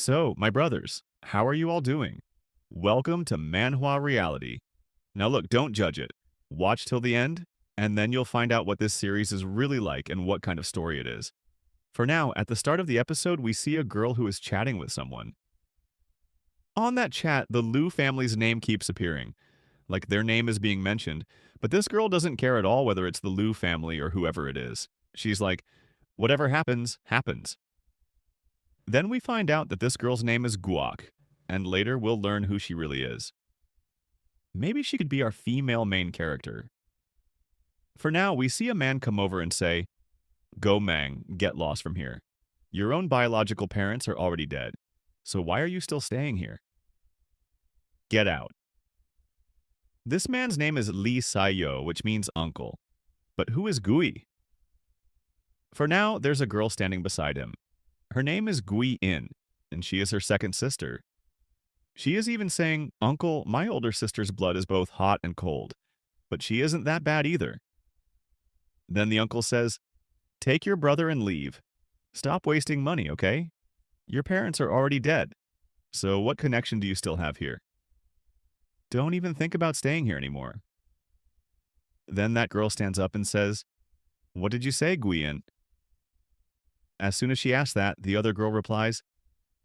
So, my brothers, how are you all doing? Welcome to Manhwa Reality. Now look, don't judge it. Watch till the end, and then you'll find out what this series is really like and what kind of story it is. For now, at the start of the episode, we see a girl who is chatting with someone. On that chat, the Liu family's name keeps appearing, like their name is being mentioned, but this girl doesn't care at all whether it's the Liu family or whoever it is. She's like, whatever happens, happens. Then we find out that this girl's name is Guok, and later we'll learn who she really is. Maybe she could be our female main character. For now, we see a man come over and say, Go Mang, get lost from here. Your own biological parents are already dead, so why are you still staying here? Get out. This man's name is Lee Sayo, which means uncle. But who is Gui? For now, there's a girl standing beside him. Her name is Gui In, and she is her second sister. She is even saying, Uncle, my older sister's blood is both hot and cold, but she isn't that bad either. Then the uncle says, Take your brother and leave. Stop wasting money, okay? Your parents are already dead, so what connection do you still have here? Don't even think about staying here anymore. Then that girl stands up and says, What did you say, Guian? As soon as she asks that, the other girl replies,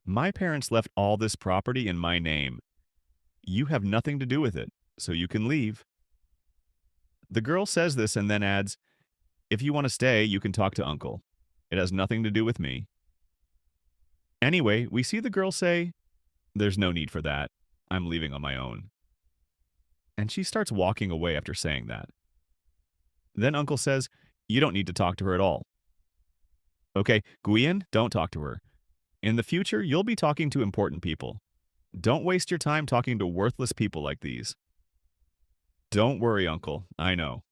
My parents left all this property in my name. You have nothing to do with it, so you can leave. The girl says this and then adds, If you want to stay, you can talk to Uncle. It has nothing to do with me. Anyway, we see the girl say, There's no need for that. I'm leaving on my own. And she starts walking away after saying that. Then Uncle says, You don't need to talk to her at all. Okay, Guian, don't talk to her. In the future, you'll be talking to important people. Don't waste your time talking to worthless people like these. Don't worry, Uncle. I know.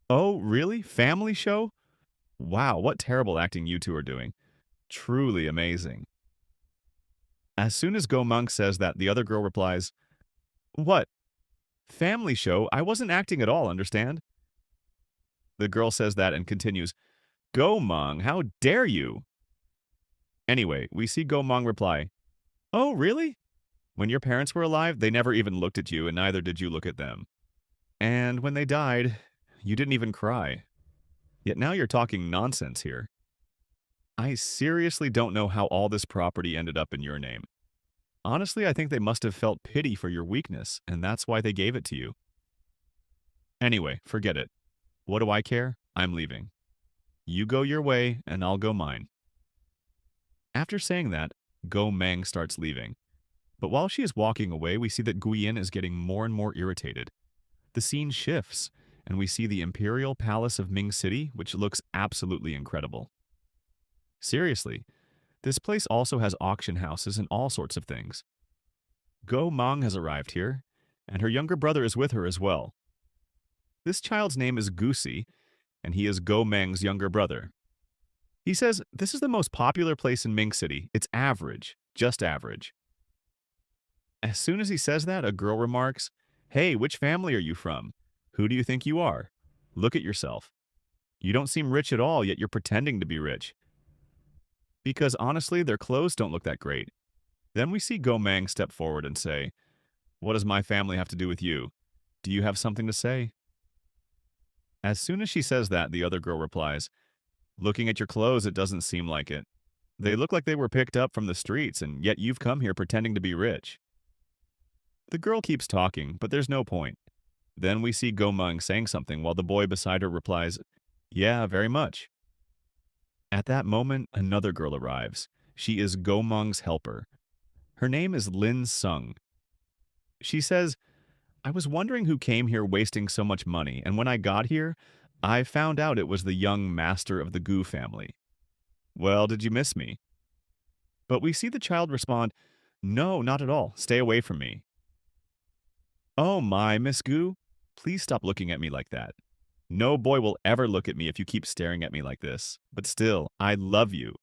Oh, really? Family show? Wow, what terrible acting you two are doing. Truly amazing. As soon as Go Monk says that, the other girl replies, What? Family show? I wasn't acting at all, understand? The girl says that and continues, Go Mong, how dare you? Anyway, we see Go Mong reply, Oh, really? When your parents were alive, they never even looked at you, and neither did you look at them. And when they died, you didn't even cry. Yet now you're talking nonsense here. I seriously don't know how all this property ended up in your name. Honestly, I think they must have felt pity for your weakness, and that's why they gave it to you. Anyway, forget it. What do I care? I'm leaving. You go your way, and I'll go mine. After saying that, Go Meng starts leaving. But while she is walking away, we see that Guiyin is getting more and more irritated. The scene shifts, and we see the Imperial Palace of Ming City, which looks absolutely incredible. Seriously, this place also has auction houses and all sorts of things. Go Meng has arrived here, and her younger brother is with her as well. This child's name is Gusi, and he is Go Meng's younger brother. He says, This is the most popular place in Ming City. It's average, just average. As soon as he says that, a girl remarks, Hey, which family are you from? Who do you think you are? Look at yourself. You don't seem rich at all, yet you're pretending to be rich. Because honestly, their clothes don't look that great. Then we see Go Meng step forward and say, What does my family have to do with you? Do you have something to say? As soon as she says that, the other girl replies, Looking at your clothes, it doesn't seem like it. They look like they were picked up from the streets, and yet you've come here pretending to be rich. The girl keeps talking, but there's no point. Then we see Go Meng saying something while the boy beside her replies, Yeah, very much. At that moment, another girl arrives. She is Go Meng's helper. Her name is Lin Sung. She says, I was wondering who came here wasting so much money, and when I got here, I found out it was the young master of the Gu family. Well, did you miss me? But we see the child respond, No, not at all. Stay away from me. Oh my, Miss Gu, please stop looking at me like that. No boy will ever look at me if you keep staring at me like this. But still, I love you.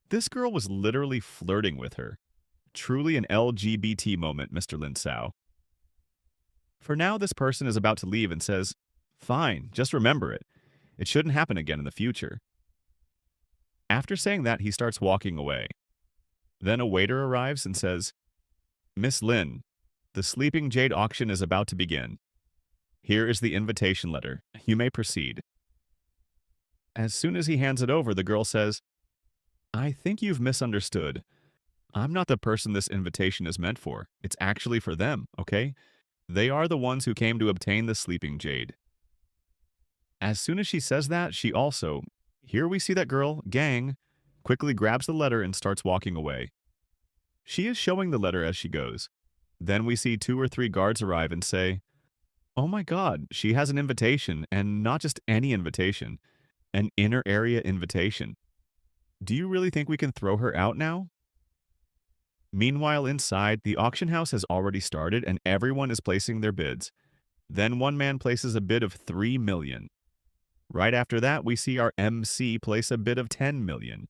This girl was literally flirting with her. Truly an LGBT moment, Mr. Lin Sao. For now, this person is about to leave and says, Fine, just remember it. It shouldn't happen again in the future. After saying that, he starts walking away. Then a waiter arrives and says, Miss Lin, the Sleeping Jade auction is about to begin. Here is the invitation letter. You may proceed. As soon as he hands it over, the girl says, I think you've misunderstood. I'm not the person this invitation is meant for. It's actually for them, okay? They are the ones who came to obtain the Sleeping Jade. As soon as she says that, she also, here we see that girl, Gang, quickly grabs the letter and starts walking away. She is showing the letter as she goes. Then we see 2 or 3 guards arrive and say, oh my god, she has an invitation, and not just any invitation, an inner area invitation. Do you really think we can throw her out now? Meanwhile, inside, the auction house has already started and everyone is placing their bids. Then one man places a bid of 3 million. Right after that, we see our MC place a bid of 10 million.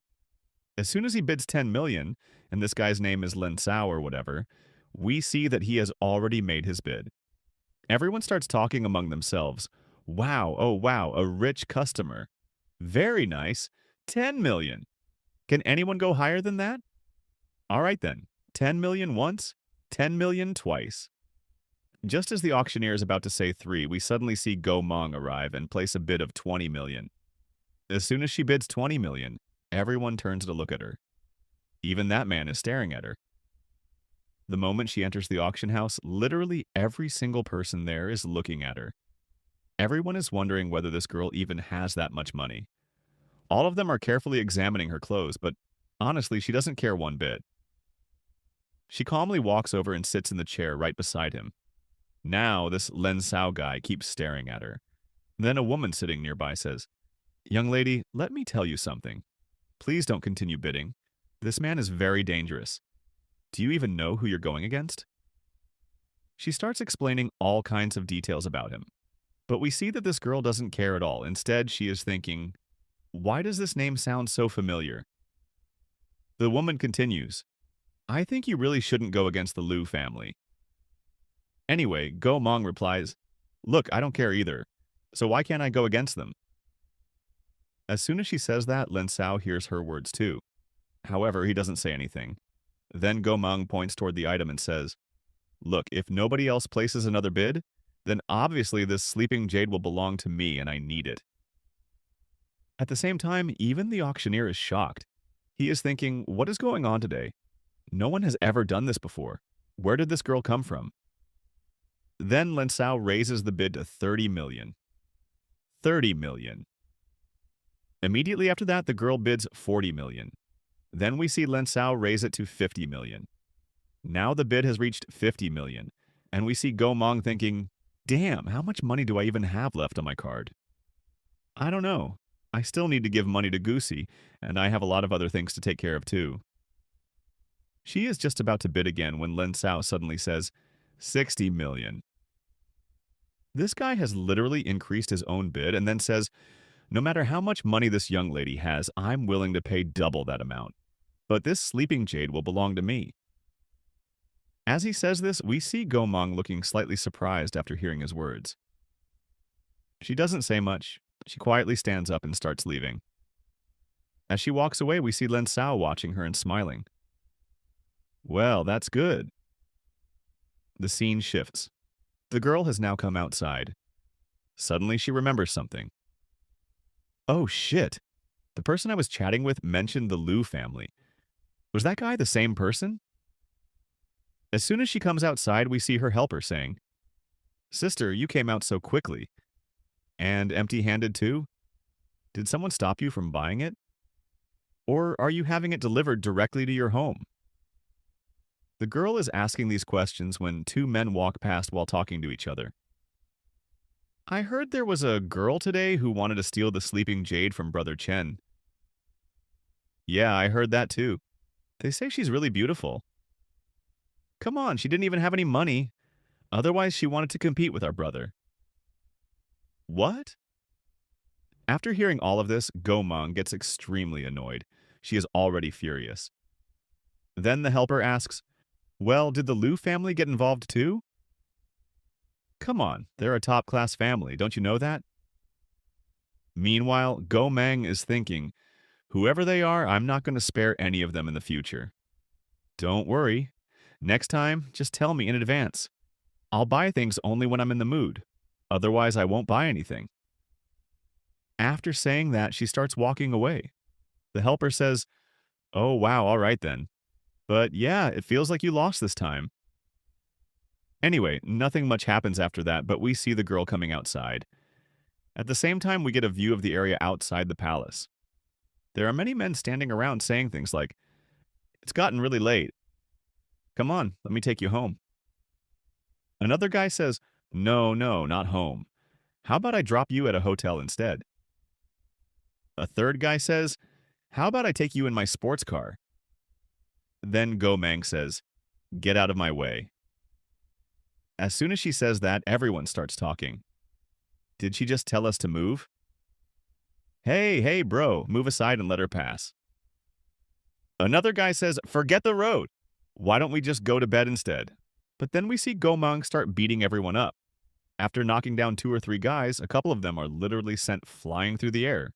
As soon as he bids 10 million, and this guy's name is Lin Sao or whatever, we see that he has already made his bid. Everyone starts talking among themselves. Wow, oh wow, a rich customer. Very nice. 10 million. Can anyone go higher than that? All right then. 10 million once, 10 million twice. Just as the auctioneer is about to say 3, we suddenly see Go Mong arrive and place a bid of 20 million. As soon as she bids 20 million, everyone turns to look at her. Even that man is staring at her. The moment she enters the auction house, literally every single person there is looking at her. Everyone is wondering whether this girl even has that much money. All of them are carefully examining her clothes, but honestly, she doesn't care one bit. She calmly walks over and sits in the chair right beside him. Now, this Len Sao guy keeps staring at her. Then a woman sitting nearby says, young lady, let me tell you something. Please don't continue bidding. This man is very dangerous. Do you even know who you're going against? She starts explaining all kinds of details about him. But we see that this girl doesn't care at all. Instead, she is thinking, why does this name sound so familiar? The woman continues, I think you really shouldn't go against the Liu family. Anyway, Go Mong replies, look, I don't care either. So why can't I go against them? As soon as she says that, Lin Sao hears her words too. However, he doesn't say anything. Then Go Mong points toward the item and says, look, if nobody else places another bid, then obviously this sleeping jade will belong to me and I need it. At the same time, even the auctioneer is shocked. He is thinking, what is going on today? No one has ever done this before. Where did this girl come from? Then Lin Sao raises the bid to 30 million. 30 million. Immediately after that, the girl bids 40 million. Then we see Lin Sao raise it to 50 million. Now the bid has reached 50 million, and we see Go Mong thinking, damn, how much money do I even have left on my card? I don't know. I still need to give money to Goosey, and I have a lot of other things to take care of too. She is just about to bid again when Lin Sao suddenly says, 60 million. This guy has literally increased his own bid and then says, no matter how much money this young lady has, I'm willing to pay double that amount. But this sleeping jade will belong to me. As he says this, we see Go Mong looking slightly surprised after hearing his words. She doesn't say much. She quietly stands up and starts leaving. As she walks away, we see Lin Sao watching her and smiling. Well, that's good. The scene shifts. The girl has now come outside. Suddenly, she remembers something. Oh shit! The person I was chatting with mentioned the Liu family. Was that guy the same person? As soon as she comes outside, we see her helper saying, sister, you came out so quickly. And empty-handed too? Did someone stop you from buying it? Or are you having it delivered directly to your home? The girl is asking these questions when 2 men walk past while talking to each other. I heard there was a girl today who wanted to steal the sleeping jade from Brother Chen. Yeah, I heard that too. They say she's really beautiful. Come on, she didn't even have any money. Otherwise, she wanted to compete with our brother. What? After hearing all of this, Go Mong gets extremely annoyed. She is already furious. Then the helper asks, well, did the Liu family get involved too? Come on, they're a top-class family, don't you know that? Meanwhile, Go Meng is thinking, whoever they are, I'm not going to spare any of them in the future. Don't worry. Next time, just tell me in advance. I'll buy things only when I'm in the mood. Otherwise, I won't buy anything. After saying that, she starts walking away. The helper says, "Oh, wow, all right then. But yeah, it feels like you lost this time." Anyway, nothing much happens after that, but we see the girl coming outside. At the same time, we get a view of the area outside the palace. There are many men standing around saying things like, "It's gotten really late. Come on, let me take you home." Another guy says, "No, no, not home. How about I drop you at a hotel instead?" A third guy says, "How about I take you in my sports car?" Then Go Mang says, "Get out of my way." As soon as she says that, everyone starts talking. Did she just tell us to move? Hey, hey, bro, move aside and let her pass. Another guy says, "Forget the road. Why don't we just go to bed instead?" But then we see Go Mang start beating everyone up. After knocking down 2 or 3 guys, a couple of them are literally sent flying through the air.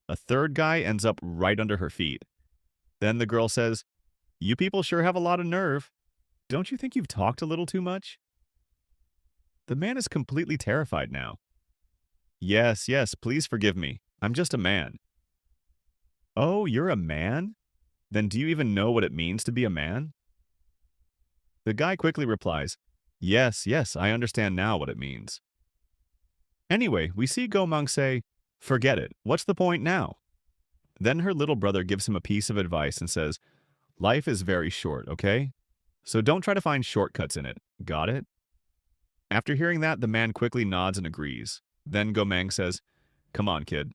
A third guy ends up right under her feet. Then the girl says, "You people sure have a lot of nerve. Don't you think you've talked a little too much?" The man is completely terrified now. "Yes, yes, please forgive me. I'm just a man." "Oh, you're a man? Then do you even know what it means to be a man?" The guy quickly replies, "Yes, yes, I understand now what it means." Anyway, we see Go Mang say, "Forget it. What's the point now?" Then her little brother gives him a piece of advice and says, "Life is very short, okay? So don't try to find shortcuts in it. Got it?" After hearing that, the man quickly nods and agrees. Then Go Mang says, "Come on, kid."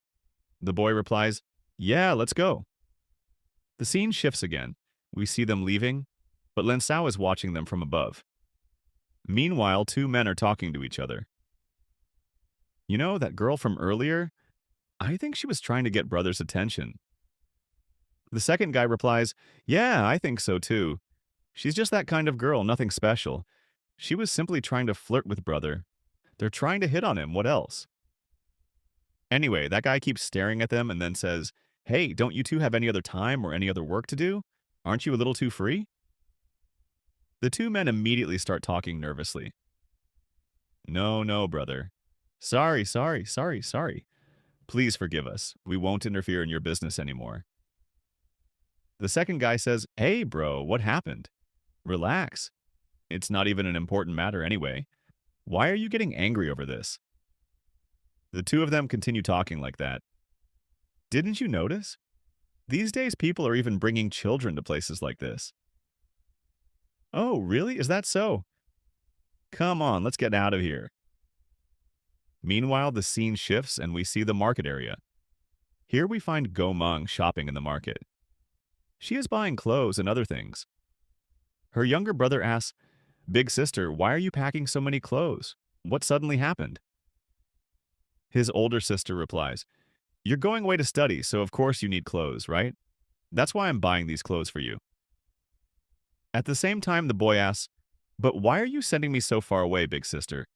The boy replies, "Yeah, let's go." The scene shifts again. We see them leaving, but Lin Sao is watching them from above. Meanwhile, 2 men are talking to each other. "You know, that girl from earlier? I think she was trying to get brother's attention." The second guy replies, "Yeah, I think so too. She's just that kind of girl, nothing special. She was simply trying to flirt with brother. They're trying to hit on him, what else?" Anyway, that guy keeps staring at them and then says, "Hey, don't you two have any other time or any other work to do? Aren't you a little too free?" The 2 men immediately start talking nervously. "No, no, brother. Sorry, sorry, sorry, sorry. Please forgive us. We won't interfere in your business anymore." The second guy says, "Hey, bro, what happened? Relax. It's not even an important matter anyway. Why are you getting angry over this?" The two of them continue talking like that. "Didn't you notice? These days people are even bringing children to places like this." "Oh, really? Is that so? Come on, let's get out of here." Meanwhile, the scene shifts and we see the market area. Here we find Go Meng shopping in the market. She is buying clothes and other things. Her younger brother asks, "Big sister, why are you packing so many clothes? What suddenly happened?" His older sister replies, "You're going away to study, so of course you need clothes, right? That's why I'm buying these clothes for you." At the same time, the boy asks, "But why are you sending me so far away, big sister?"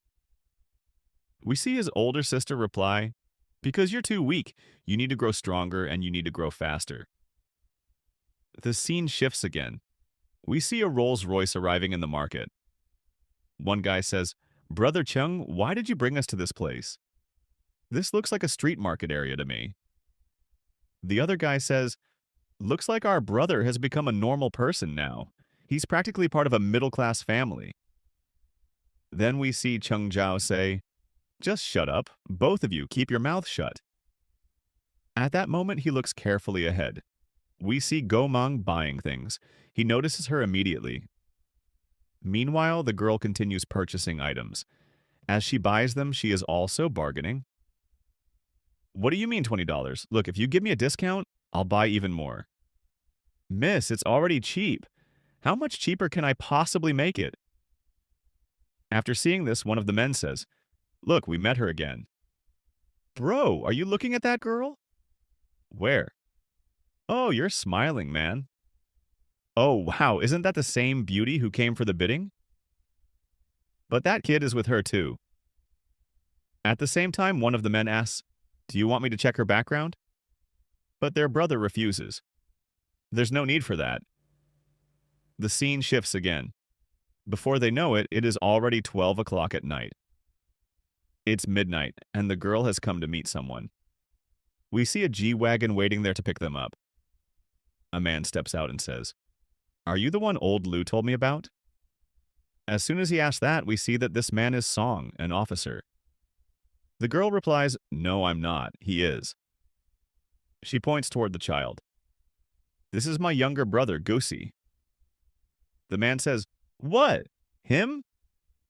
We see his older sister reply, "Because you're too weak. You need to grow stronger and you need to grow faster." The scene shifts again. We see a Rolls Royce arriving in the market. One guy says, "Brother Chung, why did you bring us to this place? This looks like a street market area to me." The other guy says, "Looks like our brother has become a normal person now. He's practically part of a middle-class family." Then we see Chung Zhao say, "Just shut up. Both of you keep your mouth shut." At that moment, he looks carefully ahead. We see Go Mang buying things. He notices her immediately. Meanwhile, the girl continues purchasing items. As she buys them, she is also bargaining. "What do you mean $20? Look, if you give me a discount, I'll buy even more." "Miss, it's already cheap. How much cheaper can I possibly make it?" After seeing this, one of the men says, "Look, we met her again." "Bro, are you looking at that girl?" "Where?" "Oh, you're smiling, man." "Oh, wow, isn't that the same beauty who came for the bidding?" "But that kid is with her too." At the same time, one of the men asks, "Do you want me to check her background?" But their brother refuses. "There's no need for that." The scene shifts again. Before they know it, it is already 12 o'clock at night. It's midnight, and the girl has come to meet someone. We see a G-Wagon waiting there to pick them up. A man steps out and says, "Are you the one old Lou told me about?" As soon as he asks that, we see that this man is Song, an officer. The girl replies, "No, I'm not. He is." She points toward the child. "This is my younger brother, Goosey." The man says, "What? Him?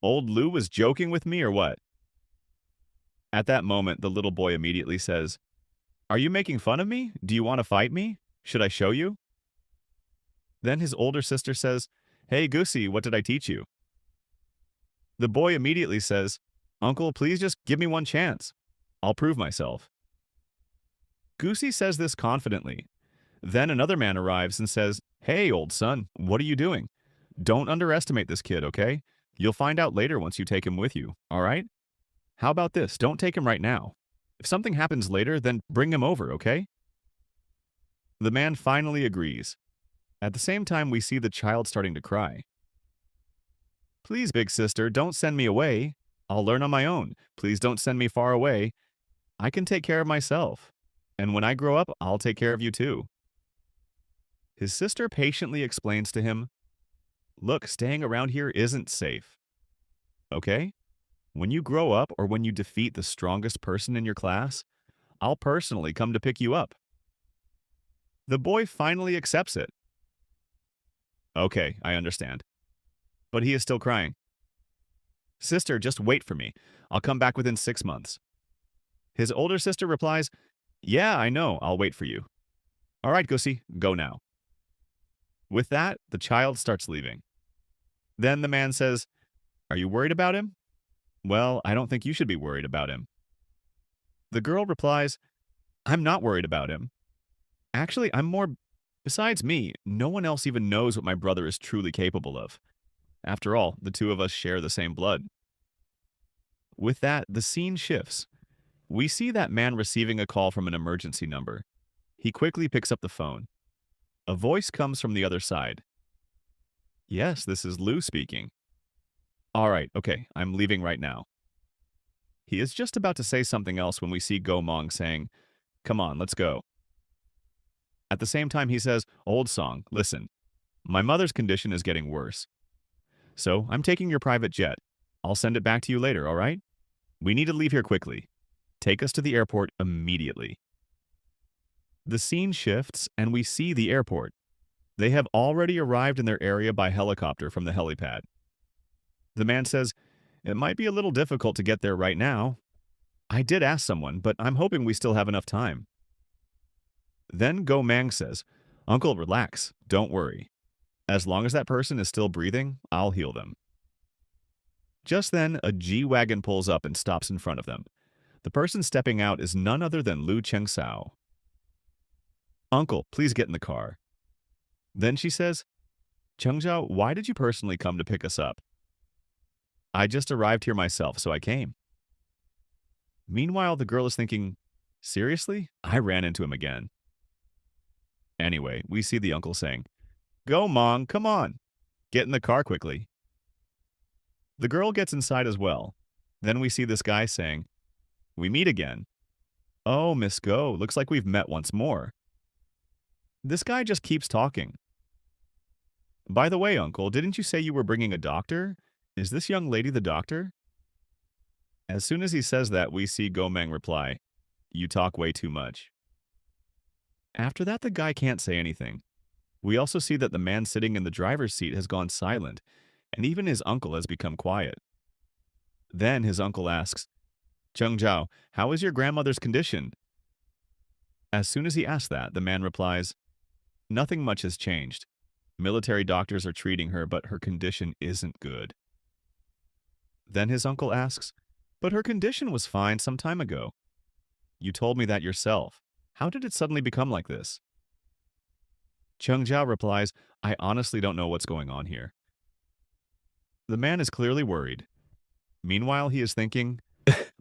Old Lou was joking with me or what?" At that moment, the little boy immediately says, "Are you making fun of me? Do you want to fight me? Should I show you?" Then his older sister says, "Hey, Goosey, what did I teach you?" The boy immediately says, "Uncle, please just give me one chance. I'll prove myself." Goosey says this confidently. Then another man arrives and says, "Hey, old son, what are you doing? Don't underestimate this kid, okay? You'll find out later once you take him with you, all right? How about this? Don't take him right now. If something happens later, then bring him over, okay?" The man finally agrees. At the same time, we see the child starting to cry. "Please, big sister, don't send me away. I'll learn on my own. Please don't send me far away. I can take care of myself. And when I grow up, I'll take care of you too." His sister patiently explains to him, "Look, staying around here isn't safe. Okay? When you grow up or when you defeat the strongest person in your class, I'll personally come to pick you up." The boy finally accepts it. "Okay, I understand." But he is still crying. "Sister, just wait for me. I'll come back within 6 months." His older sister replies, "Yeah, I know. I'll wait for you. All right, Gussie, go now." With that, the child starts leaving. Then the man says, "Are you worried about him?" "Well, I don't think you should be worried about him." The girl replies, "I'm not worried about him. Actually, I'm more... Besides me, no one else even knows what my brother is truly capable of. After all, the two of us share the same blood." With that, the scene shifts. We see that man receiving a call from an emergency number. He quickly picks up the phone. A voice comes from the other side. "Yes, this is Lou speaking." "All right, okay, I'm leaving right now." He is just about to say something else when we see Go Mong saying, "Come on, let's go." At the same time, he says, "Old Song, listen. My mother's condition is getting worse. So I'm taking your private jet. I'll send it back to you later, all right? We need to leave here quickly. Take us to the airport immediately." The scene shifts, and we see the airport. They have already arrived in their area by helicopter from the helipad. The man says, "It might be a little difficult to get there right now. I did ask someone, but I'm hoping we still have enough time." Then Go Mang says, "Uncle, relax. Don't worry. As long as that person is still breathing, I'll heal them." Just then, a G-Wagon pulls up and stops in front of them. The person stepping out is none other than Lu Chengsao. "Uncle, please get in the car." Then she says, "Chengzhao, why did you personally come to pick us up?" "I just arrived here myself, so I came." Meanwhile, the girl is thinking, "Seriously? I ran into him again." Anyway, we see the uncle saying, "Go, Mong, come on. Get in the car quickly." The girl gets inside as well. Then we see this guy saying, "We meet again." "Oh, Miss Go, looks like we've met once more." This guy just keeps talking. "By the way, uncle, didn't you say you were bringing a doctor? Is this young lady the doctor?" As soon as he says that, we see Gomeng reply, "You talk way too much." After that, the guy can't say anything. We also see that the man sitting in the driver's seat has gone silent, and even his uncle has become quiet. Then his uncle asks, "Cheng Zhao, how is your grandmother's condition?" As soon as he asks that, the man replies, "Nothing much has changed. Military doctors are treating her, but her condition isn't good." Then his uncle asks, "But her condition was fine some time ago. You told me that yourself. How did it suddenly become like this?" Cheng Zhao replies, "I honestly don't know what's going on here." The man is clearly worried. Meanwhile, he is thinking,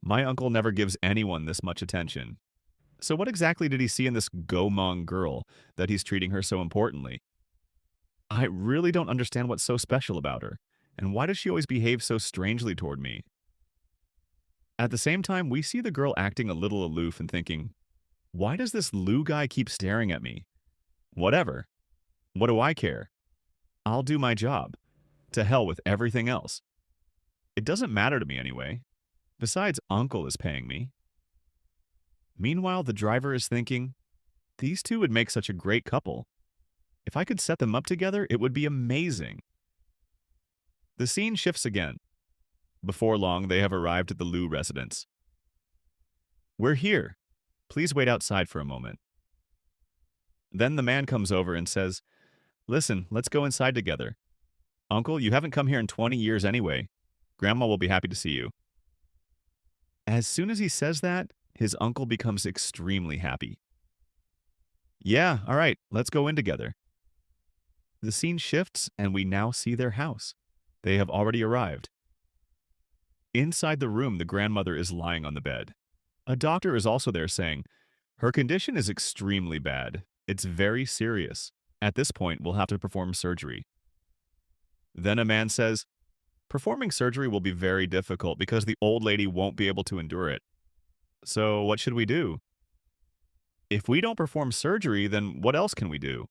"My uncle never gives anyone this much attention. So what exactly did he see in this Gomong girl that he's treating her so importantly?" I really don't understand what's so special about her. And why does she always behave so strangely toward me? At the same time, we see the girl acting a little aloof and thinking, why does this Lou guy keep staring at me? Whatever. What do I care? I'll do my job. To hell with everything else. It doesn't matter to me anyway. Besides, Uncle is paying me. Meanwhile, the driver is thinking, these two would make such a great couple. If I could set them up together, it would be amazing. The scene shifts again. Before long, they have arrived at the Liu residence. We're here. Please wait outside for a moment. Then the man comes over and says, listen, let's go inside together. Uncle, you haven't come here in 20 years anyway. Grandma will be happy to see you. As soon as he says that, his uncle becomes extremely happy. Yeah, all right, let's go in together. The scene shifts and we now see their house. They have already arrived. Inside the room, the grandmother is lying on the bed. A doctor is also there saying, her condition is extremely bad. It's very serious. At this point, we'll have to perform surgery. Then a man says, performing surgery will be very difficult because the old lady won't be able to endure it. So what should we do? If we don't perform surgery, then what else can we do?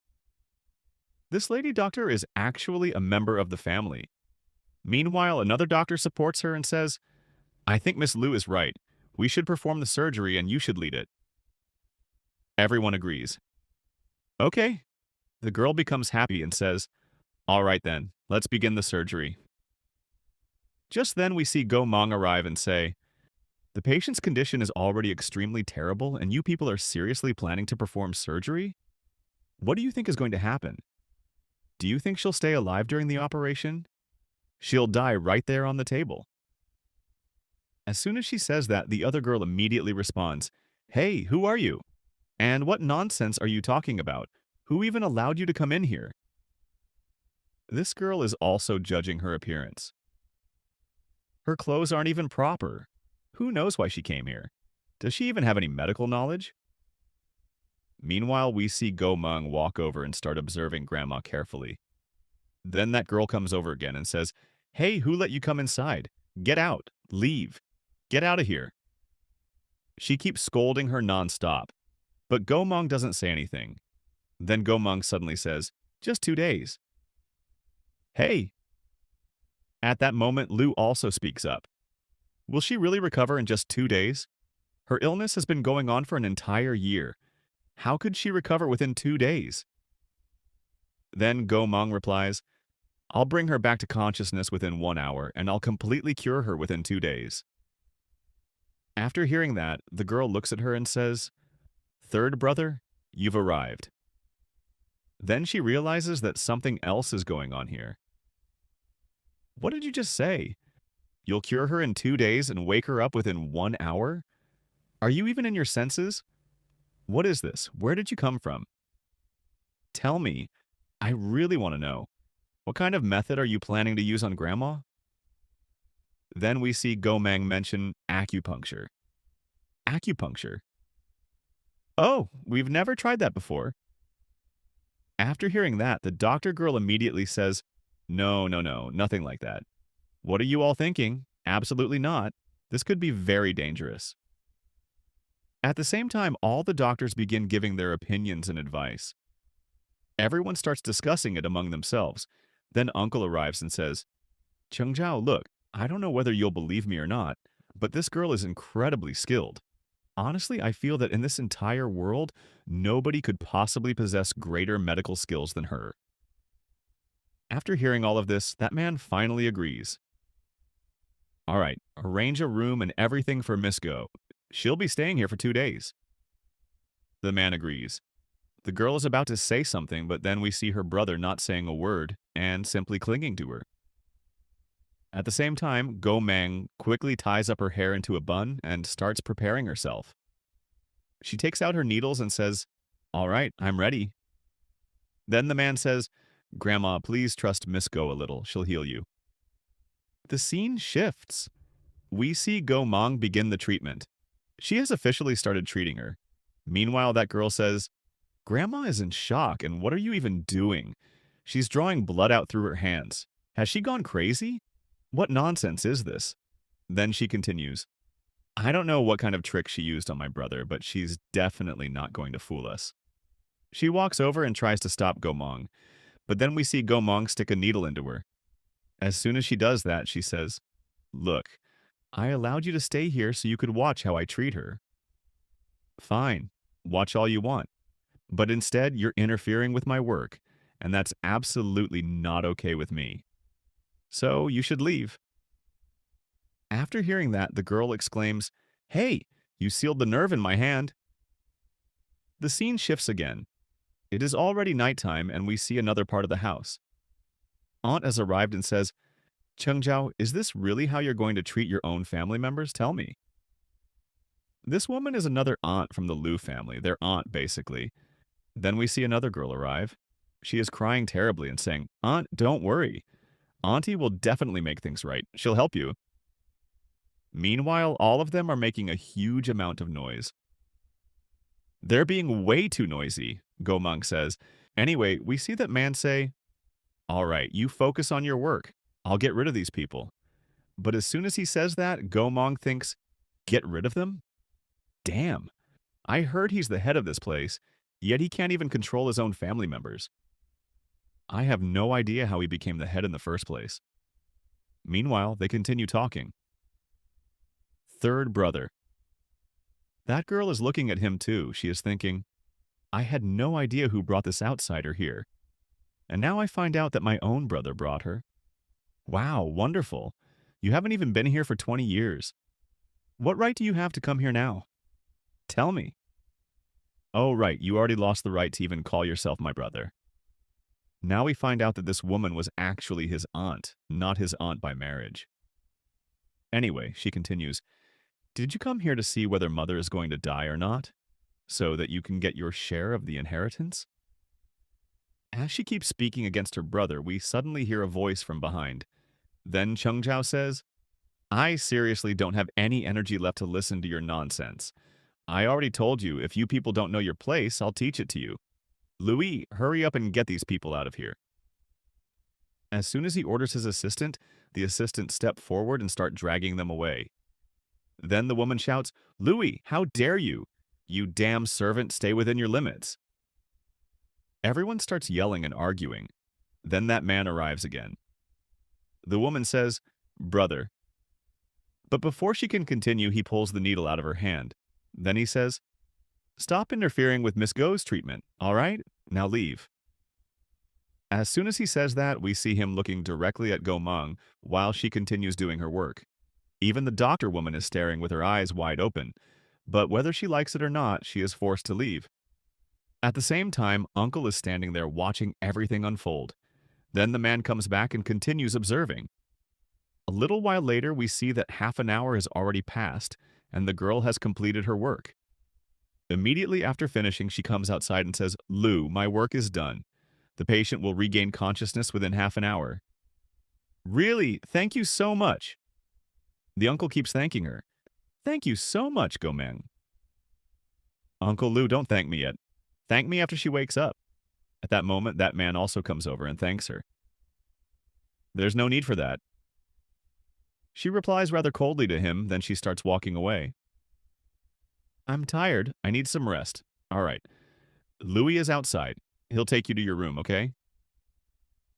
This lady doctor is actually a member of the family. Meanwhile, another doctor supports her and says, I think Miss Liu is right. We should perform the surgery and you should lead it. Everyone agrees. Okay. The girl becomes happy and says, all right then, let's begin the surgery. Just then we see Go Mong arrive and say, the patient's condition is already extremely terrible and you people are seriously planning to perform surgery? What do you think is going to happen? Do you think she'll stay alive during the operation? She'll die right there on the table. As soon as she says that, the other girl immediately responds, hey, who are you? And what nonsense are you talking about? Who even allowed you to come in here? This girl is also judging her appearance. Her clothes aren't even proper. Who knows why she came here? Does she even have any medical knowledge? Meanwhile, we see Go Meng walk over and start observing Grandma carefully. Then that girl comes over again and says, hey, who let you come inside? Get out. Leave. Get out of here. She keeps scolding her nonstop, but Go Meng doesn't say anything. Then Go Meng suddenly says, just 2 days. Hey. At that moment, Liu also speaks up. Will she really recover in just 2 days? Her illness has been going on for an entire year. How could she recover within 2 days? Then Go Meng replies, I'll bring her back to consciousness within 1 hour, and I'll completely cure her within 2 days. After hearing that, the girl looks at her and says, third brother, you've arrived. Then she realizes that something else is going on here. What did you just say? You'll cure her in 2 days and wake her up within 1 hour? Are you even in your senses? What is this? Where did you come from? Tell me. I really want to know. What kind of method are you planning to use on Grandma? Then we see Go Meng mention acupuncture. Acupuncture? Oh, we've never tried that before. After hearing that, the doctor girl immediately says, no, nothing like that. What are you all thinking? Absolutely not. This could be very dangerous. At the same time, all the doctors begin giving their opinions and advice. Everyone starts discussing it among themselves. Then Uncle arrives and says, Chengzhao, look, I don't know whether you'll believe me or not, but this girl is incredibly skilled. Honestly, I feel that in this entire world, nobody could possibly possess greater medical skills than her. After hearing all of this, that man finally agrees. All right, arrange a room and everything for Miss Go. She'll be staying here for 2 days. The man agrees. The girl is about to say something, but then we see her brother not saying a word and simply clinging to her. At the same time, Go Meng quickly ties up her hair into a bun and starts preparing herself. She takes out her needles and says, all right, I'm ready. Then the man says, Grandma, please trust Miss Go a little. She'll heal you. The scene shifts. We see Go Meng begin the treatment. She has officially started treating her. Meanwhile, that girl says, Grandma is in shock, and what are you even doing? She's drawing blood out through her hands. Has she gone crazy? What nonsense is this? Then she continues, I don't know what kind of trick she used on my brother, but she's definitely not going to fool us. She walks over and tries to stop Gomong, but then we see Gomong stick a needle into her. As soon as she does that, she says, Look, I allowed you to stay here so you could watch how I treat her. Fine, watch all you want. But instead, you're interfering with my work, and that's absolutely not okay with me. So you should leave. After hearing that, the girl exclaims, Hey, you sealed the nerve in my hand. The scene shifts again. It is already nighttime, and we see another part of the house. Aunt has arrived and says, Chengjiao, is this really how you're going to treat your own family members? Tell me. This woman is another aunt from the Liu family, their aunt, basically. Then we see another girl arrive. She is crying terribly and saying, Aunt, don't worry. Auntie will definitely make things right. She'll help you. Meanwhile, all of them are making a huge amount of noise. They're being way too noisy, Gomang says. Anyway, we see that man say, All right, you focus on your work. I'll get rid of these people. But as soon as he says that, Gomang thinks, Get rid of them? Damn. I heard he's the head of this place, yet he can't even control his own family members. I have no idea how he became the head in the first place. Meanwhile, they continue talking. Third brother. That girl is looking at him too. She is thinking, I had no idea who brought this outsider here. And now I find out that my own brother brought her. Wow, wonderful. You haven't even been here for 20 years. What right do you have to come here now? Tell me. Oh, right, you already lost the right to even call yourself my brother. Now we find out that this woman was actually his aunt, not his aunt by marriage. Anyway, she continues, Did you come here to see whether mother is going to die or not, so that you can get your share of the inheritance? As she keeps speaking against her brother, we suddenly hear a voice from behind. Then Cheng Zhao says, I seriously don't have any energy left to listen to your nonsense. I already told you, if you people don't know your place, I'll teach it to you. Louis, hurry up and get these people out of here. As soon as he orders his assistant, the assistant step forward and start dragging them away. Then the woman shouts, Louis, how dare you? You damn servant, stay within your limits. Everyone starts yelling and arguing. Then that man arrives again. The woman says, Brother. But before she can continue, he pulls the needle out of her hand. Then he says, Stop interfering with Miss Go's treatment, all right? Now leave. As soon as he says that, we see him looking directly at Go Meng while she continues doing her work. Even the doctor woman is staring with her eyes wide open, but whether she likes it or not, she is forced to leave. At the same time, Uncle is standing there watching everything unfold. Then the man comes back and continues observing. A little while later, we see that half an hour has already passed, and the girl has completed her work. Immediately after finishing, she comes outside and says, Lou, my work is done. The patient will regain consciousness within half an hour. Really? Thank you so much. The uncle keeps thanking her. Thank you so much, Gomeng. Uncle Lou, don't thank me yet. Thank me after she wakes up. At that moment, that man also comes over and thanks her. There's no need for that. She replies rather coldly to him, then she starts walking away. I'm tired. I need some rest. All right. Louis is outside. He'll take you to your room, okay?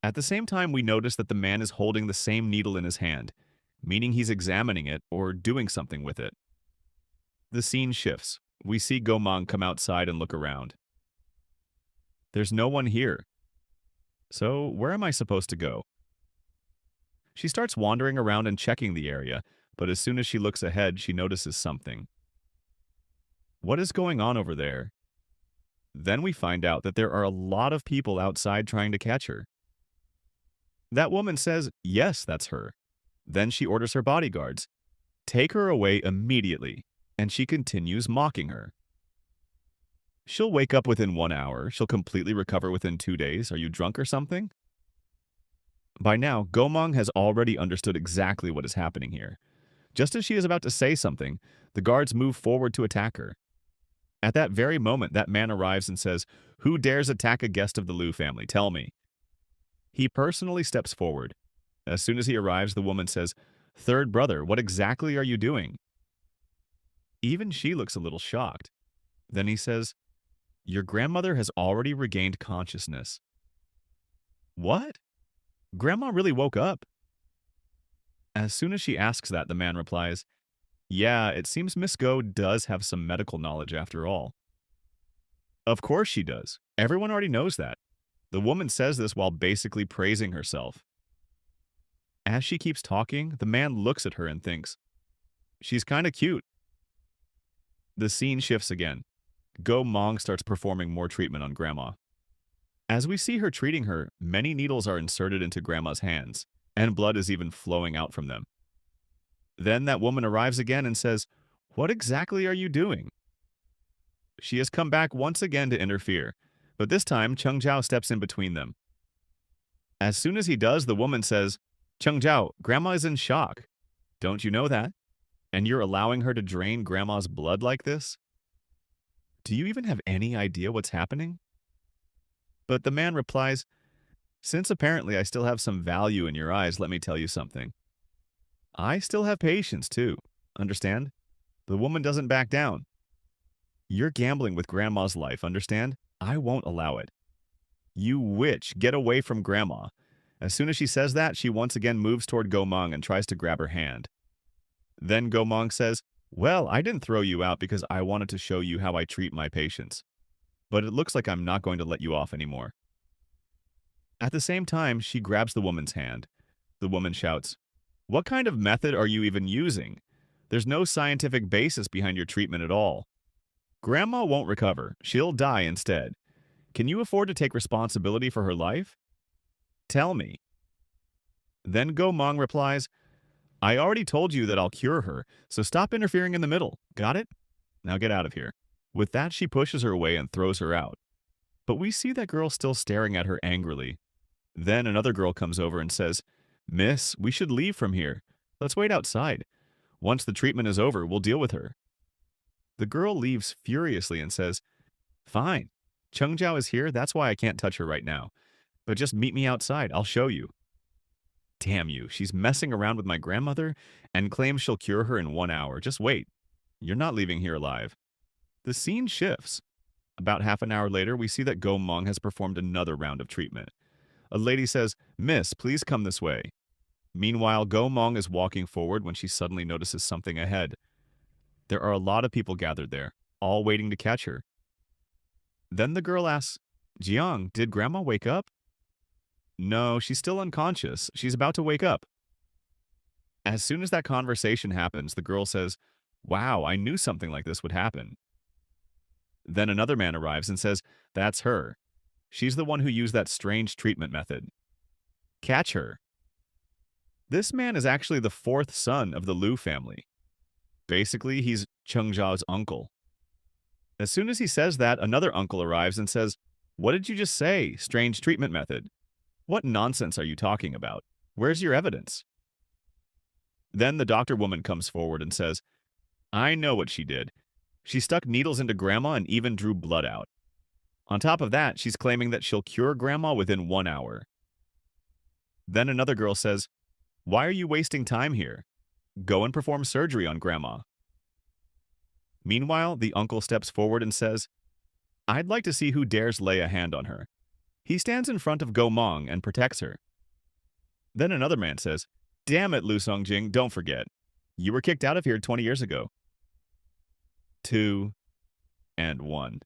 At the same time, we notice that the man is holding the same needle in his hand, meaning he's examining it or doing something with it. The scene shifts. We see Gomang come outside and look around. There's no one here. So, where am I supposed to go? She starts wandering around and checking the area, but as soon as she looks ahead, she notices something. What is going on over there? Then we find out that there are a lot of people outside trying to catch her. That woman says, yes, that's her. Then she orders her bodyguards, take her away immediately, and she continues mocking her. She'll wake up within 1 hour. She'll completely recover within 2 days. Are you drunk or something? By now, Gomang has already understood exactly what is happening here. Just as she is about to say something, the guards move forward to attack her. At that very moment, that man arrives and says, Who dares attack a guest of the Liu family? Tell me. He personally steps forward. As soon as he arrives, the woman says, "Third brother, what exactly are you doing?" Even she looks a little shocked. Then he says, "Your grandmother has already regained consciousness." What? Grandma really woke up? As soon as she asks that, the man replies, "Yeah, it seems Miss Go does have some medical knowledge after all." Of course she does. Everyone already knows that. The woman says this while basically praising herself. As she keeps talking, the man looks at her and thinks, she's kinda cute. The scene shifts again. Go Mong starts performing more treatment on Grandma. As we see her treating her, many needles are inserted into Grandma's hands, and blood is even flowing out from them. Then that woman arrives again and says, "What exactly are you doing?" She has come back once again to interfere, but this time Chung Zhao steps in between them. As soon as he does, the woman says, "Chung Zhao, Grandma is in shock. Don't you know that? And you're allowing her to drain Grandma's blood like this? Do you even have any idea what's happening?" But the man replies, "Since apparently I still have some value in your eyes, let me tell you something. I still have patience, too. Understand?" The woman doesn't back down. "You're gambling with Grandma's life, understand? I won't allow it. You witch, get away from Grandma." As soon as she says that, she once again moves toward Gomong and tries to grab her hand. Then Gomong says, "Well, I didn't throw you out because I wanted to show you how I treat my patients. But it looks like I'm not going to let you off anymore." At the same time, she grabs the woman's hand. The woman shouts, "What kind of method are you even using? There's no scientific basis behind your treatment at all. Grandma won't recover. She'll die instead. Can you afford to take responsibility for her life? Tell me." Then Go Mong replies, "I already told you that I'll cure her, so stop interfering in the middle. Got it? Now get out of here." With that, she pushes her away and throws her out. But we see that girl still staring at her angrily. Then another girl comes over and says, "Miss, we should leave from here. Let's wait outside. Once the treatment is over, we'll deal with her." The girl leaves furiously and says, "Fine. Chung Jiao is here, that's why I can't touch her right now. But just meet me outside, I'll show you." Damn you, she's messing around with my grandmother and claims she'll cure her in 1 hour. Just wait. You're not leaving here alive. The scene shifts. About half an hour later, we see that Go Mong has performed another round of treatment. A lady says, "Miss, please come this way." Meanwhile, Go Mong is walking forward when she suddenly notices something ahead. There are a lot of people gathered there, all waiting to catch her. Then the girl asks, "Jiang, did Grandma wake up?" "No, she's still unconscious. She's about to wake up." As soon as that conversation happens, the girl says, "Wow, I knew something like this would happen." Then another man arrives and says, "That's her. She's the one who used that strange treatment method. Catch her." This man is actually the fourth son of the Liu family. Basically, he's Chung Zhao's uncle. As soon as he says that, another uncle arrives and says, "What did you just say? Strange treatment method. What nonsense are you talking about? Where's your evidence?" Then the doctor woman comes forward and says, "I know what she did. She stuck needles into Grandma and even drew blood out. On top of that, she's claiming that she'll cure Grandma within 1 hour. Then another girl says, "Why are you wasting time here? Go and perform surgery on Grandma." Meanwhile, the uncle steps forward and says, "I'd like to see who dares lay a hand on her." He stands in front of Go Mong and protects her. Then another man says, "Damn it, Lu Songjing, don't forget. You were kicked out of here 20 years ago. 2 and 1.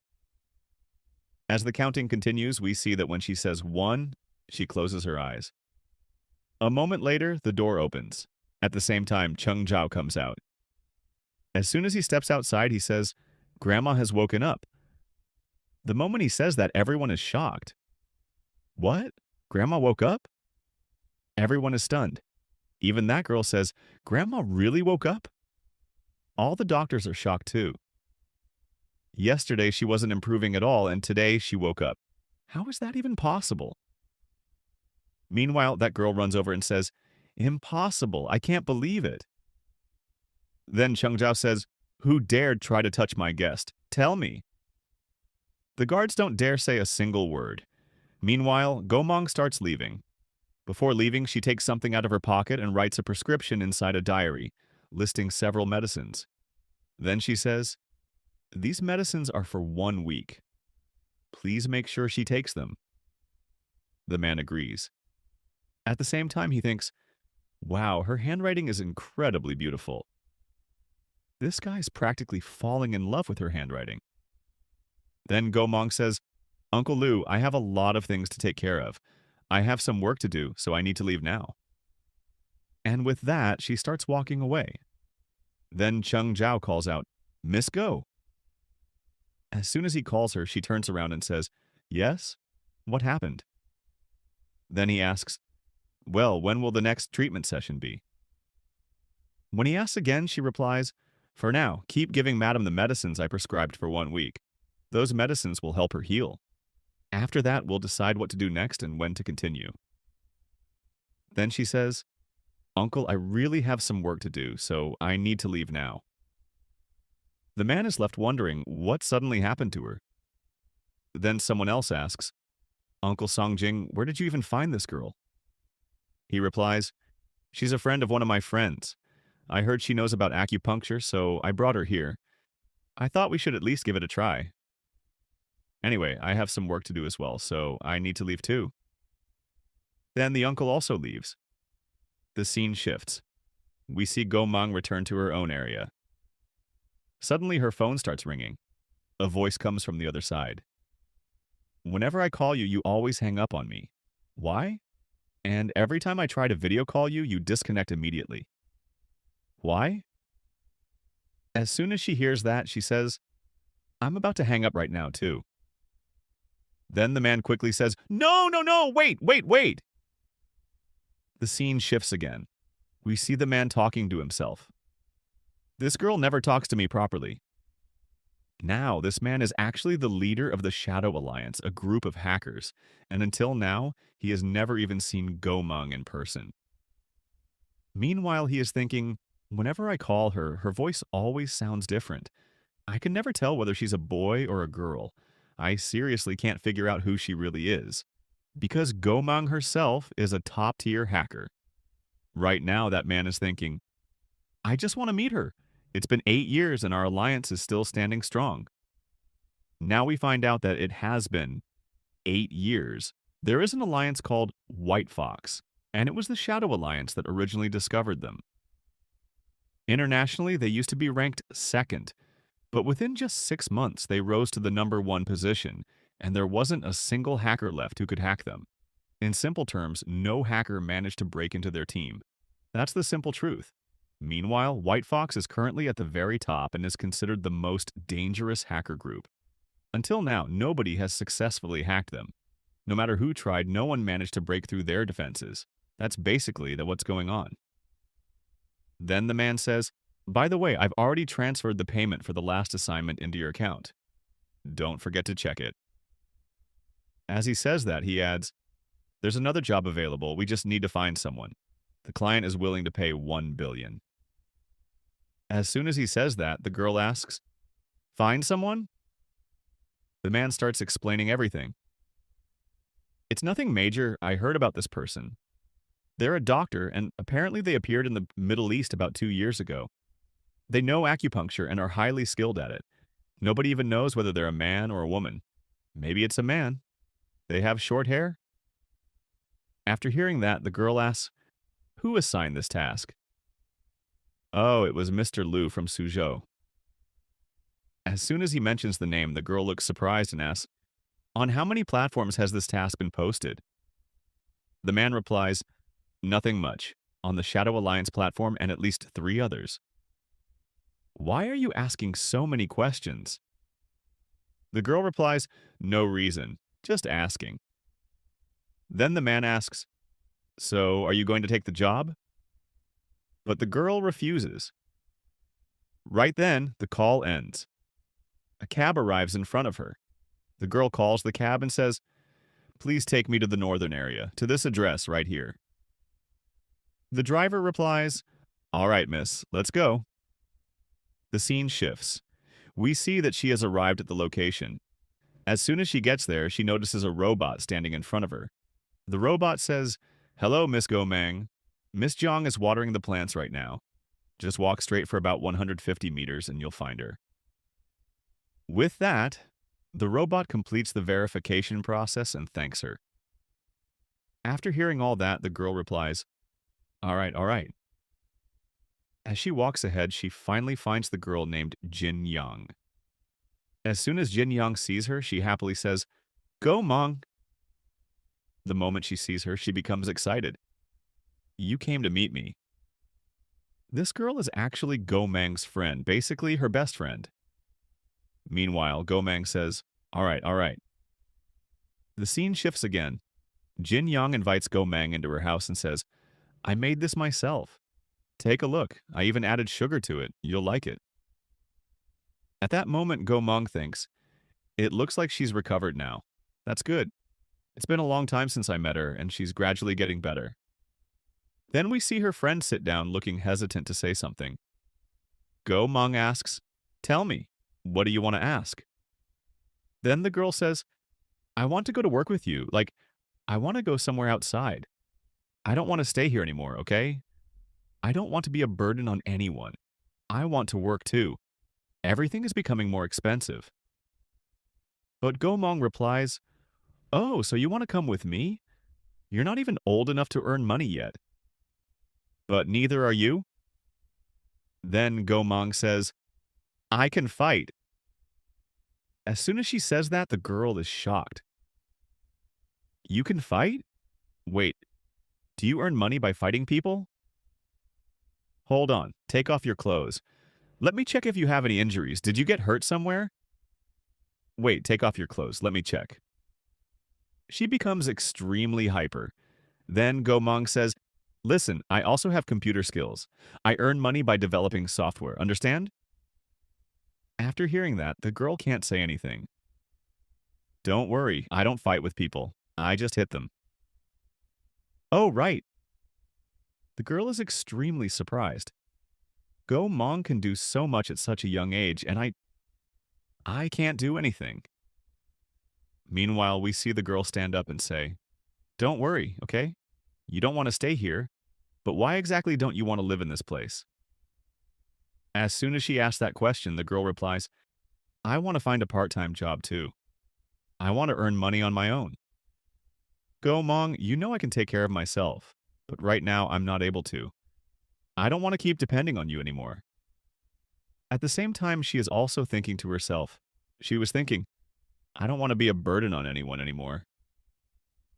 As the counting continues, we see that when she says 1, she closes her eyes. A moment later, the door opens. At the same time, Chung Zhao comes out. As soon as he steps outside, he says, "Grandma has woken up." The moment he says that, everyone is shocked. What? Grandma woke up? Everyone is stunned. Even that girl says, "Grandma really woke up?" All the doctors are shocked too. Yesterday she wasn't improving at all, and today she woke up. How is that even possible? Meanwhile, that girl runs over and says, "Impossible, I can't believe it." Then Chung Zhao says, "Who dared try to touch my guest? Tell me." The guards don't dare say a single word. Meanwhile, Gomong starts leaving. Before leaving, she takes something out of her pocket and writes a prescription inside a diary, listing several medicines. Then she says, "These medicines are for 1 week. Please make sure she takes them." The man agrees. At the same time, he thinks, wow, her handwriting is incredibly beautiful. This guy's practically falling in love with her handwriting. Then Gomong says, "Uncle Lu, I have a lot of things to take care of. I have some work to do, so I need to leave now." And with that, she starts walking away. Then Chung Zhao calls out, "Miss Go." As soon as he calls her, she turns around and says, "Yes? What happened?" Then he asks, "Well, when will the next treatment session be?" When he asks again, she replies, "For now, keep giving Madam the medicines I prescribed for 1 week. Those medicines will help her heal. After that, we'll decide what to do next and when to continue." Then she says, "Uncle, I really have some work to do, so I need to leave now." The man is left wondering what suddenly happened to her. Then someone else asks, "Uncle Songjing, where did you even find this girl?" He replies, "She's a friend of one of my friends. I heard she knows about acupuncture, so I brought her here. I thought we should at least give it a try. Anyway, I have some work to do as well, so I need to leave too." Then the uncle also leaves. The scene shifts. We see Gomang return to her own area. Suddenly, her phone starts ringing. A voice comes from the other side. "Whenever I call you, you always hang up on me. Why? And every time I try to video call you, you disconnect immediately. Why?" As soon as she hears that, she says, "I'm about to hang up right now, too." Then the man quickly says, "No, no, no, wait, wait, wait." The scene shifts again. We see the man talking to himself. "This girl never talks to me properly." Now, this man is actually the leader of the Shadow Alliance, a group of hackers, and until now, he has never even seen Gomang in person. Meanwhile, he is thinking, whenever I call her, her voice always sounds different. I can never tell whether she's a boy or a girl. I seriously can't figure out who she really is. Because Gomang herself is a top-tier hacker. Right now, that man is thinking, I just want to meet her. It's been 8 years and our alliance is still standing strong. Now we find out that it has been 8 years. There is an alliance called White Fox, and it was the Shadow Alliance that originally discovered them. Internationally, they used to be ranked second, but within just 6 months, they rose to the #1 position, and there wasn't a single hacker left who could hack them. In simple terms, no hacker managed to break into their team. That's the simple truth. Meanwhile, White Fox is currently at the very top and is considered the most dangerous hacker group. Until now, nobody has successfully hacked them. No matter who tried, no one managed to break through their defenses. That's basically what's going on. Then the man says, by the way, I've already transferred the payment for the last assignment into your account. Don't forget to check it. As he says that, he adds, there's another job available, we just need to find someone. The client is willing to pay 1 billion. As soon as he says that, the girl asks, find someone? The man starts explaining everything. It's nothing major, I heard about this person. They're a doctor, and apparently they appeared in the Middle East about 2 years ago. They know acupuncture and are highly skilled at it. Nobody even knows whether they're a man or a woman. Maybe it's a man. They have short hair. After hearing that, the girl asks, who assigned this task? Oh, it was Mr. Liu from Suzhou. As soon as he mentions the name, the girl looks surprised and asks, on how many platforms has this task been posted? The man replies, nothing much. On the Shadow Alliance platform and at least 3 others. Why are you asking so many questions? The girl replies, no reason, just asking. Then the man asks, so are you going to take the job? But the girl refuses. Right then, the call ends. A cab arrives in front of her. The girl calls the cab and says, please take me to the northern area, to this address right here. The driver replies, all right, miss, let's go. The scene shifts. We see that she has arrived at the location. As soon as she gets there, she notices a robot standing in front of her. The robot says, Hello, Miss Go Mang. Miss Jiang is watering the plants right now. Just walk straight for about 150 meters and you'll find her. With that, the robot completes the verification process and thanks her. After hearing all that, the girl replies, all right, all right. As she walks ahead, she finally finds the girl named Jin Yang. As soon as Jin Yang sees her, she happily says, Go, Mong. The moment she sees her, she becomes excited. You came to meet me. This girl is actually Go Mang's friend, basically her best friend. Meanwhile, Go Mang says, all right, all right. The scene shifts again. Jin Yang invites Go Mang into her house and says, I made this myself. Take a look. I even added sugar to it. You'll like it. At that moment, Go Mang thinks, it looks like she's recovered now. That's good. It's been a long time since I met her, and she's gradually getting better. Then we see her friend sit down, looking hesitant to say something. Go Mang asks, tell me, what do you want to ask? Then the girl says, I want to go to work with you. Like, I want to go somewhere outside. I don't want to stay here anymore, okay? I don't want to be a burden on anyone. I want to work too. Everything is becoming more expensive. But Go Mang replies, oh, so you want to come with me? You're not even old enough to earn money yet. But neither are you? Then Go Mang says, I can fight. As soon as she says that, the girl is shocked. You can fight? Wait, do you earn money by fighting people? Hold on, take off your clothes. Let me check if you have any injuries. Did you get hurt somewhere? Wait, take off your clothes. Let me check. She becomes extremely hyper. Then Go Mang says, listen, I also have computer skills. I earn money by developing software. Understand? After hearing that, the girl can't say anything. Don't worry, I don't fight with people. I just hit them. Oh, right. The girl is extremely surprised. Go Mang can do so much at such a young age, and I can't do anything. Meanwhile, we see the girl stand up and say, don't worry, okay? You don't want to stay here, but why exactly don't you want to live in this place? As soon as she asks that question, the girl replies, I want to find a part-time job too. I want to earn money on my own. Go Mang, you know I can take care of myself, but right now I'm not able to. I don't want to keep depending on you anymore. At the same time, she is also thinking to herself. She was thinking, I don't want to be a burden on anyone anymore.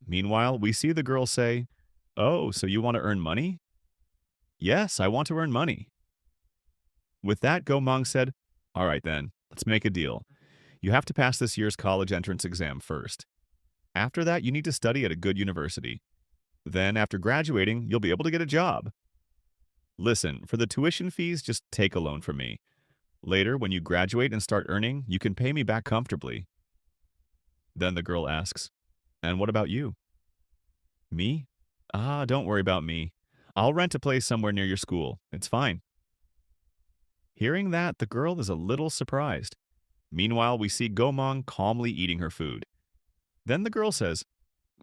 Meanwhile, we see the girl say, oh, so you want to earn money? Yes, I want to earn money. With that, Go Mang said, all right then, let's make a deal. You have to pass this year's college entrance exam first. After that, you need to study at a good university. Then, after graduating, you'll be able to get a job. Listen, for the tuition fees, just take a loan from me. Later, when you graduate and start earning, you can pay me back comfortably. Then the girl asks, and what about you? Me? Ah, don't worry about me. I'll rent a place somewhere near your school. It's fine. Hearing that, the girl is a little surprised. Meanwhile, we see Go Mang calmly eating her food. Then the girl says,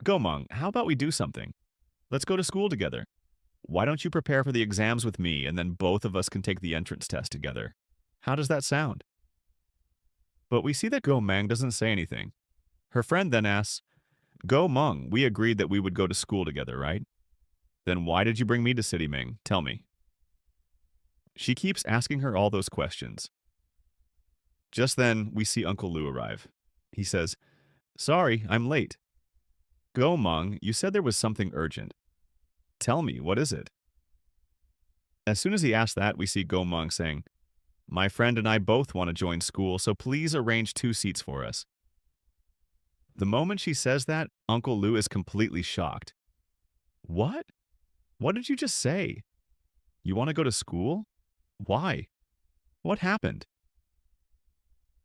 Go Mang, how about we do something? Let's go to school together. Why don't you prepare for the exams with me, and then both of us can take the entrance test together? How does that sound? But we see that Go Mang doesn't say anything. Her friend then asks, Go Mang, we agreed that we would go to school together, right? Then why did you bring me to City Ming? Tell me. She keeps asking her all those questions. Just then, we see Uncle Lu arrive. He says, sorry, I'm late. Go Mang, you said there was something urgent. Tell me, what is it? As soon as he asks that, we see Go Mang saying, my friend and I both want to join school, so please arrange 2 seats for us. The moment she says that, Uncle Lu is completely shocked. What? What did you just say? You want to go to school? Why? What happened?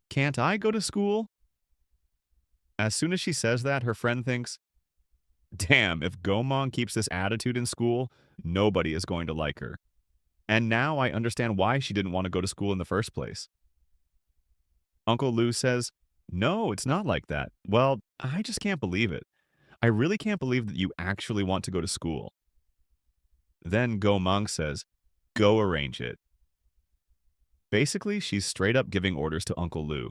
Can't I go to school? As soon as she says that, her friend thinks, damn, if Go Mang keeps this attitude in school, nobody is going to like her. And now I understand why she didn't want to go to school in the first place. Uncle Lu says, no, it's not like that. Well, I just can't believe it. I really can't believe that you actually want to go to school. Then Go Mong says, go arrange it. Basically, she's straight up giving orders to Uncle Lou.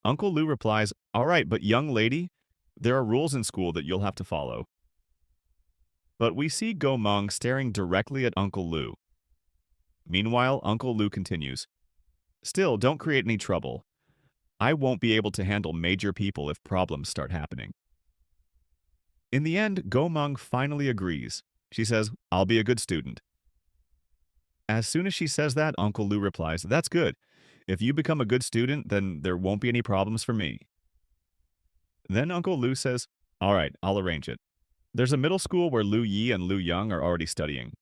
Uncle Lou replies, all right, but young lady, there are rules in school that you'll have to follow. But we see Go Mong staring directly at Uncle Lou. Meanwhile, Uncle Lou continues, still, don't create any trouble. I won't be able to handle major people if problems start happening. In the end, Go Mong finally agrees. She says, I'll be a good student. As soon as she says that, Uncle Lou replies, that's good. If you become a good student, then there won't be any problems for me. Then Uncle Lou says, all right, I'll arrange it. There's a middle school where Lu Yi and Lu Young are already studying.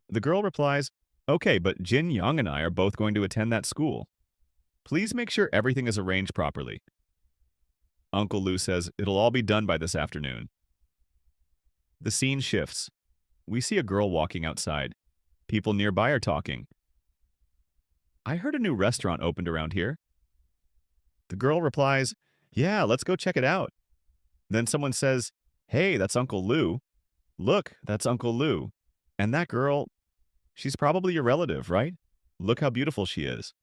The girl replies, okay, but Jin Young and I are both going to attend that school. Please make sure everything is arranged properly. Uncle Lou says, it'll all be done by this afternoon. The scene shifts. We see a girl walking outside. People nearby are talking. I heard a new restaurant opened around here. The girl replies, yeah, let's go check it out. Then someone says, hey, that's Uncle Lou. Look, that's Uncle Lou. And that girl, she's probably your relative, right? Look how beautiful she is.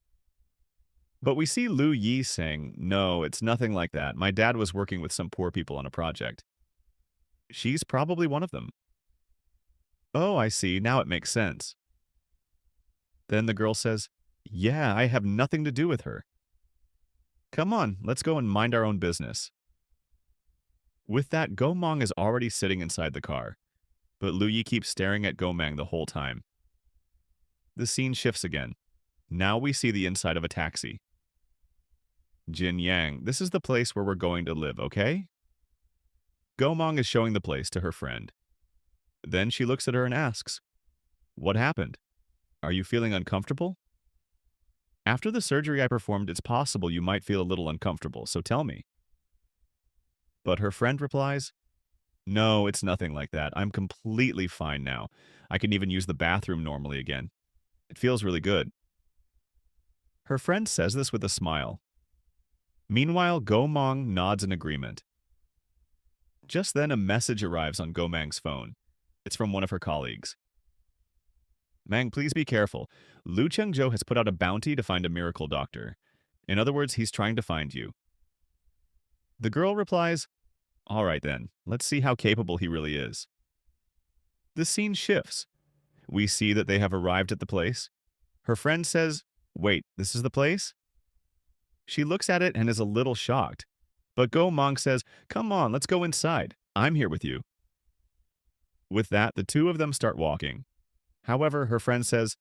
But we see Lu Yi saying, no, it's nothing like that. My dad was working with some poor people on a project. She's probably one of them. Oh, I see. Now it makes sense. Then the girl says, yeah, I have nothing to do with her. Come on, let's go and mind our own business. With that, Go Mong is already sitting inside the car, but Lu Yi keeps staring at Go Mang the whole time. The scene shifts again. Now we see the inside of a taxi. Jin Yang, this is the place where we're going to live, okay? Go Mong is showing the place to her friend. Then she looks at her and asks, what happened? Are you feeling uncomfortable? After the surgery I performed, it's possible you might feel a little uncomfortable, so tell me. But her friend replies, no, it's nothing like that. I'm completely fine now. I can even use the bathroom normally again. It feels really good. Her friend says this with a smile. Meanwhile, Go Mong nods in agreement. Just then, a message arrives on Go Mang's phone. It's from one of her colleagues. Mang, please be careful. Lu Chengzhou has put out a bounty to find a miracle doctor. In other words, he's trying to find you. The girl replies, all right then, let's see how capable he really is. The scene shifts. We see that they have arrived at the place. Her friend says, wait, this is the place? She looks at it and is a little shocked. But Go Mong says, come on, let's go inside. I'm here with you. With that, the two of them start walking. However, her friend says,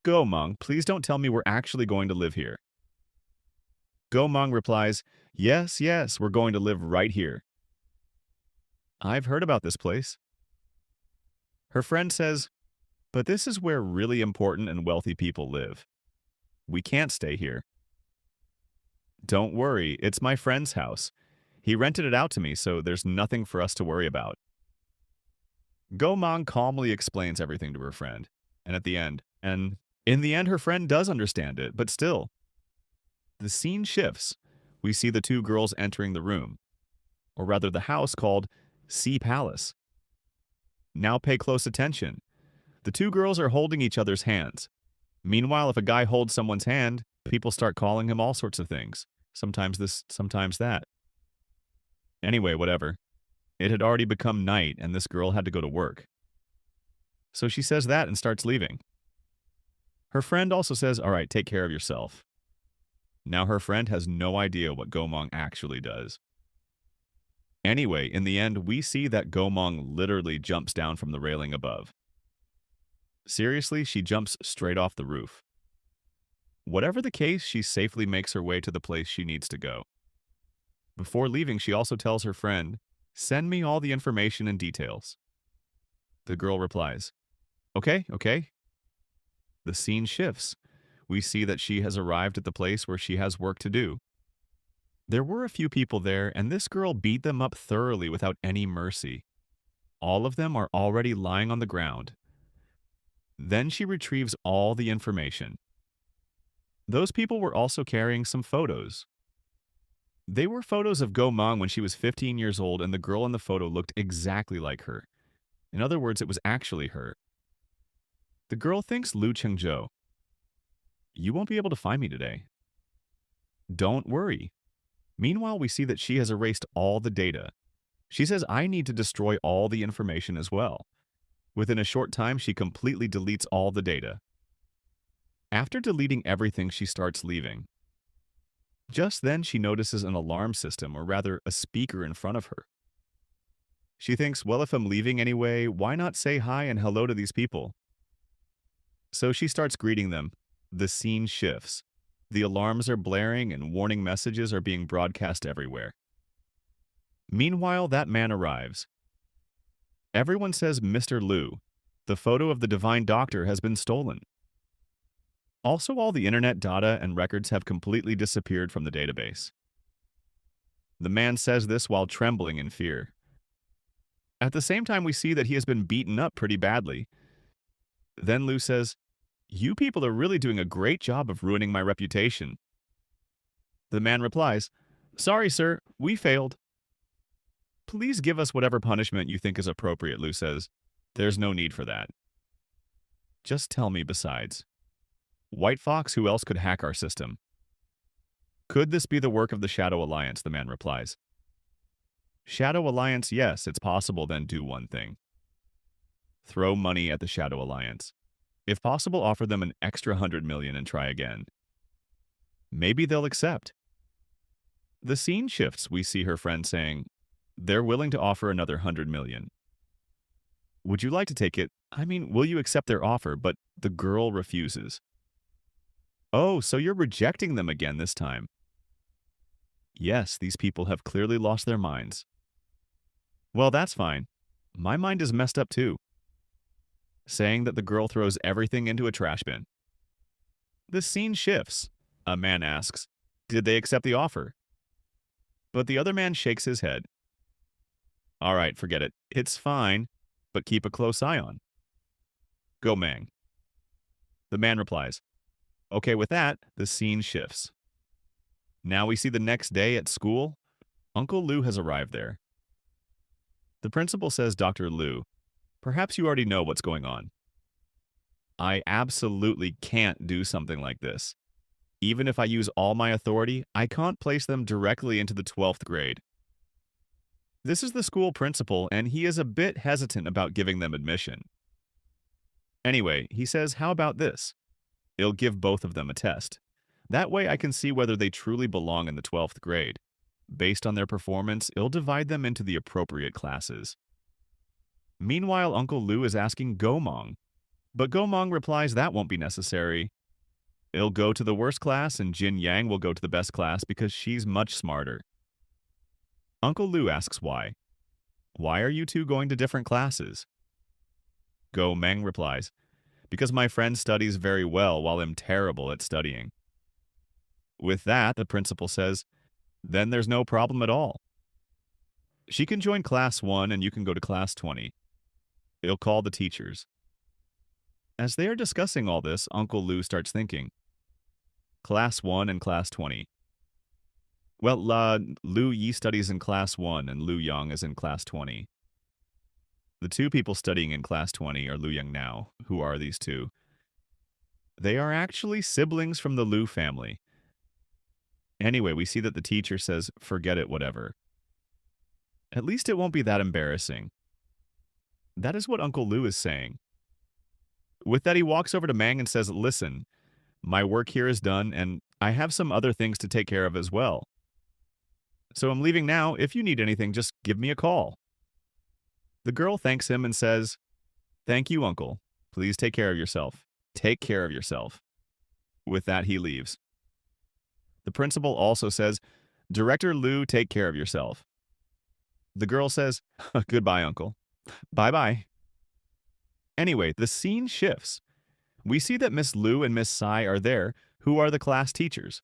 Go Mong, please don't tell me we're actually going to live here. Go Mong replies, yes, yes, we're going to live right here. I've heard about this place. Her friend says, but this is where really important and wealthy people live. We can't stay here. Don't worry, it's my friend's house. He rented it out to me, so there's nothing for us to worry about. Go Mong calmly explains everything to her friend, and in the end, her friend does understand it, but still. The scene shifts. We see the two girls entering the room, or rather the house called Sea Palace. Now pay close attention. The two girls are holding each other's hands. Meanwhile, if a guy holds someone's hand, people start calling him all sorts of things. Sometimes this, sometimes that. Anyway, whatever. It had already become night, and this girl had to go to work. So she says that and starts leaving. Her friend also says, all right, take care of yourself. Now her friend has no idea what Go Mong actually does. Anyway, in the end, we see that Go Mong literally jumps down from the railing above. Seriously, she jumps straight off the roof. Whatever the case, she safely makes her way to the place she needs to go. Before leaving, she also tells her friend, send me all the information and details. The girl replies, okay, okay. The scene shifts. We see that she has arrived at the place where she has work to do. There were a few people there, and this girl beat them up thoroughly without any mercy. All of them are already lying on the ground. Then she retrieves all the information. Those people were also carrying some photos. They were photos of Go Mong when she was 15 years old, and the girl in the photo looked exactly like her. In other words, it was actually her. The girl thinks Lu Chengzhou. You won't be able to find me today. Don't worry. Meanwhile, we see that she has erased all the data. She says, I need to destroy all the information as well. Within a short time, she completely deletes all the data. After deleting everything, she starts leaving. Just then, she notices an alarm system, or rather, a speaker in front of her. She thinks, well, if I'm leaving anyway, why not say hi and hello to these people? So she starts greeting them. The scene shifts. The alarms are blaring and warning messages are being broadcast everywhere. Meanwhile, that man arrives. Everyone says Mr. Lu. The photo of the divine doctor has been stolen. Also, all the internet data and records have completely disappeared from the database. The man says this while trembling in fear. At the same time, we see that he has been beaten up pretty badly. Then Lu says, you people are really doing a great job of ruining my reputation. The man replies, sorry, sir, we failed. Please give us whatever punishment you think is appropriate, Lu says. There's no need for that. Just tell me besides. White Fox, who else could hack our system? Could this be the work of the Shadow Alliance, the man replies. Shadow Alliance, yes, it's possible, then do one thing. Throw money at the Shadow Alliance. If possible, offer them an extra 100 million and try again. Maybe they'll accept. The scene shifts. We see her friend saying, they're willing to offer another 100 million. Would you like to take it? I mean, will you accept their offer? But the girl refuses. Oh, so you're rejecting them again this time. Yes, these people have clearly lost their minds. Well, that's fine. My mind is messed up too. Saying that the girl throws everything into a trash bin. The scene shifts. A man asks, did they accept the offer? But the other man shakes his head. All right, forget it. It's fine, but keep a close eye on. Go Mang. The man replies, okay, with that, the scene shifts. Now we see the next day at school. Uncle Lu has arrived there. The principal says, Dr. Lu, perhaps you already know what's going on. I absolutely can't do something like this. Even if I use all my authority, I can't place them directly into the 12th grade. This is the school principal, and he is a bit hesitant about giving them admission. Anyway, he says, how about this? He'll give both of them a test. That way I can see whether they truly belong in the 12th grade. Based on their performance, he'll divide them into the appropriate classes. Meanwhile, Uncle Lu is asking Gomong. But Gomong replies that won't be necessary. He'll go to the worst class and Jin Yang will go to the best class because she's much smarter. Uncle Lu asks why. Why are you two going to different classes? Go Meng replies, because my friend studies very well while I'm terrible at studying. With that, the principal says, then there's no problem at all. She can join class 1 and you can go to class 20. He'll call the teachers. As they are discussing all this, Uncle Lu starts thinking. Class 1 and class 20. Well, Lu Yi studies in class 1 and Lu Yang is in class 20. The two people studying in class 20 are Lu Yang now. Who are these two? They are actually siblings from the Lu family. Anyway, we see that the teacher says, forget it, whatever. At least it won't be that embarrassing. That is what Uncle Lu is saying. With that, he walks over to Mang and says, listen, my work here is done and I have some other things to take care of as well. So I'm leaving now. If you need anything, just give me a call. The girl thanks him and says, thank you, Uncle. Please take care of yourself. Take care of yourself. With that, he leaves. The principal also says, Director Lu, take care of yourself. The girl says, goodbye, Uncle. Bye-bye. Anyway, the scene shifts. We see that Miss Lu and Miss Tsai are there, who are the class teachers.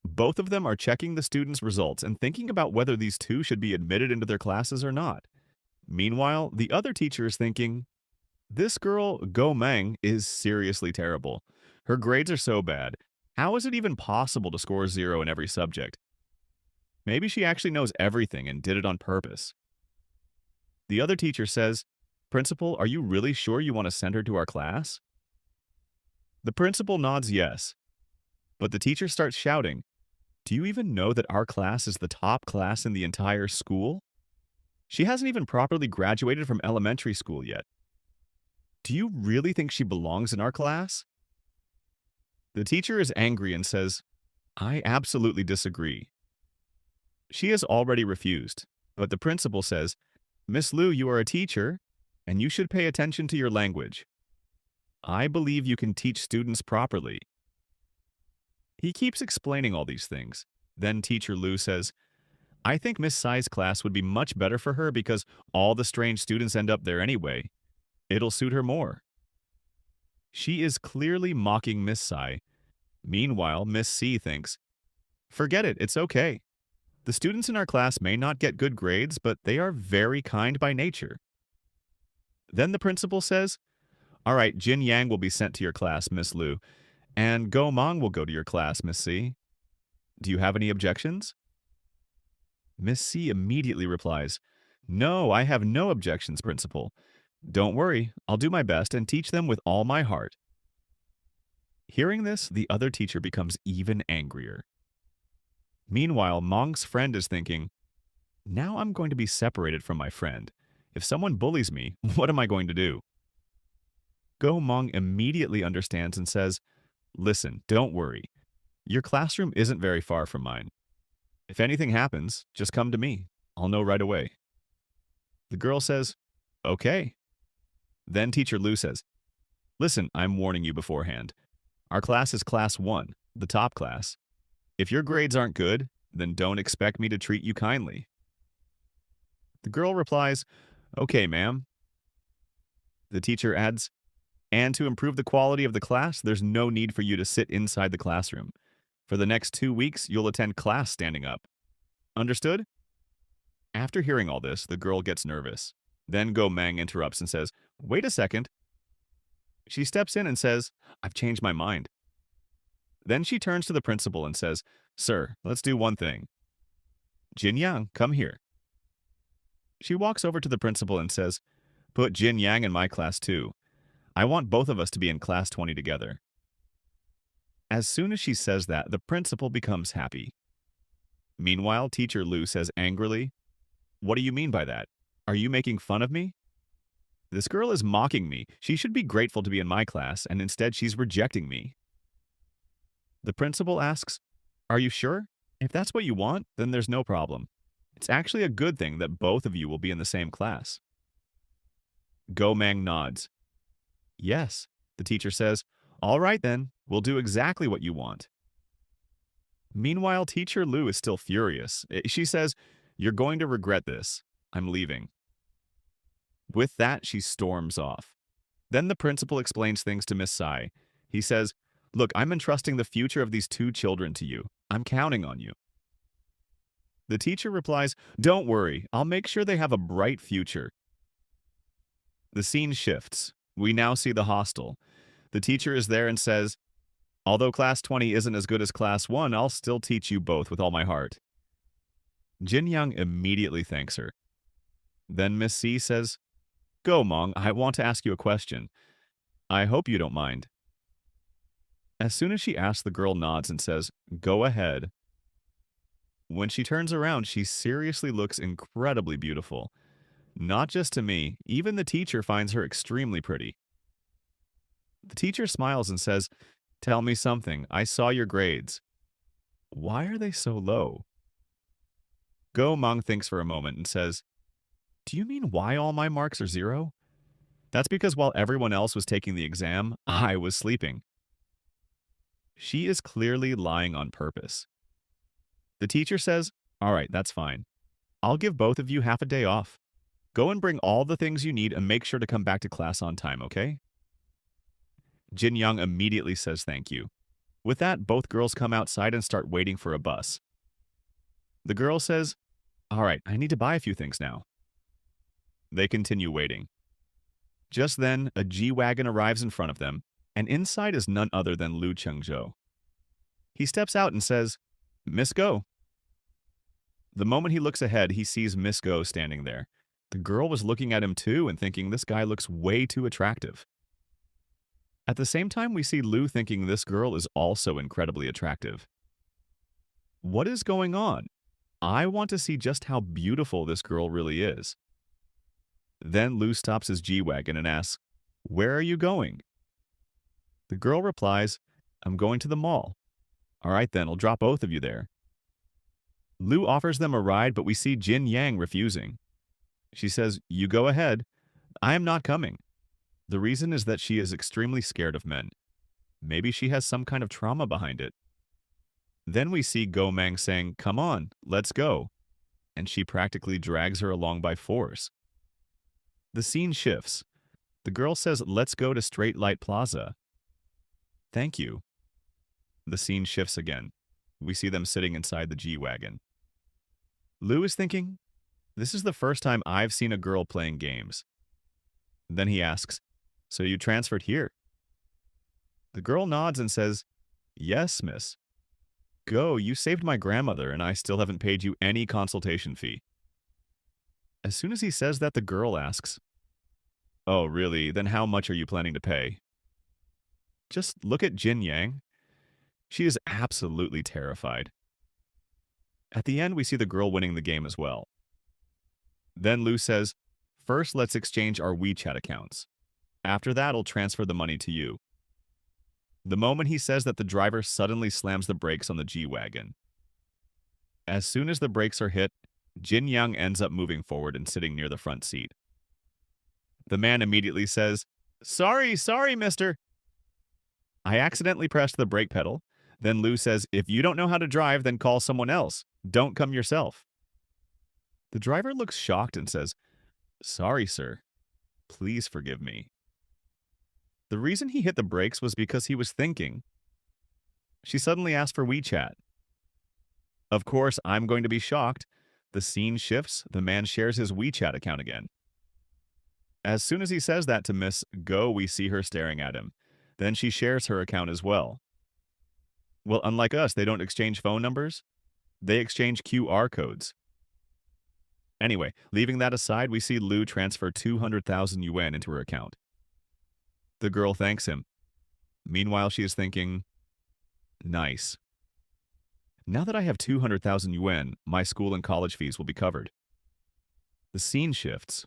Both of them are checking the students' results and thinking about whether these two should be admitted into their classes or not. Meanwhile, the other teacher is thinking, this girl, Go Meng, is seriously terrible. Her grades are so bad. How is it even possible to score 0 in every subject? Maybe she actually knows everything and did it on purpose. The other teacher says, Principal, are you really sure you want to send her to our class? The principal nods yes, but the teacher starts shouting, Do you even know that our class is the top class in the entire school? She hasn't even properly graduated from elementary school yet. Do you really think she belongs in our class? The teacher is angry and says, I absolutely disagree. She has already refused, but the principal says, Miss Liu, you are a teacher, and you should pay attention to your language. I believe you can teach students properly. He keeps explaining all these things. Then teacher Liu says, I think Miss Tsai's class would be much better for her because all the strange students end up there anyway. It'll suit her more. She is clearly mocking Miss Tsai. Meanwhile, Miss C thinks, Forget it, it's okay. The students in our class may not get good grades, but they are very kind by nature. Then the principal says, All right, Jin Yang will be sent to your class, Miss Liu, and Go Mong will go to your class, Miss C. Do you have any objections? Miss C immediately replies, No, I have no objections, principal. Don't worry, I'll do my best and teach them with all my heart. Hearing this, the other teacher becomes even angrier. Meanwhile, Mong's friend is thinking, Now I'm going to be separated from my friend. If someone bullies me, what am I going to do? Go Mong immediately understands and says, Listen, don't worry. Your classroom isn't very far from mine. If anything happens, just come to me. I'll know right away. The girl says, Okay. Then teacher Liu says, Listen, I'm warning you beforehand. Our class is class 1, the top class. If your grades aren't good, then don't expect me to treat you kindly. The girl replies, Okay, ma'am. The teacher adds, And to improve the quality of the class, there's no need for you to sit inside the classroom. For the next 2 weeks, you'll attend class standing up. Understood? After hearing all this, the girl gets nervous. Then Go Mang interrupts and says, Wait a second. She steps in and says, I've changed my mind. Then she turns to the principal and says, Sir, let's do one thing. Jin Yang, come here. She walks over to the principal and says, Put Jin Yang in my class too. I want both of us to be in class 20 together. As soon as she says that, the principal becomes happy. Meanwhile, teacher Liu says angrily, What do you mean by that? Are you making fun of me? This girl is mocking me. She should be grateful to be in my class, and instead she's rejecting me. The principal asks, Are you sure? If that's what you want, then there's no problem. It's actually a good thing that both of you will be in the same class. Go Mang nods. Yes, the teacher says, All right then, we'll do exactly what you want. Meanwhile, teacher Liu is still furious. She says, You're going to regret this. I'm leaving. With that, she storms off. Then the principal explains things to Miss Tsai. He says, Look, I'm entrusting the future of these 2 children to you. I'm counting on you. The teacher replies, Don't worry, I'll make sure they have a bright future. The scene shifts. We now see the hostel. The teacher is there and says, Although class 20 isn't as good as class 1, I'll still teach you both with all my heart. Jin Yang immediately thanks her. Then Miss C says, Go, Mong, I want to ask you a question. I hope you don't mind. As soon as she asks, the girl nods and says, Go ahead. When she turns around, she seriously looks incredibly beautiful. Not just to me, even the teacher finds her extremely pretty. The teacher smiles and says, Tell me something, I saw your grades. Why are they so low? Go Mong thinks for a moment and says, Do you mean why all my marks are 0? That's because while everyone else was taking the exam, I was sleeping. She is clearly lying on purpose. The teacher says, All right, that's fine. I'll give both of you half a day off. Go and bring all the things you need and make sure to come back to class on time, okay? Jin Young immediately says thank you. With that, both girls come outside and start waiting for a bus. The girl says, All right, I need to buy a few things now. They continue waiting. Just then, a G-Wagon arrives in front of them, and inside is none other than Lu Chengzhou. He steps out and says, Miss Go. The moment he looks ahead, he sees Miss Go standing there. The girl was looking at him too and thinking this guy looks way too attractive. At the same time, we see Lou thinking this girl is also incredibly attractive. What is going on? I want to see just how beautiful this girl really is. Then Lou stops his G-Wagon and asks, "Where are you going?" The girl replies, "I'm going to the mall." "All right then, I'll drop both of you there." Lou offers them a ride, but we see Jin Yang refusing. She says, "You go ahead. I am not coming." The reason is that she is extremely scared of men. Maybe she has some kind of trauma behind it. Then we see Go Mang saying, "Come on, let's go." And she practically drags her along by force. The scene shifts. The girl says, "Let's go to Straight Light Plaza." "Thank you." The scene shifts again. We see them sitting inside the G-Wagon. Lou is thinking, this is the first time I've seen a girl playing games. Then he asks, "So you transferred here?" The girl nods and says, "Yes, miss." "Go, you saved my grandmother and I still haven't paid you any consultation fee." As soon as he says that, the girl asks, "Oh, really? Then how much are you planning to pay?" Just look at Jin Yang. She is absolutely terrified. At the end, we see the girl winning the game as well. Then Lou says, "First, let's exchange our WeChat accounts. After that, I'll transfer the money to you." The moment he says that, the driver suddenly slams the brakes on the G-Wagon. As soon as the brakes are hit, Jin Yang ends up moving forward and sitting near the front seat. The man immediately says, sorry, mister." "I accidentally pressed the brake pedal." Then Lou says, "If you don't know how to drive, then call someone else. Don't come yourself." The driver looks shocked and says, "Sorry, sir. Please forgive me." The reason he hit the brakes was because he was thinking. She suddenly asked for WeChat. Of course, I'm going to be shocked. The scene shifts. The man shares his WeChat account again. As soon as he says that to Miss Go, we see her staring at him. Then she shares her account as well. Well, unlike us, they don't exchange phone numbers. They exchange QR codes. Anyway, leaving that aside, we see Lou transfer 200,000 yuan into her account. The girl thanks him. Meanwhile, she is thinking, nice. Now that I have 200,000 yuan, my school and college fees will be covered. The scene shifts.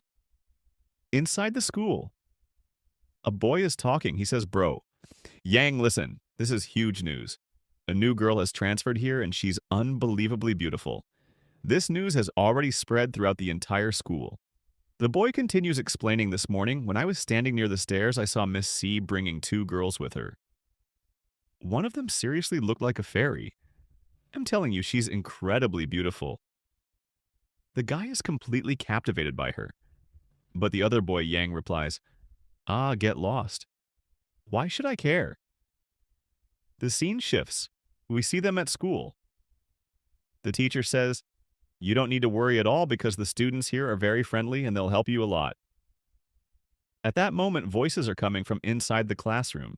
Inside the school, a boy is talking. He says, "Bro, Yang, listen, this is huge news. A new girl has transferred here and she's unbelievably beautiful. This news has already spread throughout the entire school." The boy continues explaining, "This morning, when I was standing near the stairs, I saw Miss C bringing two girls with her. One of them seriously looked like a fairy. I'm telling you, she's incredibly beautiful." The guy is completely captivated by her. But the other boy, Yang, replies, "Ah, get lost. Why should I care?" The scene shifts. We see them at school. The teacher says, "You don't need to worry at all because the students here are very friendly and they'll help you a lot." At that moment, voices are coming from inside the classroom.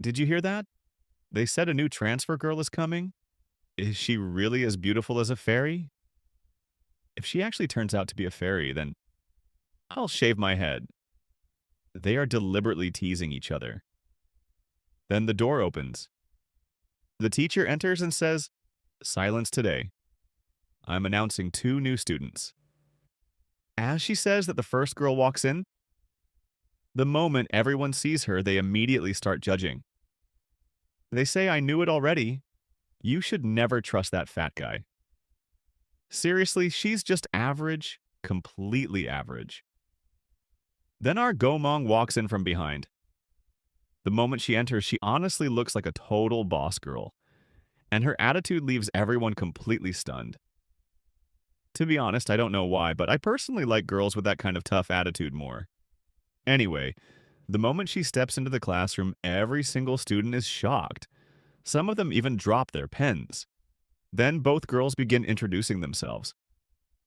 Did you hear that? They said a new transfer girl is coming. Is she really as beautiful as a fairy? If she actually turns out to be a fairy, then I'll shave my head. They are deliberately teasing each other. Then the door opens. The teacher enters and says, "Silence today. I'm announcing two new students." As she says that, the first girl walks in. The moment everyone sees her, they immediately start judging. They say, "I knew it already. You should never trust that fat guy. Seriously, she's just average, completely average." Then our Gomong walks in from behind. The moment she enters, she honestly looks like a total boss girl, and her attitude leaves everyone completely stunned. To be honest, I don't know why, but I personally like girls with that kind of tough attitude more. Anyway, the moment she steps into the classroom, every single student is shocked. Some of them even drop their pens. Then both girls begin introducing themselves.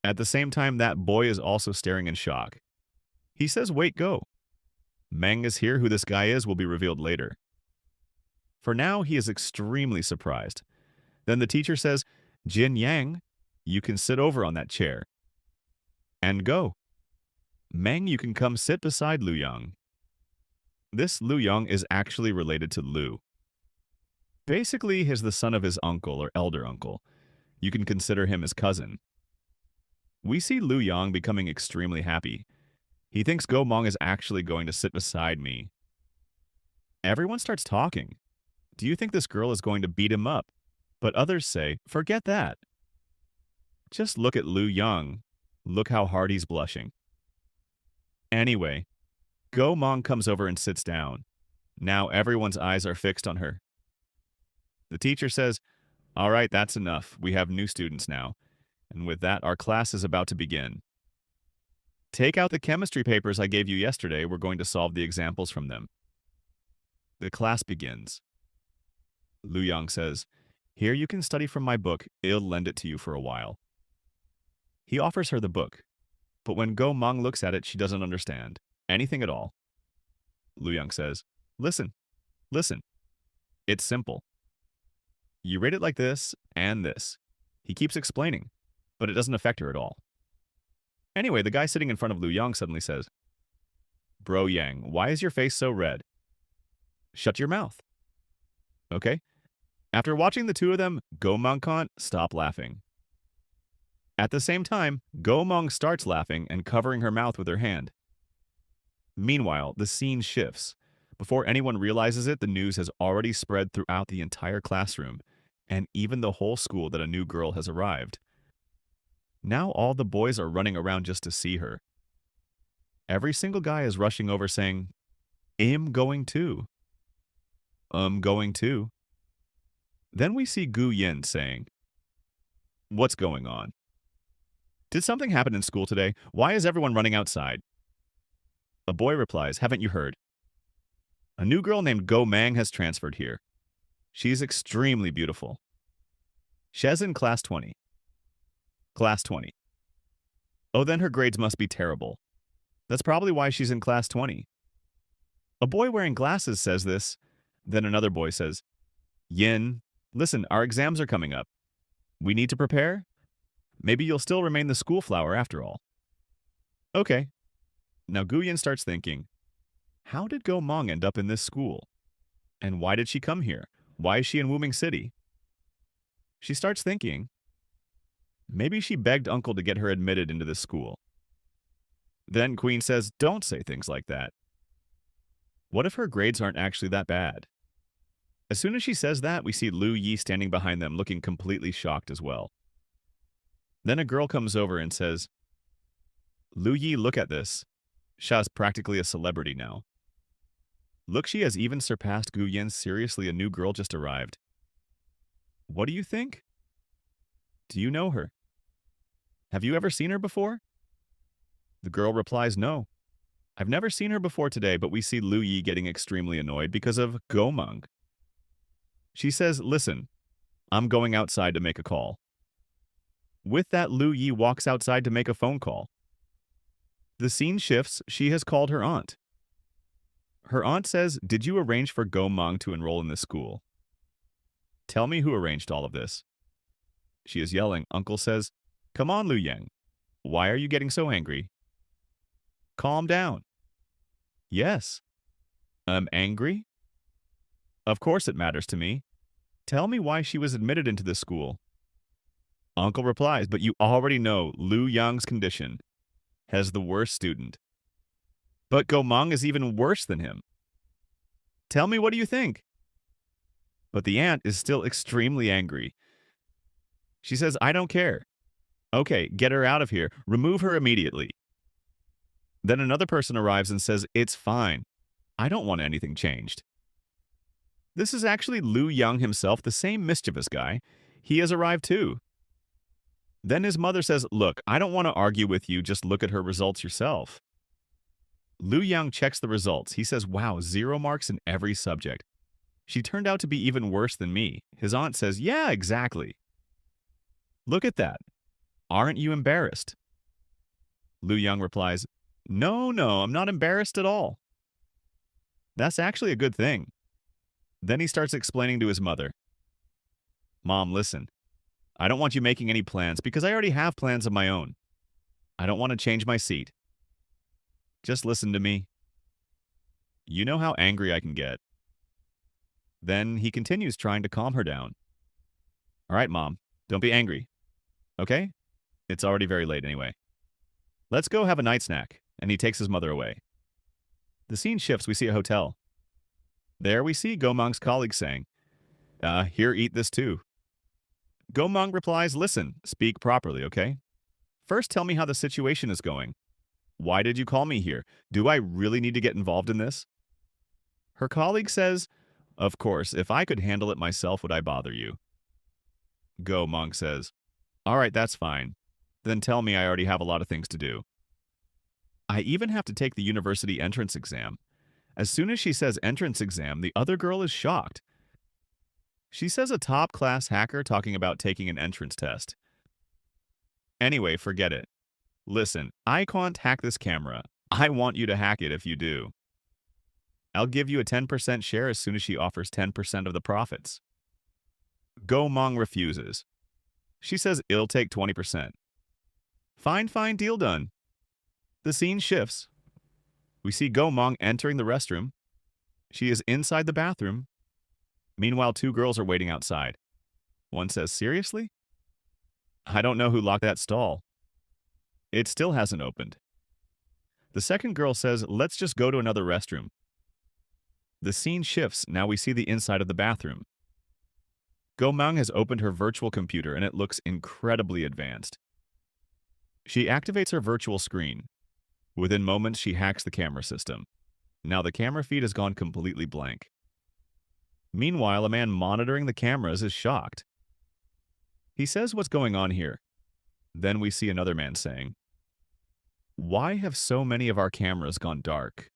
At the same time, that boy is also staring in shock. He says, "Wait, go." Meng is here. Who this guy is will be revealed later. For now, he is extremely surprised. Then the teacher says, "Jin Yang, you can sit over on that chair. And go. Meng, you can come sit beside Lu Yang. This Lu Yang is actually related to Lu. Basically, he's the son of his uncle or elder uncle. You can consider him his cousin. We see Lu Yang becoming extremely happy. He thinks Go Mong is actually going to sit beside me. Everyone starts talking. Do you think this girl is going to beat him up? But others say, forget that. Just look at Lu Yang. Look how hard he's blushing. Anyway, Go Mong comes over and sits down. Now everyone's eyes are fixed on her. The teacher says, all right, that's enough. We have new students now. And with that, our class is about to begin. Take out the chemistry papers I gave you yesterday. We're going to solve the examples from them. The class begins. Lu Yang says, here you can study from my book. I'll lend it to you for a while. He offers her the book. But when Go Mong looks at it, she doesn't understand anything at all. Lu Yang says, listen. It's simple. You read it like this and this. He keeps explaining, but it doesn't affect her at all. Anyway, the guy sitting in front of Lu Yang suddenly says, Bro Yang, why is your face so red? Shut your mouth. Okay? After watching the two of them, Go Mong can't stop laughing. At the same time, Go Mong starts laughing and covering her mouth with her hand. Meanwhile, the scene shifts. Before anyone realizes it, the news has already spread throughout the entire classroom, and even the whole school that a new girl has arrived. Now all the boys are running around just to see her. Every single guy is rushing over saying, I'm going too. Going too. Then we see Gu Yin saying, what's going on? Did something happen in school today? Why is everyone running outside? A boy replies, haven't you heard? A new girl named Go Mang has transferred here. She's extremely beautiful. She's in class 20. Class 20. Oh, then her grades must be terrible. That's probably why she's in class 20. A boy wearing glasses says this. Then another boy says, Yin, listen, our exams are coming up. We need to prepare? Maybe you'll still remain the school flower after all. Okay. Now Gu Yin starts thinking, how did Go Mong end up in this school? And why did she come here? Why is she in Wuming City? She starts thinking, maybe she begged Uncle to get her admitted into this school. Then Queen says, don't say things like that. What if her grades aren't actually that bad? As soon as she says that, we see Lu Yi standing behind them looking completely shocked as well. Then a girl comes over and says, Lu Yi, look at this. Sha's practically a celebrity now. Look, she has even surpassed Gu Yin. Seriously, a new girl just arrived. What do you think? Do you know her? Have you ever seen her before? The girl replies, no. I've never seen her before today, but we see Lu Yi getting extremely annoyed because of Go Mong. She says, listen, I'm going outside to make a call. With that, Lu Yi walks outside to make a phone call. The scene shifts. She has called her aunt. Her aunt says, did you arrange for Go Mong to enroll in this school? Tell me who arranged all of this. She is yelling. Uncle says, come on, Lu Yang. Why are you getting so angry? Calm down. Yes. I'm angry? Of course it matters to me. Tell me why she was admitted into this school. Uncle replies, but you already know Lu Yang's condition. Has the worst student. But Go Mong is even worse than him. Tell me, what do you think? But the aunt is still extremely angry. She says, I don't care. Okay, get her out of here. Remove her immediately. Then another person arrives and says, it's fine. I don't want anything changed. This is actually Lu Yang himself, the same mischievous guy. He has arrived too. Then his mother says, look, I don't want to argue with you. Just look at her results yourself. Lu Yang checks the results. He says, wow, 0 marks in every subject. She turned out to be even worse than me. His aunt says, yeah, exactly. Look at that. Aren't you embarrassed? Lu Yang replies, no, I'm not embarrassed at all. That's actually a good thing. Then he starts explaining to his mother. Mom, listen. I don't want you making any plans because I already have plans of my own. I don't want to change my seat. Just listen to me. You know how angry I can get. Then he continues trying to calm her down. All right, Mom, don't be angry. Okay? It's already very late anyway. Let's go have a night snack. And he takes his mother away. The scene shifts. We see a hotel. There we see Gomang's colleague saying, here, eat this too. Gomang replies, listen, speak properly, okay? First, tell me how the situation is going. Why did you call me here? Do I really need to get involved in this? Her colleague says, of course, if I could handle it myself, would I bother you? Gomang says, all right, that's fine. Then tell me I already have a lot of things to do. I even have to take the university entrance exam. As soon as she says entrance exam, the other girl is shocked. She says a top-class hacker talking about taking an entrance test. Anyway, forget it. Listen, I can't hack this camera. I want you to hack it if you do. I'll give you a 10% share as soon as she offers 10% of the profits. Gomang refuses. She says it'll take 20%. Fine, deal done. The scene shifts. We see Gomang entering the restroom. She is inside the bathroom. Meanwhile, two girls are waiting outside. One says, seriously? I don't know who locked that stall. It still hasn't opened. The second girl says, let's just go to another restroom. The scene shifts. Now we see the inside of the bathroom. Gomang has opened her virtual computer and it looks incredibly advanced. She activates her virtual screen. Within moments, she hacks the camera system. Now the camera feed has gone completely blank. Meanwhile, a man monitoring the cameras is shocked. He says what's going on here. Then we see another man saying, why have so many of our cameras gone dark?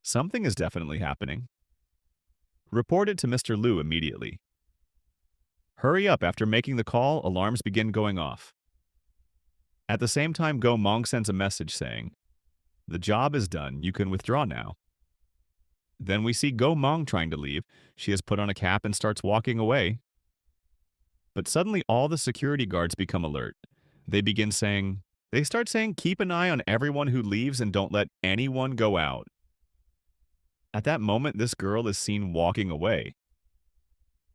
Something is definitely happening. Report it to Mr. Liu immediately. Hurry up, after making the call, alarms begin going off. At the same time, Gomang sends a message saying, the job is done, you can withdraw now. Then we see Gomang trying to leave. She has put on a cap and starts walking away. But suddenly all the security guards become alert. They start saying, keep an eye on everyone who leaves and don't let anyone go out. At that moment, this girl is seen walking away.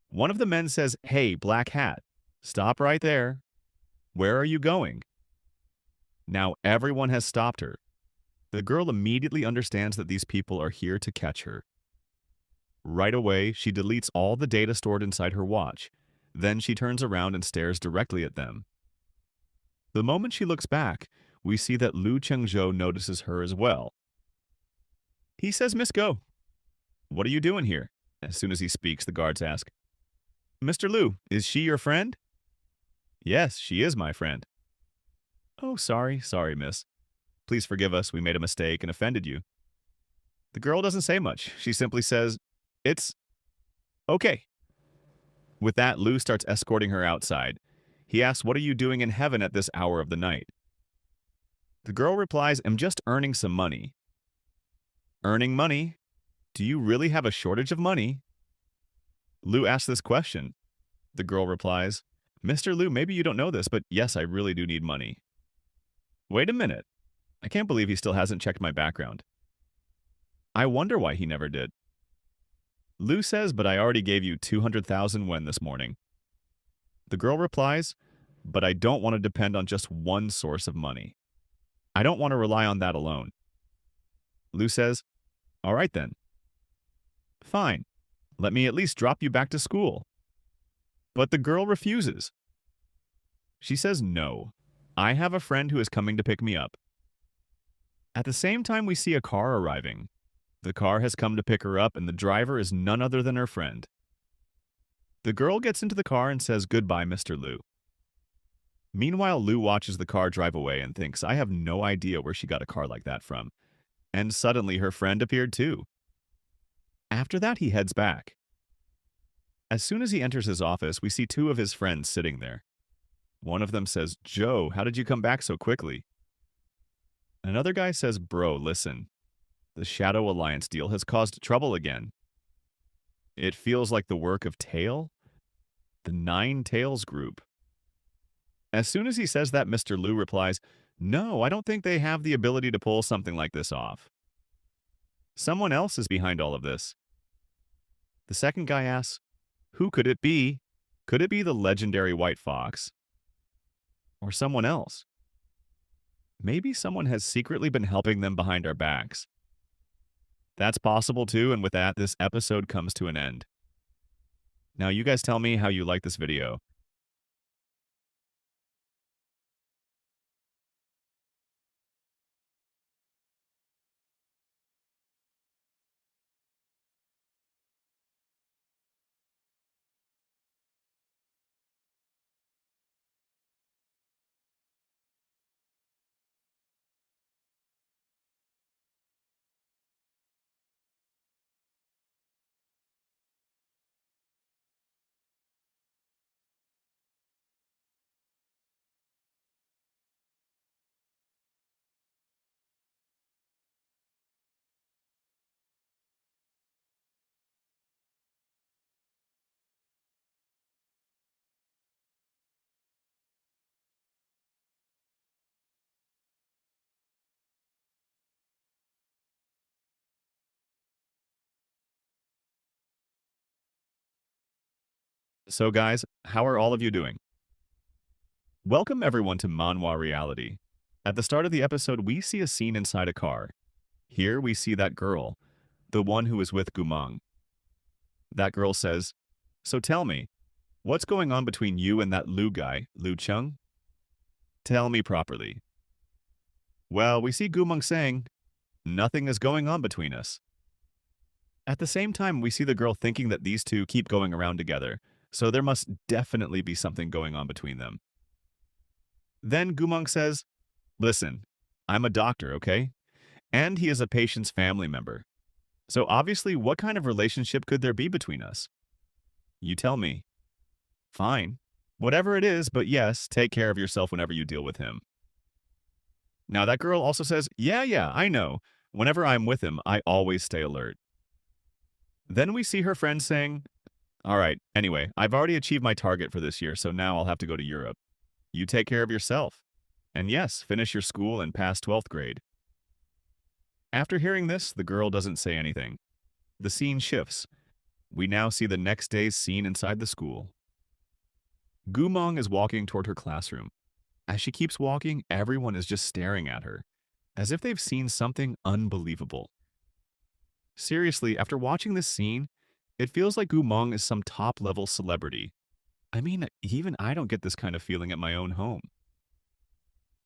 One of the men says, hey, black hat, stop right there. Where are you going? Now everyone has stopped her. The girl immediately understands that these people are here to catch her. Right away, she deletes all the data stored inside her watch. Then she turns around and stares directly at them. The moment she looks back, we see that Liu Chengzhou notices her as well. He says, Miss Go, what are you doing here? As soon as he speaks, the guards ask, Mr. Liu, is she your friend? Yes, she is my friend. Oh, sorry, miss. Please forgive us, we made a mistake and offended you. The girl doesn't say much. She simply says, it's okay. With that, Liu starts escorting her outside. He asks, what are you doing in heaven at this hour of the night? The girl replies, I'm just earning some money. Earning money? Do you really have a shortage of money? Liu asks this question. The girl replies, Mr. Liu, maybe you don't know this, but yes, I really do need money. Wait a minute. I can't believe he still hasn't checked my background. I wonder why he never did. Liu says, but I already gave you 200,000 yuan this morning. The girl replies, but I don't want to depend on just one source of money. I don't want to rely on that alone. Liu says, all right then. Fine. Let me at least drop you back to school. But the girl refuses. She says no. I have a friend who is coming to pick me up. At the same time, we see a car arriving. The car has come to pick her up, and the driver is none other than her friend. The girl gets into the car and says goodbye, Mr. Liu. Meanwhile, Liu watches the car drive away and thinks, I have no idea where she got a car like that from. And suddenly her friend appeared too. After that, he heads back. As soon as he enters his office, we see two of his friends sitting there. One of them says, Joe, how did you come back so quickly? Another guy says, bro, listen. The Shadow Alliance deal has caused trouble again. It feels like the work of Tail, the Nine Tails group. As soon as he says that, Mr. Liu replies, "No, I don't think they have the ability to pull something like this off. Someone else is behind all of this." The second guy asks, "Who could it be? Could it be the legendary White Fox? Or someone else? Maybe someone has secretly been helping them behind our backs." That's possible too, and with that, this episode comes to an end. Now you guys tell me how you like this video. So guys, how are all of you doing? Welcome everyone to Manhwa Reality. At the start of the episode, we see a scene inside a car. Here we see that girl, the one who is with Gumang. That girl says, "So tell me, what's going on between you and that Lu guy, Lu Chung? Tell me properly." Well, we see Gumang saying, "Nothing is going on between us." At the same time, we see the girl thinking that these two keep going around together, so there must definitely be something going on between them. Then Gumang says, "Listen, I'm a doctor, okay? And he is a patient's family member. So obviously, what kind of relationship could there be between us? You tell me." "Fine. Whatever it is, but yes, take care of yourself whenever you deal with him." Now that girl also says, yeah, I know. Whenever I'm with him, I always stay alert." Then we see her friend saying, "All right, anyway, I've already achieved my target for this year, so now I'll have to go to Europe. You take care of yourself. And yes, finish your school and pass 12th grade." After hearing this, the girl doesn't say anything. The scene shifts. We now see the next day's scene inside the school. Gumong is walking toward her classroom. As she keeps walking, everyone is just staring at her, as if they've seen something unbelievable. Seriously, after watching this scene, it feels like Gumong is some top-level celebrity. I mean, even I don't get this kind of feeling at my own home.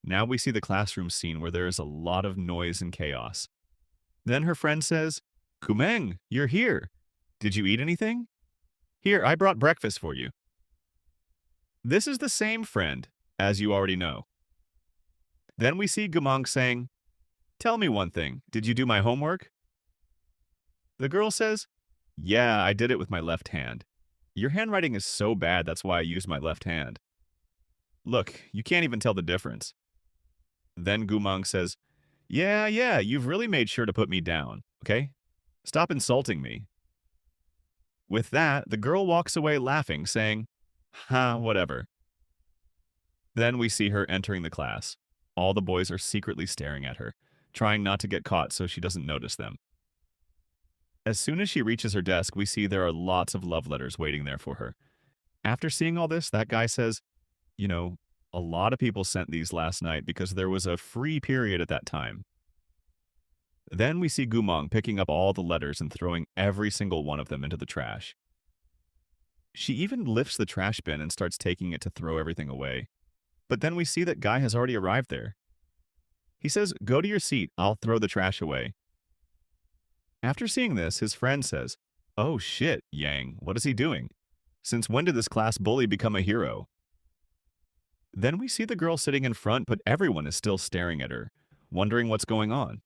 Now we see the classroom scene where there is a lot of noise and chaos. Then her friend says, "Kumeng, you're here. Did you eat anything? Here, I brought breakfast for you." This is the same friend, as you already know. Then we see Gumong saying, "Tell me one thing, did you do my homework?" The girl says, "Yeah, I did it with my left hand. Your handwriting is so bad, that's why I used my left hand. Look, you can't even tell the difference." Then Gumong says, Yeah, you've really made sure to put me down, okay? Stop insulting me." With that, the girl walks away laughing, saying, "Ha, whatever." Then we see her entering the class. All the boys are secretly staring at her, trying not to get caught so she doesn't notice them. As soon as she reaches her desk, we see there are lots of love letters waiting there for her. After seeing all this, that guy says, "You know, a lot of people sent these last night because there was a free period at that time." Then we see Gumong picking up all the letters and throwing every single one of them into the trash. She even lifts the trash bin and starts taking it to throw everything away. But then we see that Guy has already arrived there. He says, "Go to your seat, I'll throw the trash away." After seeing this, his friend says, "Oh shit, Yang, what is he doing? Since when did this class bully become a hero?" Then we see the girl sitting in front, but everyone is still staring at her, wondering what's going on.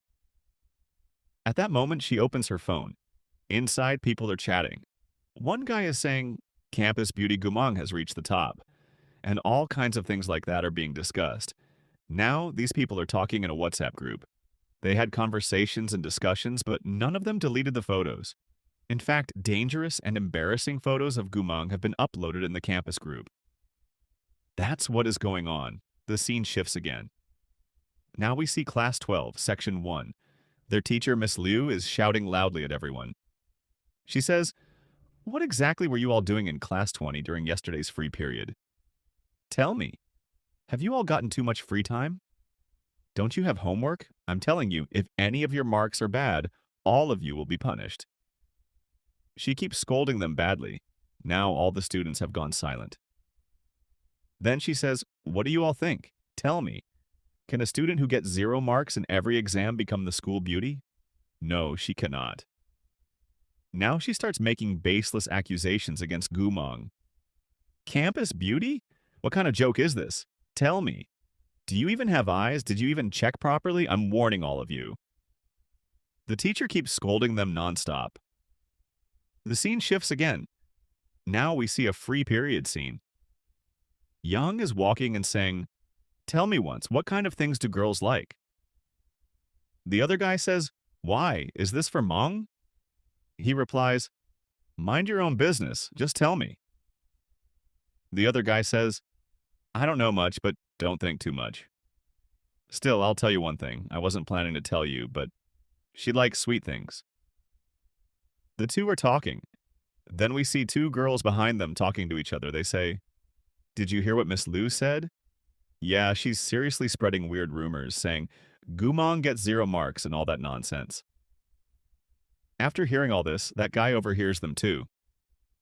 At that moment, she opens her phone. Inside, people are chatting. One guy is saying, "Campus Beauty Gumang has reached the top," and all kinds of things like that are being discussed. Now, these people are talking in a WhatsApp group. They had conversations and discussions, but none of them deleted the photos. In fact, dangerous and embarrassing photos of Gumang have been uploaded in the campus group. That's what is going on. The scene shifts again. Now we see Class 12, Section 1. Their teacher, Miss Liu, is shouting loudly at everyone. She says, "What exactly were you all doing in Class 20 during yesterday's free period? Tell me, have you all gotten too much free time? Don't you have homework? I'm telling you, if any of your marks are bad, all of you will be punished." She keeps scolding them badly. Now all the students have gone silent. Then she says, "What do you all think? Tell me. Can a student who gets 0 marks in every exam become the school beauty? No, she cannot." Now she starts making baseless accusations against Gumong. "Campus beauty? What kind of joke is this? Tell me. Do you even have eyes? Did you even check properly? I'm warning all of you." The teacher keeps scolding them nonstop. The scene shifts again. Now we see a free period scene. Young is walking and saying, "Tell me once, what kind of things do girls like?" The other guy says, "Why? Is this for Mong?" He replies, "Mind your own business. Just tell me." The other guy says, "I don't know much, but don't think too much. Still, I'll tell you one thing. I wasn't planning to tell you, but she likes sweet things." The two are talking. Then we see 2 girls behind them talking to each other. They say, "Did you hear what Miss Liu said? Yeah, she's seriously spreading weird rumors, saying Gumong gets 0 marks and all that nonsense." After hearing all this, that guy overhears them too.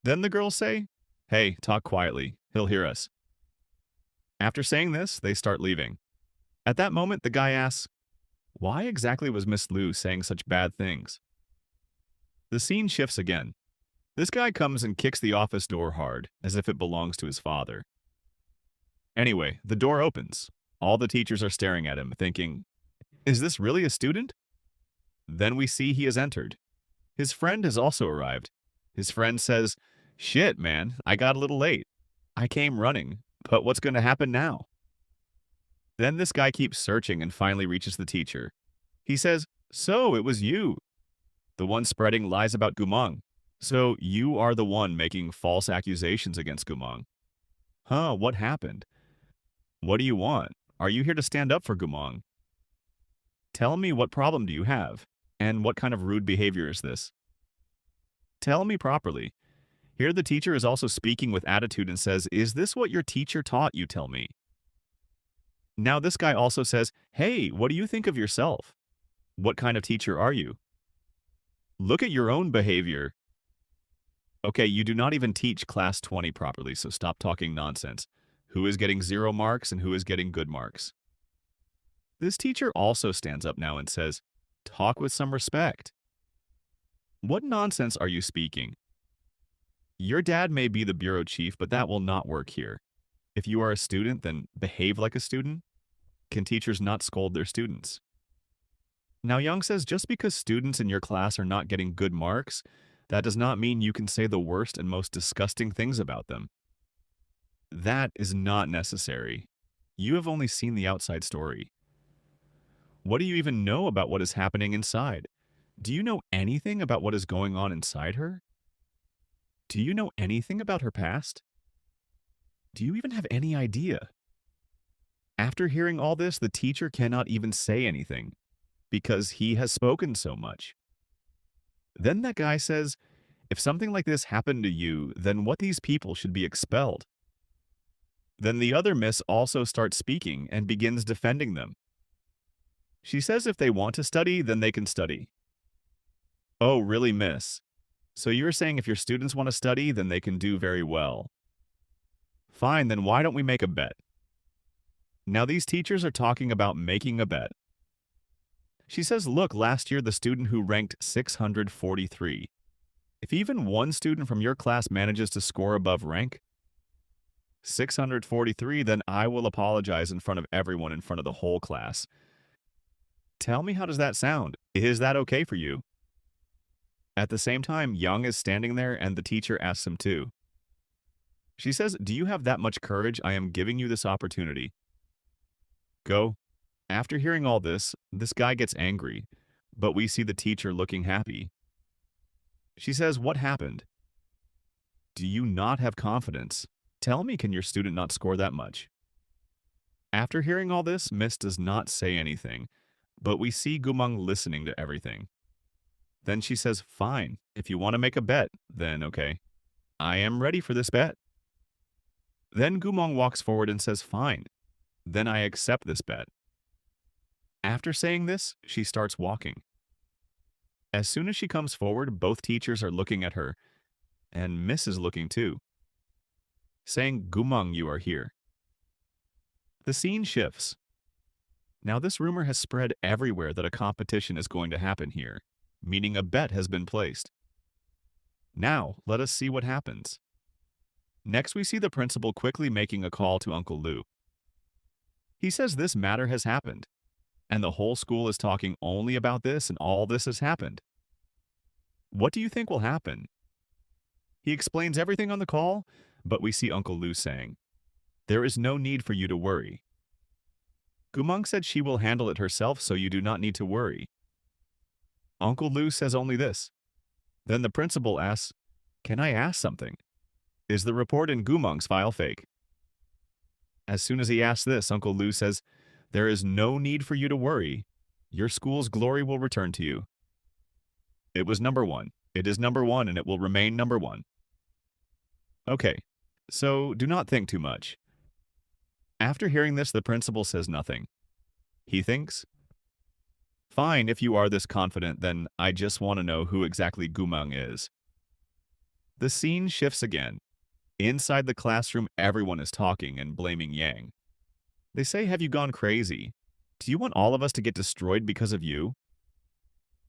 Then the girls say, "Hey, talk quietly. He'll hear us." After saying this, they start leaving. At that moment, the guy asks, "Why exactly was Miss Liu saying such bad things?" The scene shifts again. This guy comes and kicks the office door hard, as if it belongs to his father. Anyway, the door opens. All the teachers are staring at him, thinking, "Is this really a student?" Then we see he has entered. His friend has also arrived. His friend says, "Shit, man, I got a little late. I came running, but what's going to happen now?" Then this guy keeps searching and finally reaches the teacher. He says, "So, it was you, the one spreading lies about Gumong. So, you are the one making false accusations against Gumong. Huh, what happened? What do you want? Are you here to stand up for Gumong? Tell me, what problem do you have? And what kind of rude behavior is this? Tell me properly." Here the teacher is also speaking with attitude and says, "Is this what your teacher taught you, tell me?" Now this guy also says, "Hey, what do you think of yourself? What kind of teacher are you? Look at your own behavior. Okay, you do not even teach class 20 properly, so stop talking nonsense. Who is getting 0 marks and who is getting good marks?" This teacher also stands up now and says, "Talk with some respect. What nonsense are you speaking? Your dad may be the bureau chief, but that will not work here. If you are a student, then behave like a student. Can teachers not scold their students?" Now Young says, just because students in your class are not getting good marks, that does not mean you can say the worst and most disgusting things about them. That is not necessary. You have only seen the outside story. What do you even know about what is happening inside? Do you know anything about what is going on inside her? Do you know anything about her past? Do you even have any idea? After hearing all this, the teacher cannot even say anything because he has spoken so much. Then that guy says, "If something like this happened to you, then what these people should be expelled." Then the other miss also starts speaking and begins defending them. She says if they want to study, then they can study. "Oh, really, miss? So you're saying if your students want to study, then they can do very well. Fine, then why don't we make a bet?" Now these teachers are talking about making a bet. She says, "Look, last year the student who ranked 643. If even one student from your class manages to score above rank, 643, then I will apologize in front of everyone in front of the whole class. Tell me, how does that sound? Is that okay for you?" At the same time, Young is standing there and the teacher asks him too. She says, "Do you have that much courage? I am giving you this opportunity. Go." After hearing all this guy gets angry, but we see the teacher looking happy. She says, "What happened? Do you not have confidence? Tell me, can your student not score that much? After hearing all this, Miss does not say anything, but we see Gumang listening to everything. Then she says, fine, if you want to make a bet, then okay. I am ready for this bet. Then Gumang walks forward and says, fine, then I accept this bet. After saying this, she starts walking. As soon as she comes forward, both teachers are looking at her, and Miss is looking too, saying, Gumang, you are here. The scene shifts. Now this rumor has spread everywhere that a competition is going to happen here, meaning a bet has been placed. Now, let us see what happens. Next, we see the principal quickly making a call to Uncle Lou. He says this matter has happened, and the whole school is talking only about this and all this has happened. What do you think will happen? He explains everything on the call, but we see Uncle Lou saying, there is no need for you to worry. Gumang said she will handle it herself, so you do not need to worry. Uncle Lou says only this. Then the principal asks, can I ask something? Is the report in Gumang's file fake? As soon as he asks this, Uncle Lou says, there is no need for you to worry. Your school's glory will return to you. It was number one. It is number one, and it will remain number one. Okay, so do not think too much. After hearing this, the principal says nothing. He thinks, fine, if you are this confident, then I just want to know who exactly Gumang is. The scene shifts again. Inside the classroom, everyone is talking and blaming Yang. They say, have you gone crazy? Do you want all of us to get destroyed because of you?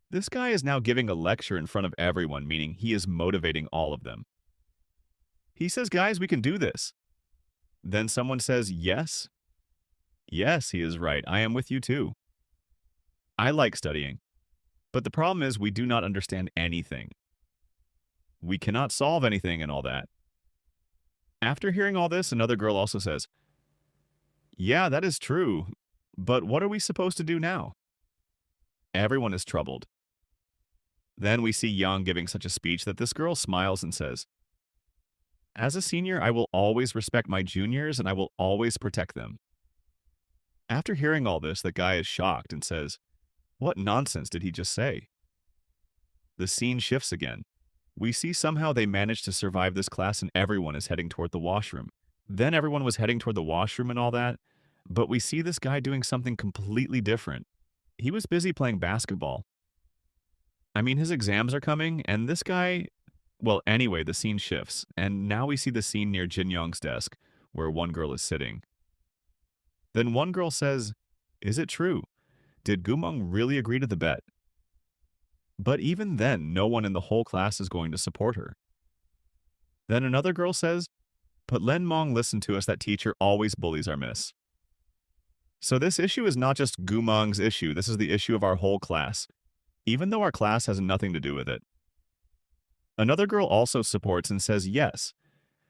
This guy is now giving a lecture in front of everyone, meaning he is motivating all of them. He says, guys, we can do this. Then someone says, yes. Yes, he is right. I am with you too. I like studying. But the problem is we do not understand anything. We cannot solve anything and all that. After hearing all this, another girl also says, yeah, that is true. But what are we supposed to do now? Everyone is troubled. Then we see Yang giving such a speech that this girl smiles and says, as a senior, I will always respect my juniors and I will always protect them. After hearing all this, the guy is shocked and says, what nonsense did he just say? The scene shifts again. We see somehow they managed to survive this class and everyone is heading toward the washroom. Then everyone was heading toward the washroom and all that, but we see this guy doing something completely different. He was busy playing basketball. I mean, his exams are coming, and this guy... Well, anyway, the scene shifts, and now we see the scene near Jin Young's desk, where one girl is sitting. Then one girl says, is it true? Did Gumang really agree to the bet? But even then, no one in the whole class is going to support her. Then another girl says, but Len Mong listened to us, that teacher always bullies our miss. So this issue is not just Gumang's issue, this is the issue of our whole class, even though our class has nothing to do with it. Another girl also supports and says yes.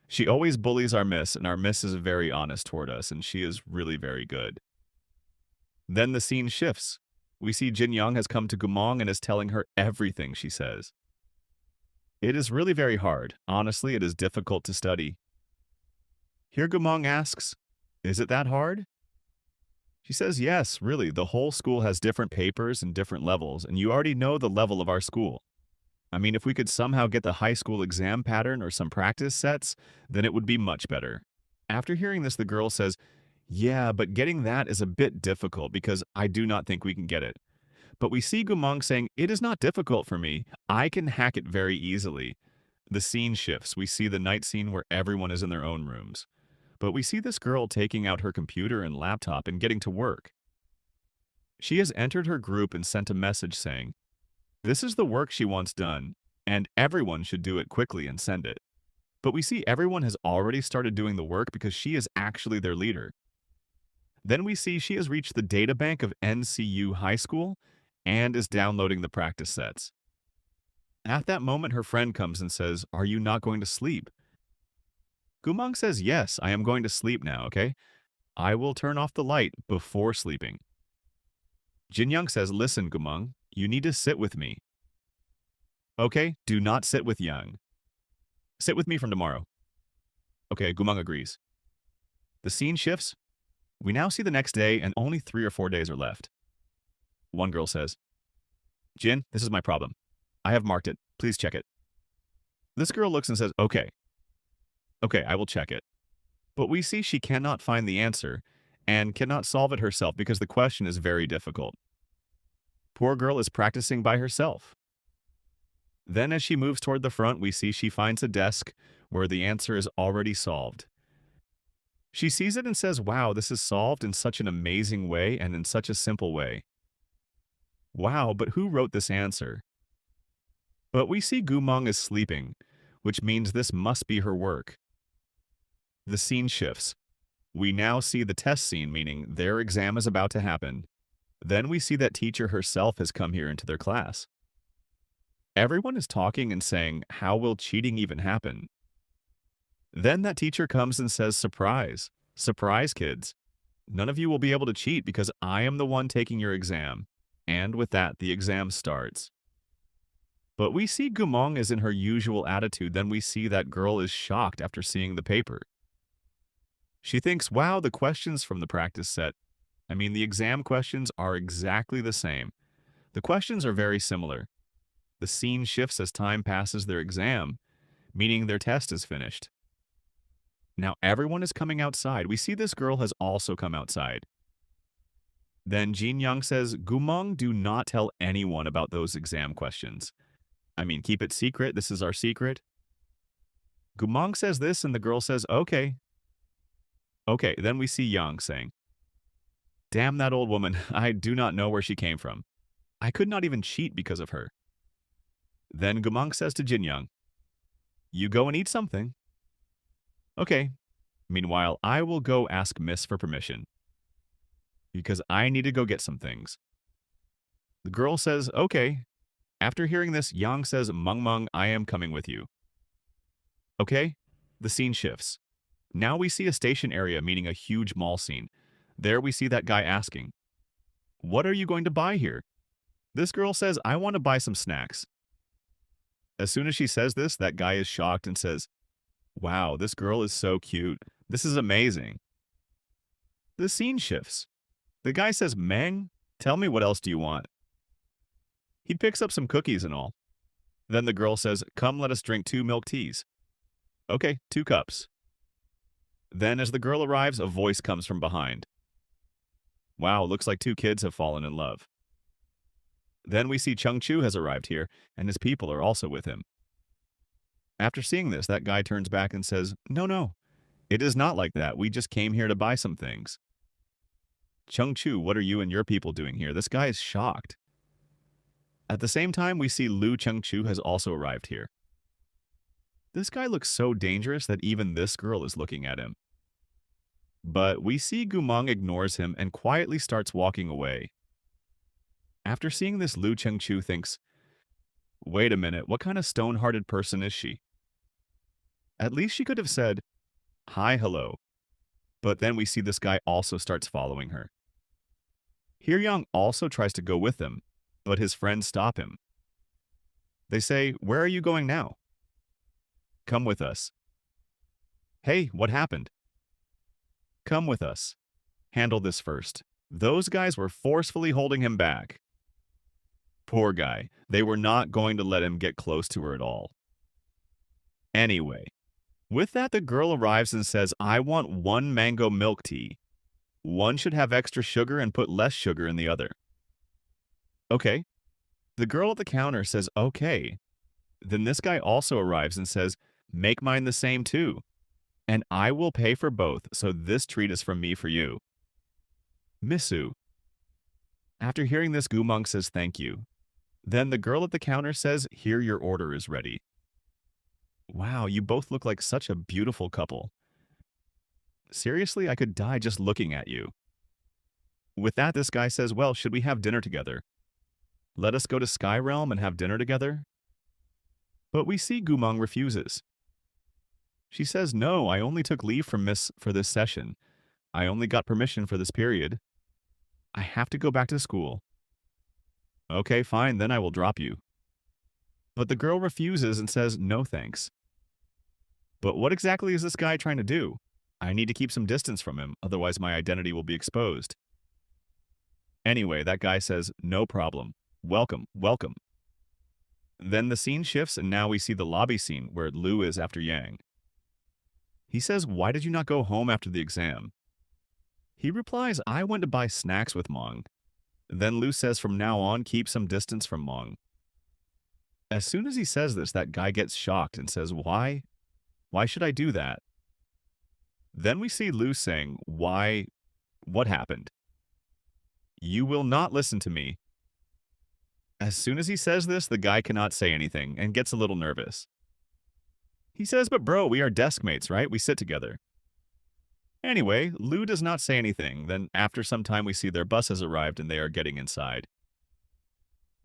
She always bullies our miss, and our miss is very honest toward us, and she is really very good. Then the scene shifts. We see Jin Young has come to Gumang and is telling her everything she says. It is really very hard. Honestly, it is difficult to study. Here Gumang asks, is it that hard? She says, yes, really, the whole school has different papers and different levels, and you already know the level of our school. I mean, if we could somehow get the high school exam pattern or some practice sets, then it would be much better. After hearing this, the girl says, yeah, but getting that is a bit difficult because I do not think we can get it. But we see Gumang saying, it is not difficult for me. I can hack it very easily. The scene shifts. We see the night scene where everyone is in their own rooms. But we see this girl taking out her computer and laptop and getting to work. She has entered her group and sent a message saying, this is the work she wants done, and everyone should do it quickly and send it. But we see everyone has already started doing the work because she is actually their leader. Then we see she has reached the data bank of NCU High School and is downloading the practice sets. At that moment, her friend comes and says, are you not going to sleep? Gumang says, yes, I am going to sleep now, okay? I will turn off the light before sleeping. Jin Young says, listen, Gumang, you need to sit with me. Okay, do not sit with Young. Sit with me from tomorrow. Okay, Gumang agrees. The scene shifts. We now see the next day and only 3 or 4 days are left. One girl says, Jin, this is my problem. I have marked it. Please check it. This girl looks and says, okay, I will check it. But we see she cannot find the answer and cannot solve it herself because the question is very difficult. Poor girl is practicing by herself. Then as she moves toward the front, we see she finds a desk where the answer is already solved. She sees it and says, wow, this is solved in such an amazing way and in such a simple way. Wow, but who wrote this answer? But we see Gumong is sleeping, which means this must be her work. The scene shifts. We now see the test scene, meaning their exam is about to happen. Then we see that teacher herself has come here into their class. Everyone is talking and saying, how will cheating even happen? Then that teacher comes and says, surprise. Surprise, kids. None of you will be able to cheat because I am the one taking your exam. And with that, the exam starts. But we see Gumong is in her usual attitude. Then we see that girl is shocked after seeing the paper. She thinks, wow, the questions from the practice set. The exam questions are exactly the same. The questions are very similar. The scene shifts as time passes their exam, meaning their test is finished. Now everyone is coming outside. We see this girl has also come outside. Then Jin Young says, Gumong, do not tell anyone about those exam questions. Keep it secret. This is our secret. Gumong says this and the girl says, okay. Okay, then we see Young saying, damn that old woman, I do not know where she came from. I could not even cheat because of her. Then Gumong says to Jin Young, you go and eat something. Okay. Meanwhile, I will go ask Miss for permission. Because I need to go get some things. The girl says, okay. After hearing this, Yang says, Mung Mung, I am coming with you. Okay? The scene shifts. Now we see a station area, meaning a huge mall scene. There we see that guy asking, what are you going to buy here? This girl says, I want to buy some snacks. As soon as she says this, that guy is shocked and says, wow, this girl is so cute. This is amazing. The scene shifts. The guy says, Meng, tell me what else do you want? He picks up some cookies and all. Then the girl says, come let us drink 2 milk teas. Okay, 2 cups. Then as the girl arrives, a voice comes from behind. Wow, looks like 2 kids have fallen in love. Then we see Chung Chu has arrived here, and his people are also with him. After seeing this, that guy turns back and says, no, it is not like that. We just came here to buy some things. Chung Chu, what are you and your people doing here? This guy is shocked. At the same time, we see Lu Chung Chu has also arrived here. This guy looks so dangerous that even this girl is looking at him. But we see Gumong ignores him and quietly starts walking away. After seeing this, Lu Chung Chu thinks, wait a minute, what kind of stone-hearted person is she? At least she could have said, hi, hello. But then we see this guy also starts following her. Here Young also tries to go with them, but his friends stop him. They say, where are you going now? Come with us. Hey, what happened? Come with us. Handle this first. Those guys were forcefully holding him back. Poor guy. They were not going to let him get close to her at all. Anyway, with that, the girl arrives and says, I want 1 mango milk tea. One should have extra sugar and put less sugar in the other. Okay. The girl at the counter says, okay. Then this guy also arrives and says, make mine the same too. And I will pay for both, so this treat is from me for you. Misu. After hearing this, Gumong says thank you. Then the girl at the counter says, here your order is ready. Wow, you both look like such a beautiful couple. Seriously, I could die just looking at you. With that, this guy says, well, should we have dinner together? Let us go to Sky Realm and have dinner together? But we see Gumong refuses. She says, no, I only took leave from Miss for this session. I only got permission for this period. I have to go back to school. Okay, fine, then I will drop you. But the girl refuses and says, no thanks. But what exactly is this guy trying to do? I need to keep some distance from him, otherwise my identity will be exposed. Anyway, that guy says, no problem. Welcome, welcome. Then the scene shifts and now we see the lobby scene where Lu is after Yang. He says, why did you not go home after the exam? He replies, I went to buy snacks with Mong. Then Lu says from now on, keep some distance from Mong. As soon as he says this, that guy gets shocked and says, why? Why should I do that? Then we see Lu saying, why? What happened? You will not listen to me. As soon as he says this, the guy cannot say anything and gets a little nervous. He says, but bro, we are desk mates, right? We sit together. Anyway, Lu does not say anything. Then after some time, we see their bus has arrived and they are getting inside.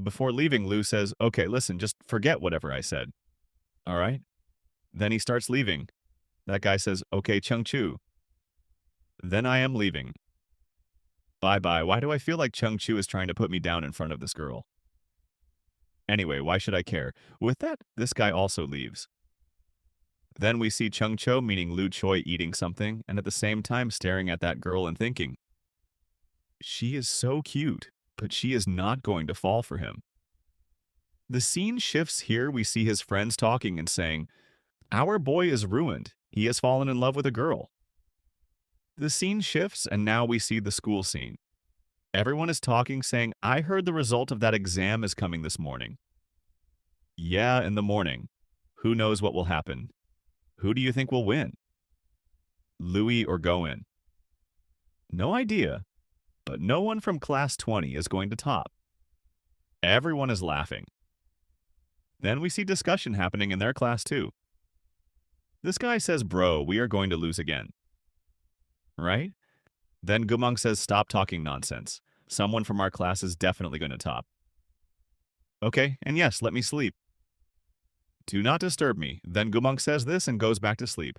Before leaving, Lu says, okay, listen, just forget whatever I said. All right? Then he starts leaving. That guy says, okay, Chung Chu. Then I am leaving. Bye-bye. Why do I feel like Chung Chu is trying to put me down in front of this girl? Anyway, why should I care? With that, this guy also leaves. Then we see Chung Cho, meaning Lu Choi, eating something, and at the same time staring at that girl and thinking, she is so cute, but she is not going to fall for him. The scene shifts here. We see his friends talking and saying, our boy is ruined. He has fallen in love with a girl. The scene shifts, and now we see the school scene. Everyone is talking, saying, I heard the result of that exam is coming this morning. Yeah, in the morning. Who knows what will happen? Who do you think will win? Louis or Goen? No idea, but no one from class 20 is going to top. Everyone is laughing. Then we see discussion happening in their class too. This guy says, bro, we are going to lose again. Right? Then Gumong says, stop talking nonsense. Someone from our class is definitely going to top. Okay, and yes, let me sleep. Do not disturb me. Then Gumong says this and goes back to sleep.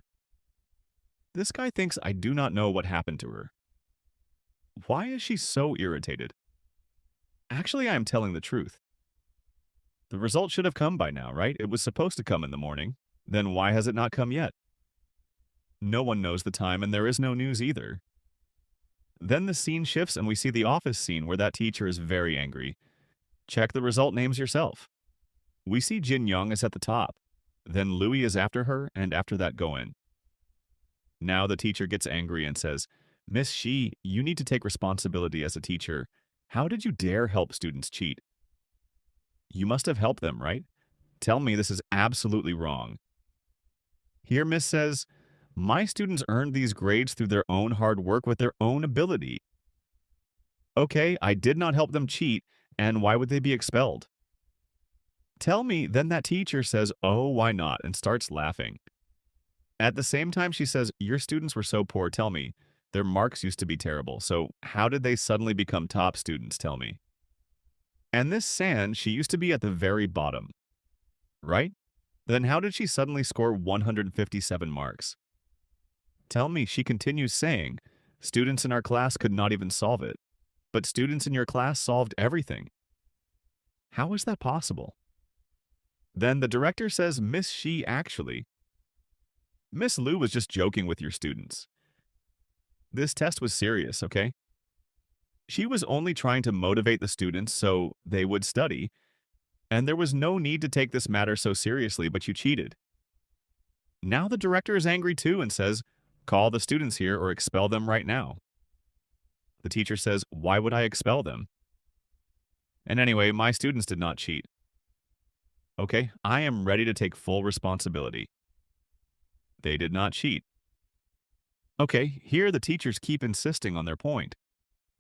This guy thinks I do not know what happened to her. Why is she so irritated? Actually, I am telling the truth. The result should have come by now, right? It was supposed to come in the morning. Then why has it not come yet? No one knows the time and there is no news either. Then the scene shifts and we see the office scene where that teacher is very angry. Check the result names yourself. We see Jin Young is at the top. Then Louis is after her, and after that Goen. Now the teacher gets angry and says, Miss Shi, you need to take responsibility as a teacher. How did you dare help students cheat? You must have helped them, right? Tell me this is absolutely wrong. Here Miss says, my students earned these grades through their own hard work with their own ability. Okay, I did not help them cheat, and why would they be expelled? Tell me, then that teacher says, oh, why not, and starts laughing. At the same time, she says, your students were so poor, tell me. Their marks used to be terrible, so how did they suddenly become top students, tell me? And this San, she used to be at the very bottom, right? Then how did she suddenly score 157 marks? Tell me, she continues saying, students in our class could not even solve it, but students in your class solved everything. How is that possible? Then the director says, Miss Shi actually. Miss Lu was just joking with your students. This test was serious, okay? She was only trying to motivate the students so they would study, and there was no need to take this matter so seriously, but you cheated. Now the director is angry too and says, call the students here or expel them right now. The teacher says, why would I expel them? And anyway, my students did not cheat. Okay, I am ready to take full responsibility. They did not cheat. Okay, here the teachers keep insisting on their point.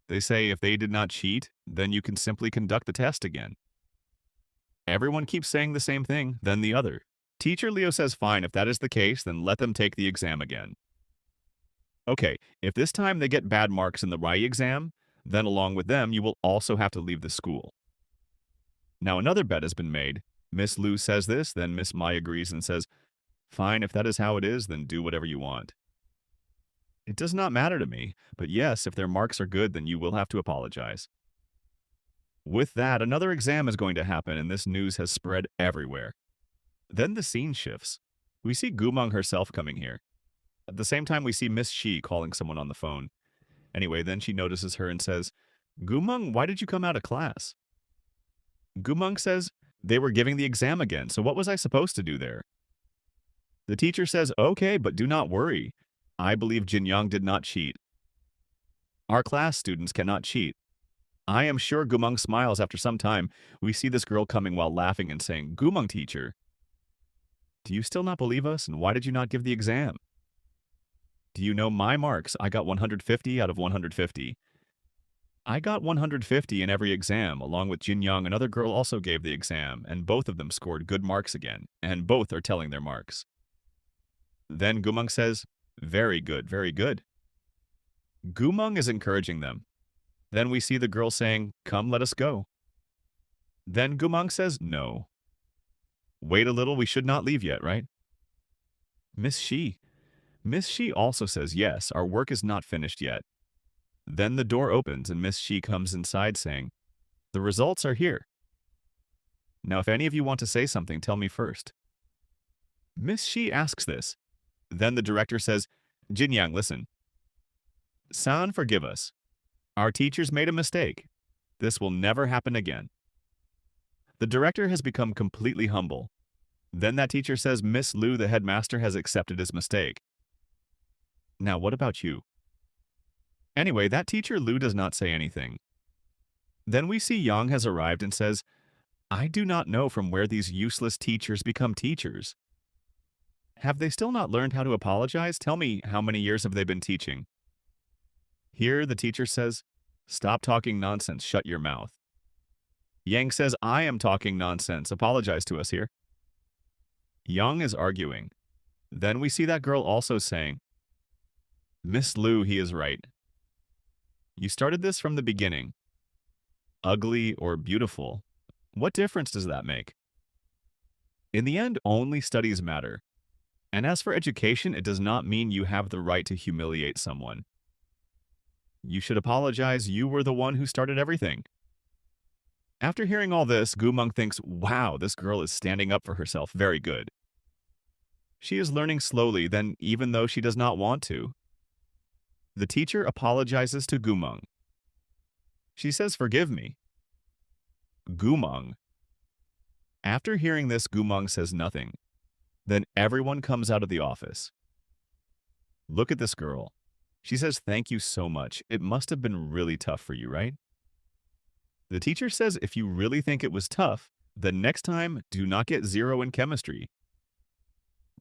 They say if they did not cheat, then you can simply conduct the test again. Everyone keeps saying the same thing, then the other. Teacher Leo says fine, if that is the case, then let them take the exam again. Okay, if this time they get bad marks in the Rai exam, then along with them you will also have to leave the school. Now another bet has been made. Miss Lu says this, then Miss Mai agrees and says, fine, if that is how it is, then do whatever you want. It does not matter to me, but yes, if their marks are good, then you will have to apologize. With that, another exam is going to happen, and this news has spread everywhere. Then the scene shifts. We see Gumong herself coming here. At the same time, we see Miss Shi calling someone on the phone. Anyway, then she notices her and says, Gumong, why did you come out of class? Gumong says, they were giving the exam again, so what was I supposed to do there? The teacher says, okay, but do not worry. I believe Jin Young did not cheat. Our class students cannot cheat. I am sure Gumong smiles after some time. We see this girl coming while laughing and saying, Gumong teacher, do you still not believe us, and why did you not give the exam? Do you know my marks? I got 150 out of 150. I got 150 in every exam, along with Jin Young. Another girl also gave the exam, and both of them scored good marks again, and both are telling their marks. Then Gumong says, very good, very good. Gumong is encouraging them. Then we see the girl saying, come, let us go. Then Gumong says, no. Wait a little, we should not leave yet, right? Miss Shi. Miss Shi also says, yes, our work is not finished yet. Then the door opens and Miss Shi comes inside saying, the results are here. Now, if any of you want to say something, tell me first. Miss Shi asks this. Then the director says, Jin Yang, listen. San, forgive us. Our teachers made a mistake. This will never happen again. The director has become completely humble. Then that teacher says Miss Liu, the headmaster, has accepted his mistake. Now, what about you? Anyway, that teacher Liu does not say anything. Then we see Yang has arrived and says, I do not know from where these useless teachers become teachers. Have they still not learned how to apologize? Tell me, how many years have they been teaching? Here, the teacher says, stop talking nonsense, shut your mouth. Yang says, I am talking nonsense, apologize to us here. Yang is arguing. Then we see that girl also saying, Miss Liu, he is right. You started this from the beginning. Ugly or beautiful, what difference does that make? In the end, only studies matter. And as for education, it does not mean you have the right to humiliate someone. You should apologize, you were the one who started everything. After hearing all this, Gumong thinks, wow, this girl is standing up for herself, very good. She is learning slowly, then even though she does not want to. The teacher apologizes to Gumong. She says, forgive me. Gumong. After hearing this, Gumong says nothing. Then everyone comes out of the office. Look at this girl. She says, thank you so much. It must have been really tough for you, right? The teacher says, if you really think it was tough, then next time, do not get 0 in chemistry.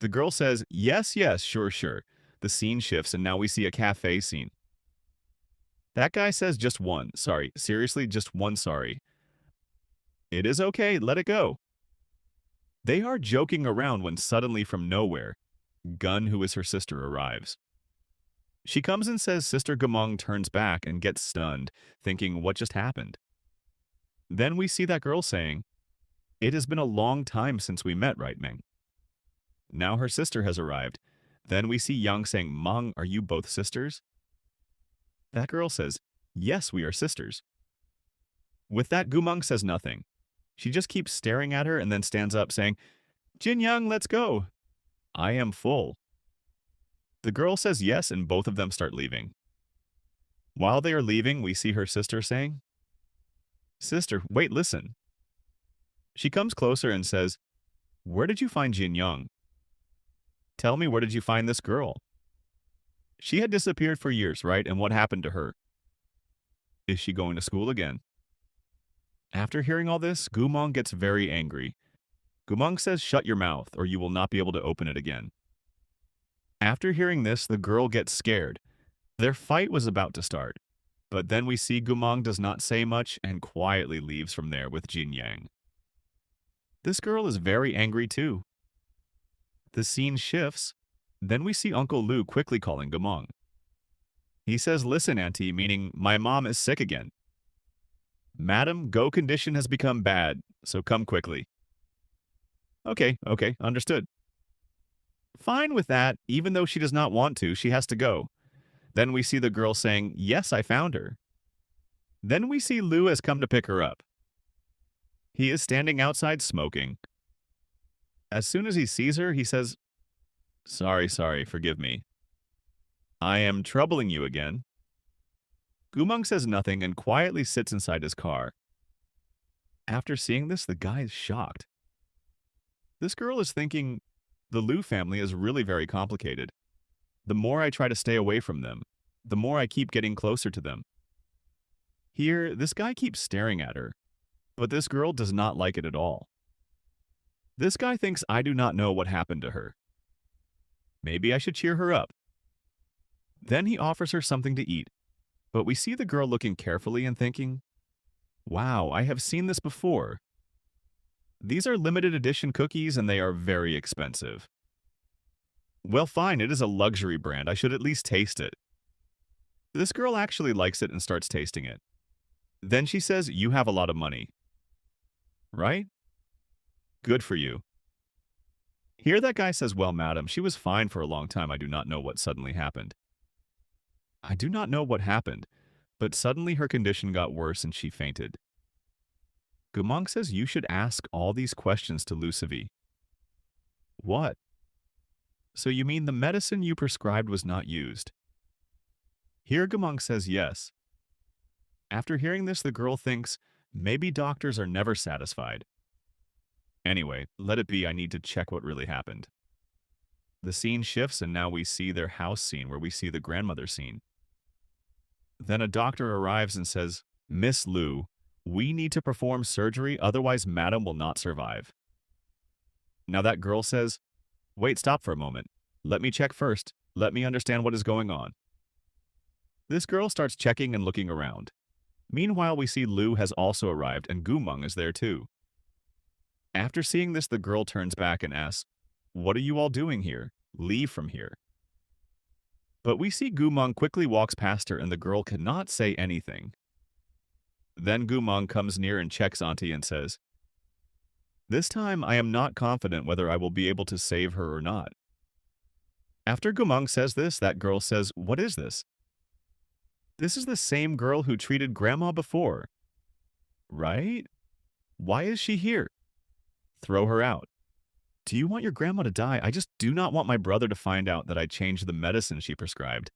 The girl says, yes, yes, sure, sure. The scene shifts and now we see a cafe scene. That guy says just one. Sorry, seriously, just one sorry. It is okay, let it go. They are joking around when suddenly from nowhere, Gun, who is her sister, arrives. She comes and says Sister Gumong turns back and gets stunned, thinking what just happened. Then we see that girl saying, it has been a long time since we met, right, Meng? Now her sister has arrived. Then we see Yang saying, Meng, are you both sisters? That girl says, yes, we are sisters. With that, Gumong says nothing. She just keeps staring at her and then stands up saying, Jin Yang, let's go. I am full. The girl says yes, and both of them start leaving. While they are leaving, we see her sister saying, sister, wait, listen. She comes closer and says, where did you find Jin Young? Tell me, where did you find this girl? She had disappeared for years, right? And what happened to her? Is she going to school again? After hearing all this, Gumong gets very angry. Gumong says, shut your mouth, or you will not be able to open it again. After hearing this, the girl gets scared. Their fight was about to start. But then we see Gumong does not say much and quietly leaves from there with Jin Yang. This girl is very angry too. The scene shifts. Then we see Uncle Liu quickly calling Gumong. He says, listen, Auntie, meaning my mom is sick again. Madam, Go condition has become bad, so come quickly. Okay, understood. Fine with that, even though she does not want to, she has to go. Then we see the girl saying, yes, I found her. Then we see Liu has come to pick her up. He is standing outside smoking. As soon as he sees her, he says, Sorry, forgive me. I am troubling you again. Gumong says nothing and quietly sits inside his car. After seeing this, the guy is shocked. This girl is thinking, the Liu family is really very complicated. The more I try to stay away from them, the more I keep getting closer to them. Here, this guy keeps staring at her, but this girl does not like it at all. This guy thinks I do not know what happened to her. Maybe I should cheer her up. Then he offers her something to eat, but we see the girl looking carefully and thinking, wow, I have seen this before. These are limited edition cookies and they are very expensive. Well, fine, it is a luxury brand. I should at least taste it. This girl actually likes it and starts tasting it. Then she says, you have a lot of money. Right? Good for you. Here that guy says, well, madam, she was fine for a long time. I do not know what suddenly happened. I do not know what happened, but suddenly her condition got worse and she fainted. Gumong says you should ask all these questions to Lucivi. What? So you mean the medicine you prescribed was not used? Here Gumong says yes. After hearing this, the girl thinks maybe doctors are never satisfied. Anyway, let it be. I need to check what really happened. The scene shifts and now we see their house scene where we see the grandmother scene. Then a doctor arrives and says, Miss Liu, we need to perform surgery, otherwise Madam will not survive. Now that girl says, wait, stop for a moment. Let me check first. Let me understand what is going on. This girl starts checking and looking around. Meanwhile, we see Liu has also arrived and Gumong is there too. After seeing this, the girl turns back and asks, what are you all doing here? Leave from here. But we see Gumong quickly walks past her and the girl cannot say anything. Then Gumong comes near and checks Auntie and says, this time I am not confident whether I will be able to save her or not. After Gumong says this, that girl says, what is this? This is the same girl who treated Grandma before. Right? Why is she here? Throw her out. Do you want your grandma to die? I just do not want my brother to find out that I changed the medicine she prescribed.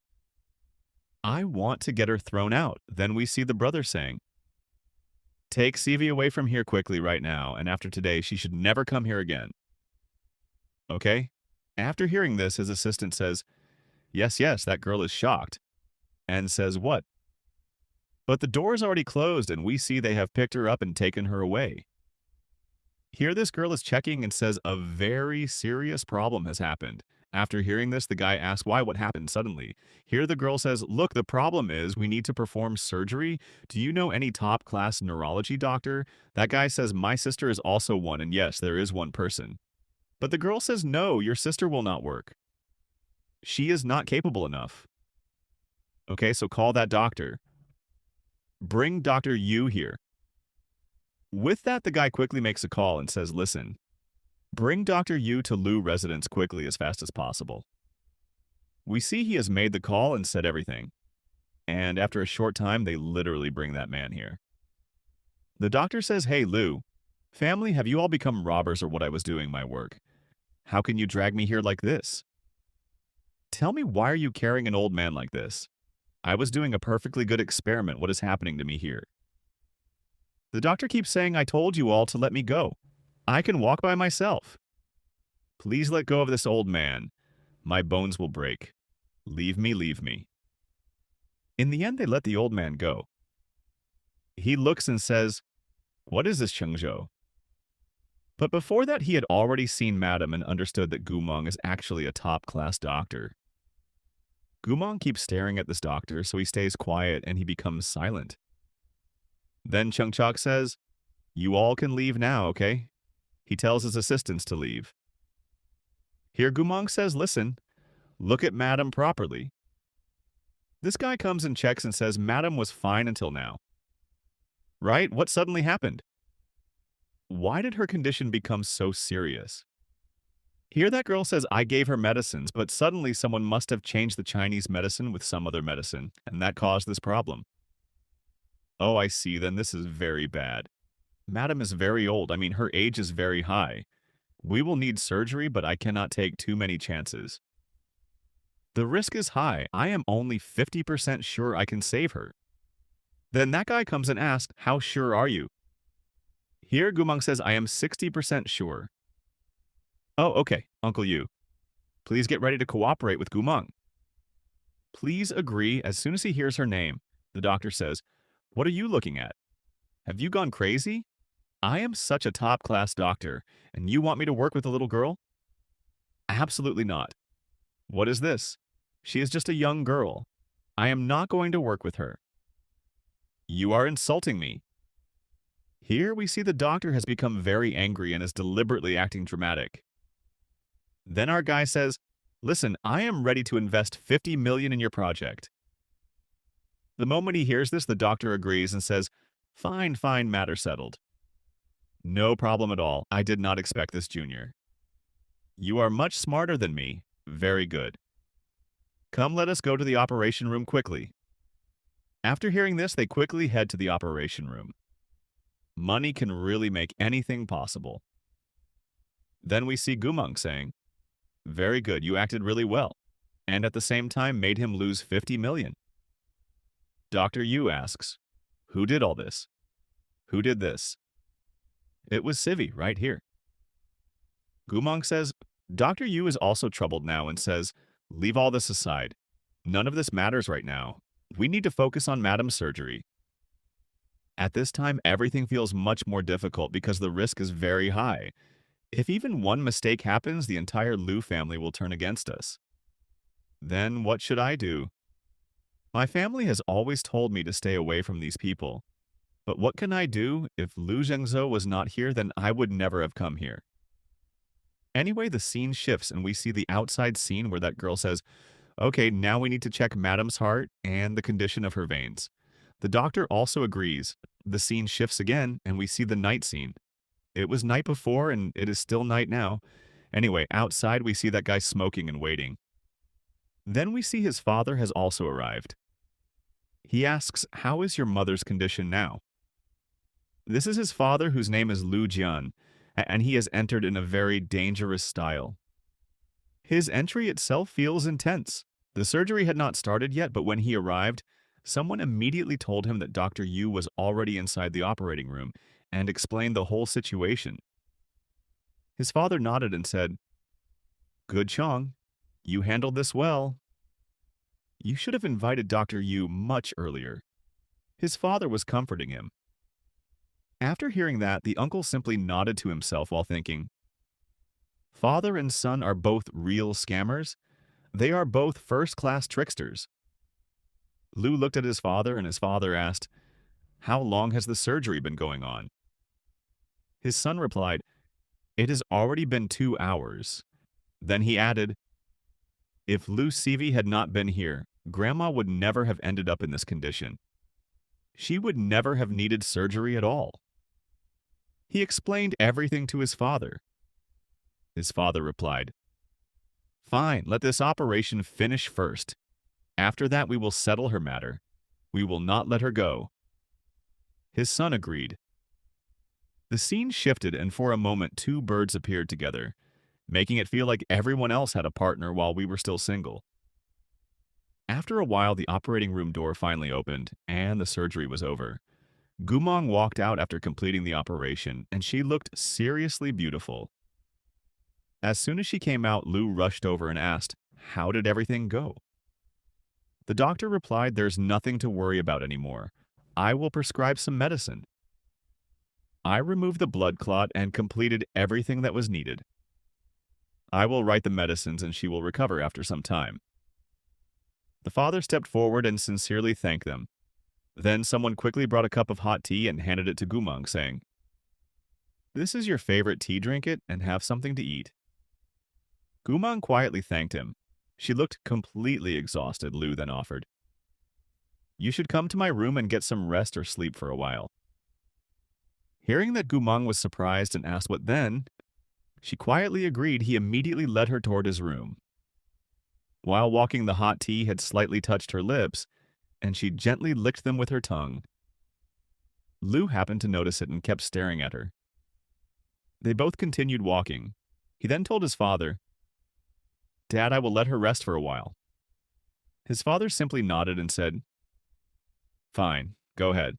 I want to get her thrown out. Then we see the brother saying, take Sivi away from here quickly right now, and after today, she should never come here again. Okay? After hearing this, his assistant says, yes, that girl is shocked. And says, what? But the door is already closed, and we see they have picked her up and taken her away. Here this girl is checking and says a very serious problem has happened. After hearing this, the guy asks why, what happened suddenly. Here the girl says, look, the problem is we need to perform surgery. Do you know any top-class neurology doctor? That guy says, my sister is also one, and yes, there is one person. But the girl says, no, your sister will not work. She is not capable enough. Okay, so call that doctor. Bring Dr. Yu here. With that, the guy quickly makes a call and says, listen, bring Dr. Yu to Liu residence quickly as fast as possible. We see he has made the call and said everything. And after a short time, they literally bring that man here. The doctor says, hey, Liu, family, have you all become robbers or what I was doing my work? How can you drag me here like this? Tell me, why are you carrying an old man like this? I was doing a perfectly good experiment. What is happening to me here? The doctor keeps saying, I told you all to let me go. I can walk by myself. Please let go of this old man. My bones will break. Leave me, leave me. In the end, they let the old man go. He looks and says, what is this, Chengzhou? But before that, he had already seen Madam and understood that Gumong is actually a top-class doctor. Gumong keeps staring at this doctor, so he stays quiet and he becomes silent. Then Chengchok says, you all can leave now, okay? He tells his assistants to leave. Here Gumong says, listen, look at Madam properly. This guy comes and checks and says, Madam was fine until now. Right? What suddenly happened? Why did her condition become so serious? Here that girl says, I gave her medicines, but suddenly someone must have changed the Chinese medicine with some other medicine, and that caused this problem. Oh, I see, then this is very bad. Madam is very old. I mean, her age is very high. We will need surgery, but I cannot take too many chances. The risk is high. I am only 50% sure I can save her. Then that guy comes and asks, how sure are you? Here, Gumang says, I am 60% sure. Oh, okay, Uncle Yu. Please get ready to cooperate with Gumang. Please agree as soon as he hears her name. The doctor says, what are you looking at? Have you gone crazy? I am such a top-class doctor, and you want me to work with a little girl? Absolutely not. What is this? She is just a young girl. I am not going to work with her. You are insulting me. Here we see the doctor has become very angry and is deliberately acting dramatic. Then our guy says, listen, I am ready to invest 50 million in your project. The moment he hears this, the doctor agrees and says, fine, matter settled. No problem at all. I did not expect this, Junior. You are much smarter than me. Very good. Come, let us go to the operation room quickly. After hearing this, they quickly head to the operation room. Money can really make anything possible. Then we see Gumang saying, very good, you acted really well, and at the same time made him lose 50 million. Dr. Yu asks, who did all this? Who did this? It was Sivi, right here. Gumang says, Dr. Yu is also troubled now and says, leave all this aside. None of this matters right now. We need to focus on Madam's surgery. At this time, everything feels much more difficult because the risk is very high. If even one mistake happens, the entire Liu family will turn against us. Then what should I do? My family has always told me to stay away from these people. But what can I do? If Liu Zhengzhou was not here, then I would never have come here. Anyway, the scene shifts and we see the outside scene where that girl says, okay, now we need to check Madam's heart and the condition of her veins. The doctor also agrees. The scene shifts again and we see the night scene. It was night before and it is still night now. Anyway, outside we see that guy smoking and waiting. Then we see his father has also arrived. He asks, how is your mother's condition now? This is his father, whose name is Lu Jian, and he has entered in a very dangerous style. His entry itself feels intense. The surgery had not started yet, but when he arrived, someone immediately told him that Dr. Yu was already inside the operating room and explained the whole situation. His father nodded and said, good Chong, you handled this well. You should have invited Dr. Yu much earlier. His father was comforting him. After hearing that, the uncle simply nodded to himself while thinking, father and son are both real scammers. They are both first-class tricksters. Lu looked at his father and his father asked, how long has the surgery been going on? His son replied, it has already been 2 hours. Then he added, if Lu Sivi had not been here, Grandma would never have ended up in this condition. She would never have needed surgery at all. He explained everything to his father. His father replied, fine, let this operation finish first. After that, we will settle her matter. We will not let her go. His son agreed. The scene shifted, and for a moment, 2 birds appeared together, making it feel like everyone else had a partner while we were still single. After a while, the operating room door finally opened, and the surgery was over. Gumang walked out after completing the operation, and she looked seriously beautiful. As soon as she came out, Lu rushed over and asked, how did everything go? The doctor replied, there's nothing to worry about anymore. I will prescribe some medicine. I removed the blood clot and completed everything that was needed. I will write the medicines and she will recover after some time. The father stepped forward and sincerely thanked them. Then someone quickly brought a cup of hot tea and handed it to Gumang, saying, this is your favorite tea, drink it and have something to eat. Gumang quietly thanked him. She looked completely exhausted, Lu then offered, you should come to my room and get some rest or sleep for a while. Hearing that Gumang was surprised and asked what then, she quietly agreed. He immediately led her toward his room. While walking, the hot tea had slightly touched her lips, and she gently licked them with her tongue. Lu happened to notice it and kept staring at her. They both continued walking. He then told his father, "Dad, I will let her rest for a while." His father simply nodded and said, "Fine, go ahead."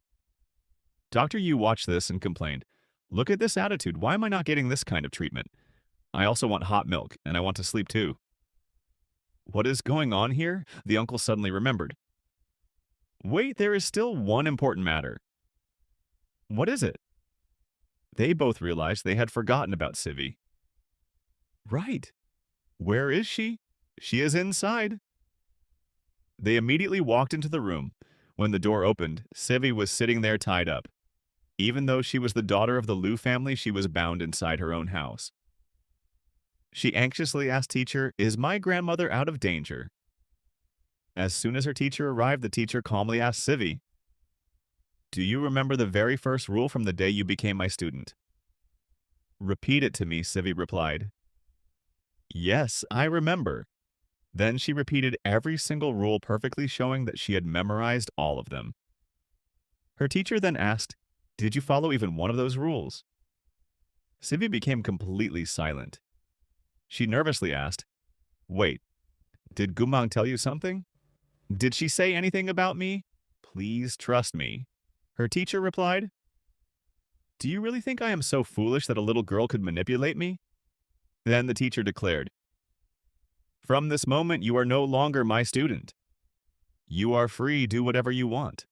Dr. Yu watched this and complained, "Look at this attitude. Why am I not getting this kind of treatment? I also want hot milk, and I want to sleep too." What is going on here? The uncle suddenly remembered. Wait, there is still one important matter. What is it? They both realized they had forgotten about Civi. Right. Where is she? She is inside. They immediately walked into the room. When the door opened, Civi was sitting there tied up. Even though she was the daughter of the Liu family, she was bound inside her own house. She anxiously asked teacher, "Is my grandmother out of danger?" As soon as her teacher arrived, the teacher calmly asked Civi, "Do you remember the very first rule from the day you became my student?" "Repeat it to me," Civi replied. "Yes, I remember." Then she repeated every single rule perfectly, showing that she had memorized all of them. Her teacher then asked, "Did you follow even one of those rules?" Civi became completely silent. She nervously asked, "Wait, did Gumang tell you something? Did she say anything about me? Please trust me." Her teacher replied, "Do you really think I am so foolish that a little girl could manipulate me?" Then the teacher declared, "From this moment, you are no longer my student. You are free, do whatever you want."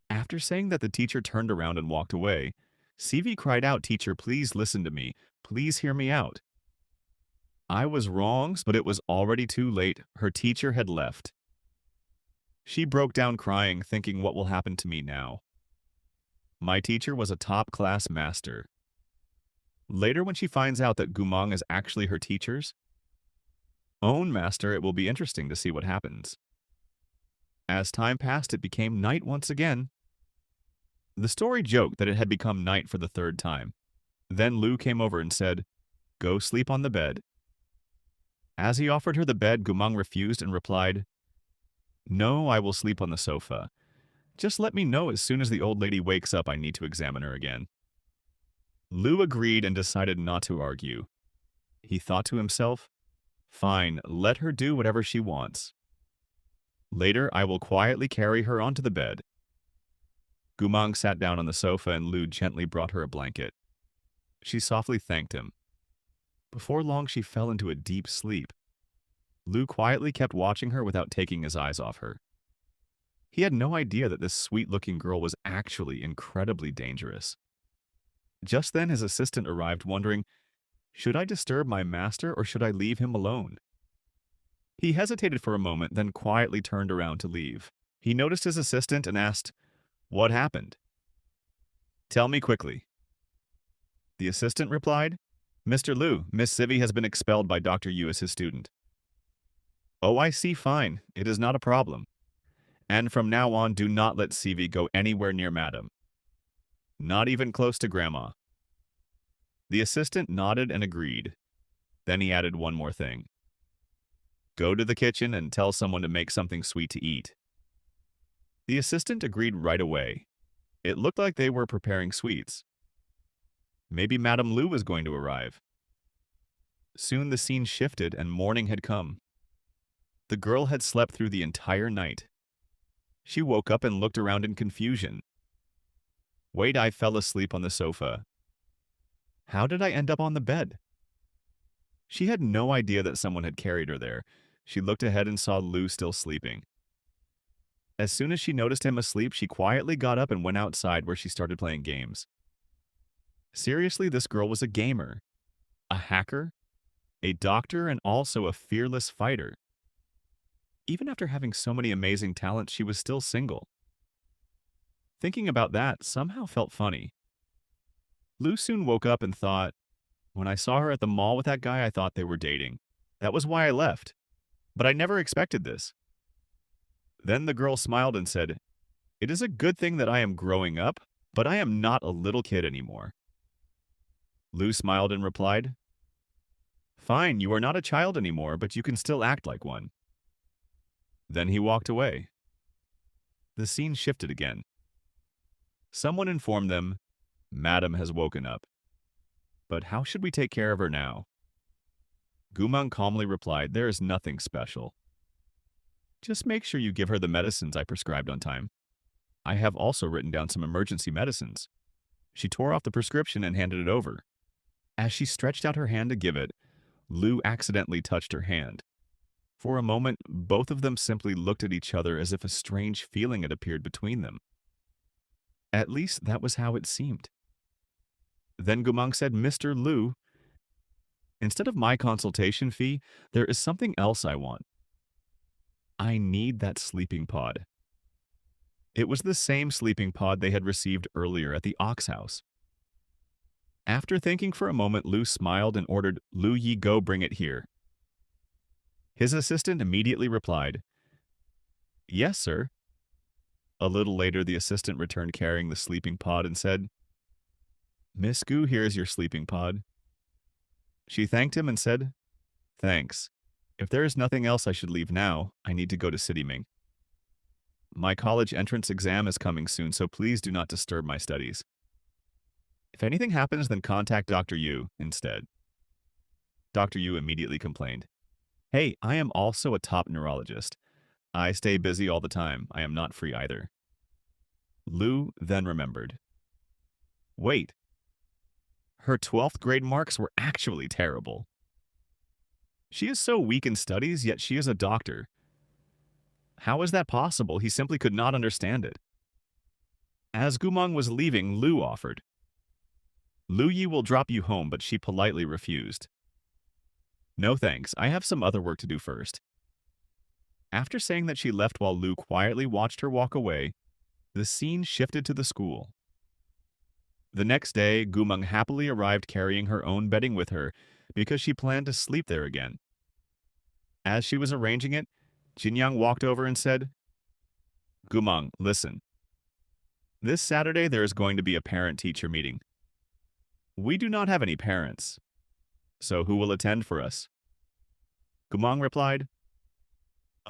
After saying that, the teacher turned around and walked away. Civi cried out, "Teacher, please listen to me. Please hear me out." I was wrong, but it was already too late. Her teacher had left. She broke down crying, thinking, what will happen to me now? My teacher was a top-class master. Later, when she finds out that Gumang is actually her teacher's own master, it will be interesting to see what happens. As time passed, it became night once again. The story joked that it had become night for the third time. Then Lu came over and said, "Go sleep on the bed." As he offered her the bed, Gumang refused and replied, "No, I will sleep on the sofa. Just let me know as soon as the old lady wakes up. I need to examine her again." Lu agreed and decided not to argue. He thought to himself, "Fine, let her do whatever she wants. Later, I will quietly carry her onto the bed." Gumang sat down on the sofa and Lu gently brought her a blanket. She softly thanked him. Before long, she fell into a deep sleep. Lu quietly kept watching her without taking his eyes off her. He had no idea that this sweet-looking girl was actually incredibly dangerous. Just then, his assistant arrived, wondering, should I disturb my master or should I leave him alone? He hesitated for a moment, then quietly turned around to leave. He noticed his assistant and asked, "What happened?" "Tell me quickly." The assistant replied, "Mr. Lu, Miss Civi has been expelled by Dr. Yu as his student." "Oh, I see, fine. It is not a problem. And from now on, do not let Civi go anywhere near Madam. Not even close to Grandma." The assistant nodded and agreed. Then he added one more thing. "Go to the kitchen and tell someone to make something sweet to eat." The assistant agreed right away. It looked like they were preparing sweets. Maybe Madame Lu was going to arrive. Soon the scene shifted and morning had come. The girl had slept through the entire night. She woke up and looked around in confusion. Wait, I fell asleep on the sofa. How did I end up on the bed? She had no idea that someone had carried her there. She looked ahead and saw Lu still sleeping. As soon as she noticed him asleep, she quietly got up and went outside where she started playing games. Seriously, this girl was a gamer, a hacker, a doctor, and also a fearless fighter. Even after having so many amazing talents, she was still single. Thinking about that somehow felt funny. Lu soon woke up and thought, when I saw her at the mall with that guy, I thought they were dating. That was why I left. But I never expected this. Then the girl smiled and said, "It is a good thing that I am growing up, but I am not a little kid anymore." Lu smiled and replied, "Fine, you are not a child anymore, but you can still act like one." Then he walked away. The scene shifted again. Someone informed them, "Madam has woken up." but how should we take care of her now? Gumang calmly replied, there is nothing special. Just make sure you give her the medicines I prescribed on time. I have also written down some emergency medicines. She tore off the prescription and handed it over. As she stretched out her hand to give it, Lu accidentally touched her hand. For a moment, both of them simply looked at each other as if a strange feeling had appeared between them. At least that was how it seemed. Then Gumang said, Mr. Lu, instead of my consultation fee, there is something else I want. I need that sleeping pod. It was the same sleeping pod they had received earlier at the Ox House. After thinking for a moment, Lu smiled and ordered Lu Yi go bring it here. His assistant immediately replied, Yes, sir. A little later, the assistant returned carrying the sleeping pod and said, Miss Gu, here is your sleeping pod. She thanked him and said, Thanks. If there is nothing else I should leave now, I need to go to City Ming. My college entrance exam is coming soon, so please do not disturb my studies. If anything happens, then contact Dr. Yu instead. Dr. Yu immediately complained, Hey, I am also a top neurologist. I stay busy all the time. I am not free either. Lu then remembered. Wait. Her 12th grade marks were actually terrible. She is so weak in studies, yet she is a doctor. How is that possible? He simply could not understand it. As Gumang was leaving, Lu offered. Lu Yi will drop you home, but she politely refused. No thanks, I have some other work to do first. After saying that she left while Lu quietly watched her walk away, the scene shifted to the school. The next day, Gumang happily arrived carrying her own bedding with her because she planned to sleep there again. As she was arranging it, Jinyang walked over and said, Gumang, listen. This Saturday there is going to be a parent-teacher meeting. We do not have any parents, so who will attend for us? Gumang replied,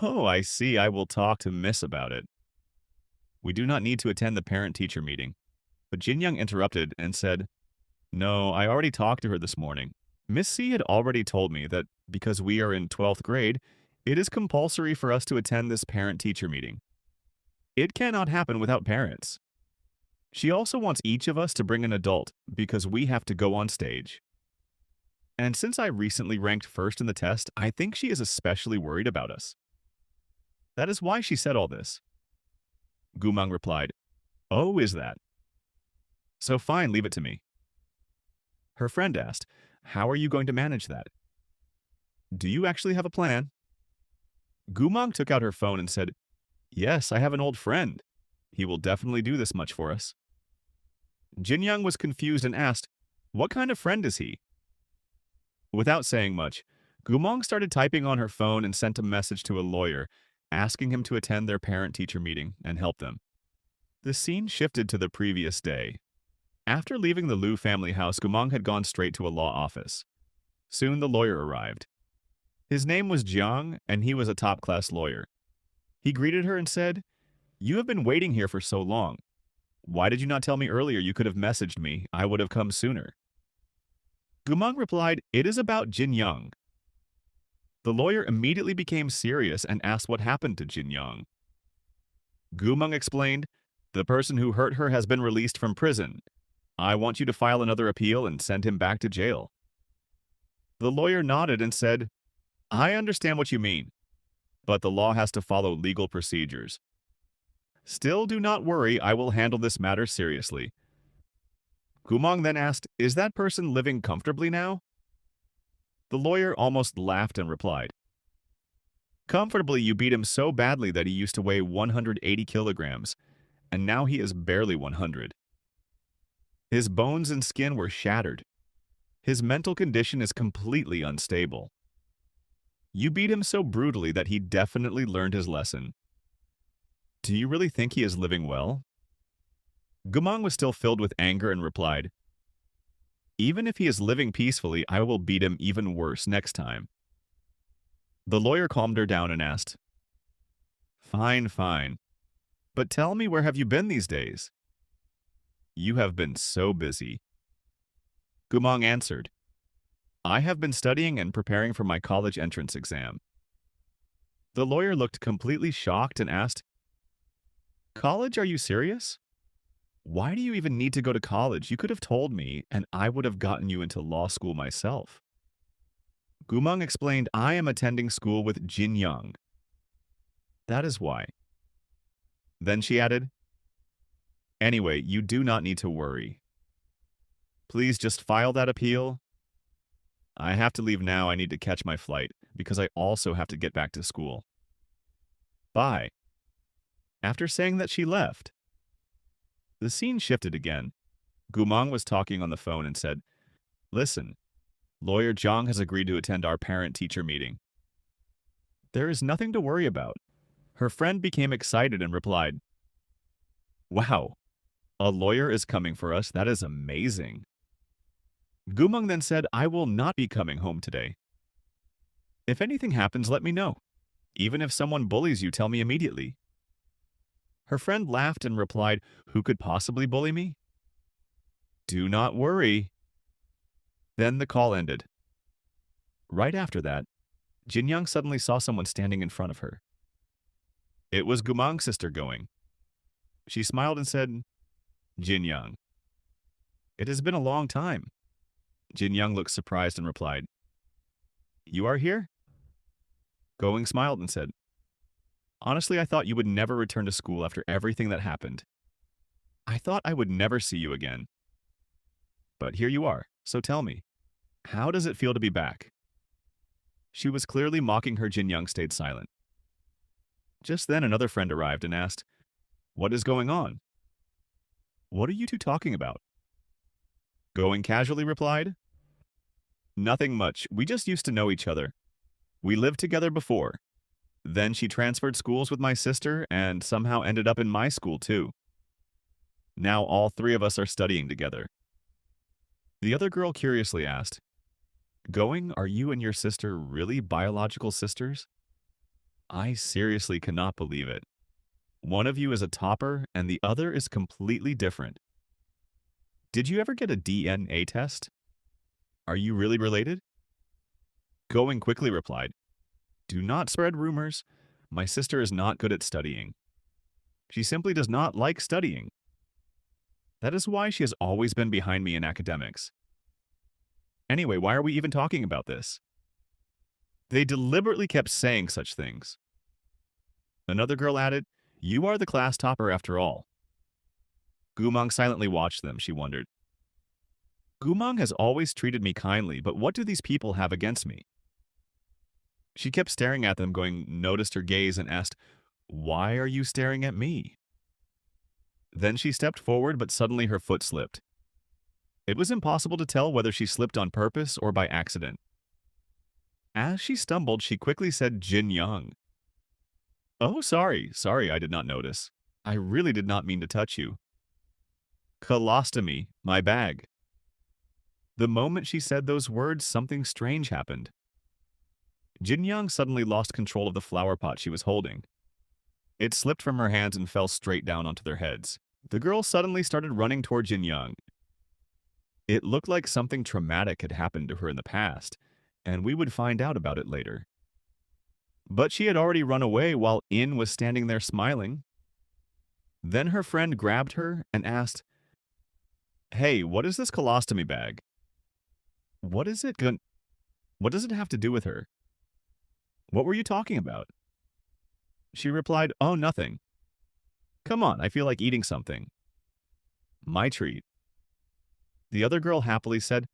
Oh, I see. I will talk to Miss about it. We do not need to attend the parent-teacher meeting. But Jinyang interrupted and said, No, I already talked to her this morning. Miss C had already told me that because we are in 12th grade, it is compulsory for us to attend this parent-teacher meeting. It cannot happen without parents. She also wants each of us to bring an adult because we have to go on stage. And since I recently ranked first in the test, I think she is especially worried about us. That is why she said all this. Gumang replied, Oh, is that? So fine, leave it to me. Her friend asked, How are you going to manage that? Do you actually have a plan? Gumang took out her phone and said, Yes, I have an old friend. He will definitely do this much for us. Jinyang was confused and asked, What kind of friend is he? Without saying much, Gumang started typing on her phone and sent a message to a lawyer, asking him to attend their parent-teacher meeting and help them. The scene shifted to the previous day. After leaving the Lu family house, Gumang had gone straight to a law office. Soon the lawyer arrived. His name was Jiang, and he was a top-class lawyer. He greeted her and said, You have been waiting here for so long. Why did you not tell me earlier? You could have messaged me. I would have come sooner. Gumang replied, It is about Jin Young. The lawyer immediately became serious and asked what happened to Jin Young. Gumang explained, The person who hurt her has been released from prison. I want you to file another appeal and send him back to jail. The lawyer nodded and said, I understand what you mean, but the law has to follow legal procedures. Still, do not worry, I will handle this matter seriously. Gumang then asked, Is that person living comfortably now? The lawyer almost laughed and replied, Comfortably, you beat him so badly that he used to weigh 180 kilograms, and now he is barely 100. His bones and skin were shattered. His mental condition is completely unstable. You beat him so brutally that he definitely learned his lesson. Do you really think he is living well? Gumang was still filled with anger and replied, Even if he is living peacefully, I will beat him even worse next time. The lawyer calmed her down and asked, Fine, fine. But tell me, where have you been these days? You have been so busy. Gumong answered, I have been studying and preparing for my college entrance exam. The lawyer looked completely shocked and asked, College, are you serious? Why do you even need to go to college? You could have told me, and I would have gotten you into law school myself. Gumong explained, I am attending school with Jin Young. That is why. Then she added, Anyway, you do not need to worry. Please just file that appeal. I have to leave now. I need to catch my flight because I also have to get back to school. Bye. After saying that, she left. The scene shifted again. Gumong was talking on the phone and said, Listen, Lawyer Zhang has agreed to attend our parent-teacher meeting. There is nothing to worry about. Her friend became excited and replied, Wow, a lawyer is coming for us. That is amazing. Gumong then said, I will not be coming home today. If anything happens, let me know. Even if someone bullies you, tell me immediately. Her friend laughed and replied, Who could possibly bully me? Do not worry. Then the call ended. Right after that, Jin Young suddenly saw someone standing in front of her. It was Gumong's sister going. She smiled and said, Jin Young. It has been a long time. Jin Young looked surprised and replied, You are here? Going smiled and said, Honestly, I thought you would never return to school after everything that happened. I thought I would never see you again. But here you are, so tell me, how does it feel to be back? She was clearly mocking her. Jin Young stayed silent. Just then another friend arrived and asked, What is going on? What are you two talking about? Going casually replied, Nothing much. We just used to know each other. We lived together before. Then she transferred schools with my sister and somehow ended up in my school too. Now all three of us are studying together. The other girl curiously asked, Going, are you and your sister really biological sisters? I seriously cannot believe it. One of you is a topper and the other is completely different. Did you ever get a DNA test? Are you really related? Going quickly replied, Do not spread rumors. My sister is not good at studying. She simply does not like studying. That is why she has always been behind me in academics. Anyway, why are we even talking about this? They deliberately kept saying such things. Another girl added, You are the class topper after all. Gumong silently watched them. She wondered. Gumong has always treated me kindly, but what do these people have against me? She kept staring at them, Going noticed her gaze and asked, Why are you staring at me? Then she stepped forward, but suddenly her foot slipped. It was impossible to tell whether she slipped on purpose or by accident. As she stumbled, she quickly said, Jin Young. Oh, sorry, I did not notice. I really did not mean to touch you. Colostomy, my bag. The moment she said those words, something strange happened. Jin Young suddenly lost control of the flower pot she was holding. It slipped from her hands and fell straight down onto their heads. The girl suddenly started running toward Jin Young. It looked like something traumatic had happened to her in the past, and we would find out about it later. But she had already run away while In was standing there smiling. Then her friend grabbed her and asked, Hey, what is this colostomy bag? What does it have to do with her? What were you talking about? She replied, Oh, nothing. Come on, I feel like eating something. My treat. The other girl happily said,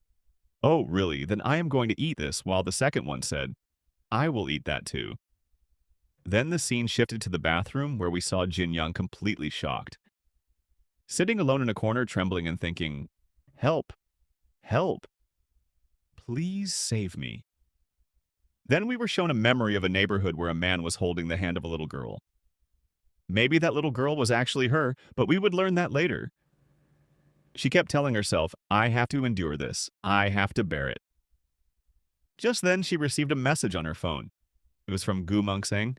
Oh, really? Then I am going to eat this, while the second one said, I will eat that too. Then the scene shifted to the bathroom where we saw Jin Young completely shocked. Sitting alone in a corner, trembling and thinking, Help! Help! Please save me. Then we were shown a memory of a neighborhood where a man was holding the hand of a little girl. Maybe that little girl was actually her, but we would learn that later. She kept telling herself, I have to endure this. I have to bear it. Just then, she received a message on her phone. It was from Gumong saying,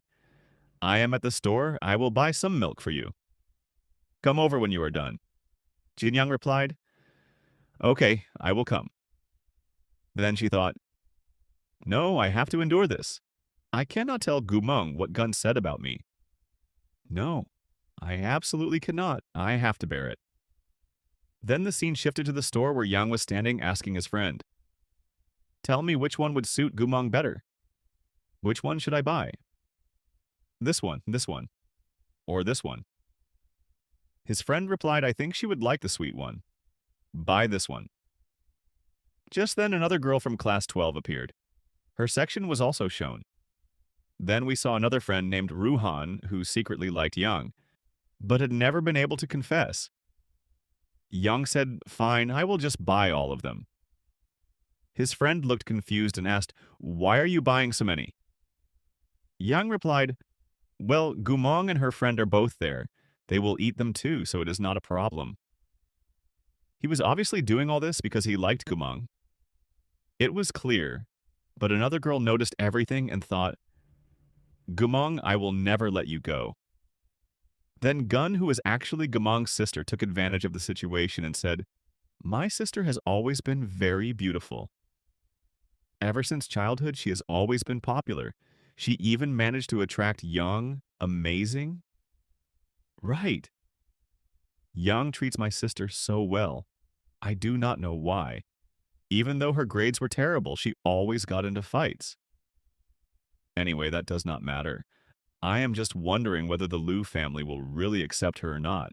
I am at the store. I will buy some milk for you. Come over when you are done. Jin Young replied, Okay, I will come. Then she thought, no, I have to endure this. I cannot tell Gumeng what Gun said about me. No, I absolutely cannot. I have to bear it. Then the scene shifted to the store where Yang was standing asking his friend, tell me which one would suit Gumeng better. Which one should I buy? This one, or this one. His friend replied, I think she would like the sweet one. Buy this one. Just then another girl from class 12 appeared. Her section was also shown. Then we saw another friend named Ruhan who secretly liked Yang, but had never been able to confess. Yang said, fine, I will just buy all of them. His friend looked confused and asked, why are you buying so many? Yang replied, well, Gumong and her friend are both there. They will eat them too, so it is not a problem. He was obviously doing all this because he liked Gumong. It was clear, but another girl noticed everything and thought, Gumong, I will never let you go. Then Gun, who was actually Gumong's sister, took advantage of the situation and said, my sister has always been very beautiful. Ever since childhood, she has always been popular. She even managed to attract Young, amazing. Right. Young treats my sister so well. I do not know why. Even though her grades were terrible, she always got into fights. Anyway, that does not matter. I am just wondering whether the Liu family will really accept her or not.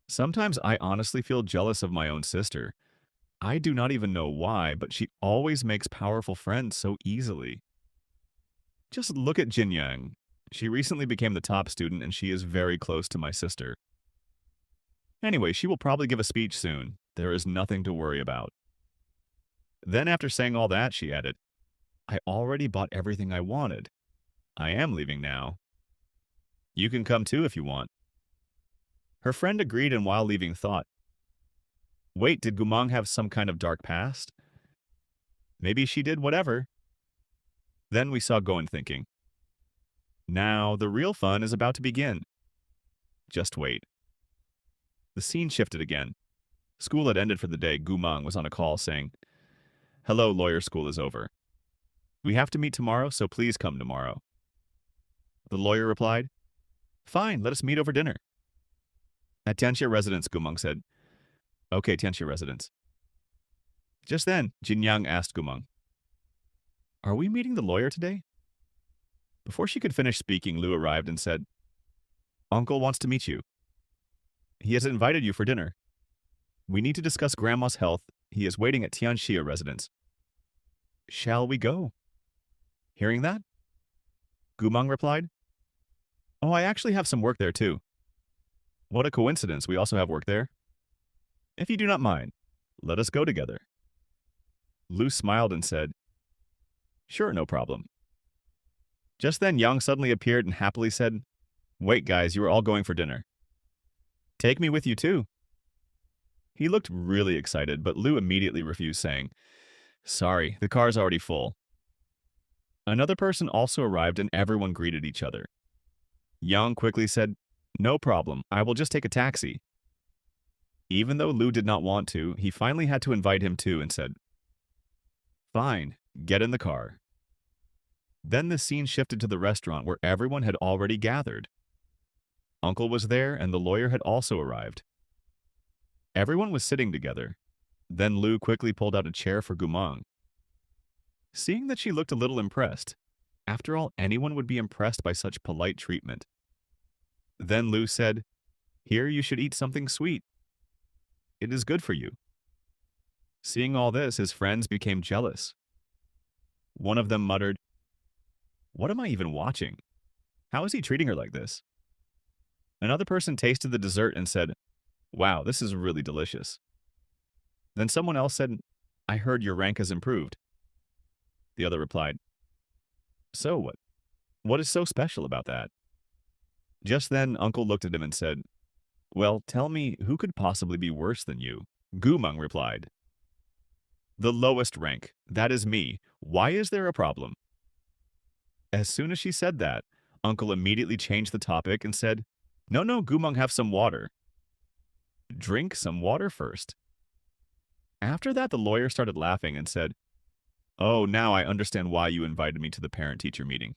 Sometimes I honestly feel jealous of my own sister. I do not even know why, but she always makes powerful friends so easily. Just look at Jin Yang. She recently became the top student and she is very close to my sister. Anyway, she will probably give a speech soon. There is nothing to worry about. Then after saying all that, she added, I already bought everything I wanted. I am leaving now. You can come too if you want. Her friend agreed and while leaving thought, wait, did Gumong have some kind of dark past? Maybe she did whatever. Then we saw Goen thinking, now the real fun is about to begin. Just wait. The scene shifted again. School had ended for the day. Gumong was on a call saying, hello, lawyer school is over. We have to meet tomorrow, so please come tomorrow. The lawyer replied, fine, let us meet over dinner. At Tianxia residence, Gumong said, okay, Tianxia residence. Just then, Jin Yang asked Gumong, are we meeting the lawyer today? Before she could finish speaking, Liu arrived and said, uncle wants to meet you. He has invited you for dinner. We need to discuss grandma's health. He is waiting at Tianxia residence. Shall we go? Hearing that, Gumong replied, oh, I actually have some work there too. What a coincidence, we also have work there. If you do not mind, let us go together. Liu smiled and said, sure, no problem. Just then, Yang suddenly appeared and happily said, wait guys, you are all going for dinner. Take me with you too. He looked really excited, but Liu immediately refused, saying, sorry, the car's already full. Another person also arrived and everyone greeted each other. Yang quickly said, no problem, I will just take a taxi. Even though Liu did not want to, he finally had to invite him too and said, fine, get in the car. Then the scene shifted to the restaurant where everyone had already gathered. Uncle was there and the lawyer had also arrived. Everyone was sitting together. Then Liu quickly pulled out a chair for Gumong. Seeing that she looked a little impressed, after all, anyone would be impressed by such polite treatment. Then Liu said, here you should eat something sweet. It is good for you. Seeing all this, his friends became jealous. One of them muttered, what am I even watching? How is he treating her like this? Another person tasted the dessert and said, wow, this is really delicious. Then someone else said, I heard your rank has improved. The other replied, so what? What is so special about that? Just then, Uncle looked at him and said, well, tell me, who could possibly be worse than you? Gumong replied, the lowest rank, that is me. Why is there a problem? As soon as she said that, Uncle immediately changed the topic and said, no, Gumong, have some water. Drink some water first. After that, the lawyer started laughing and said, "Oh, now I understand why you invited me to the parent-teacher meeting.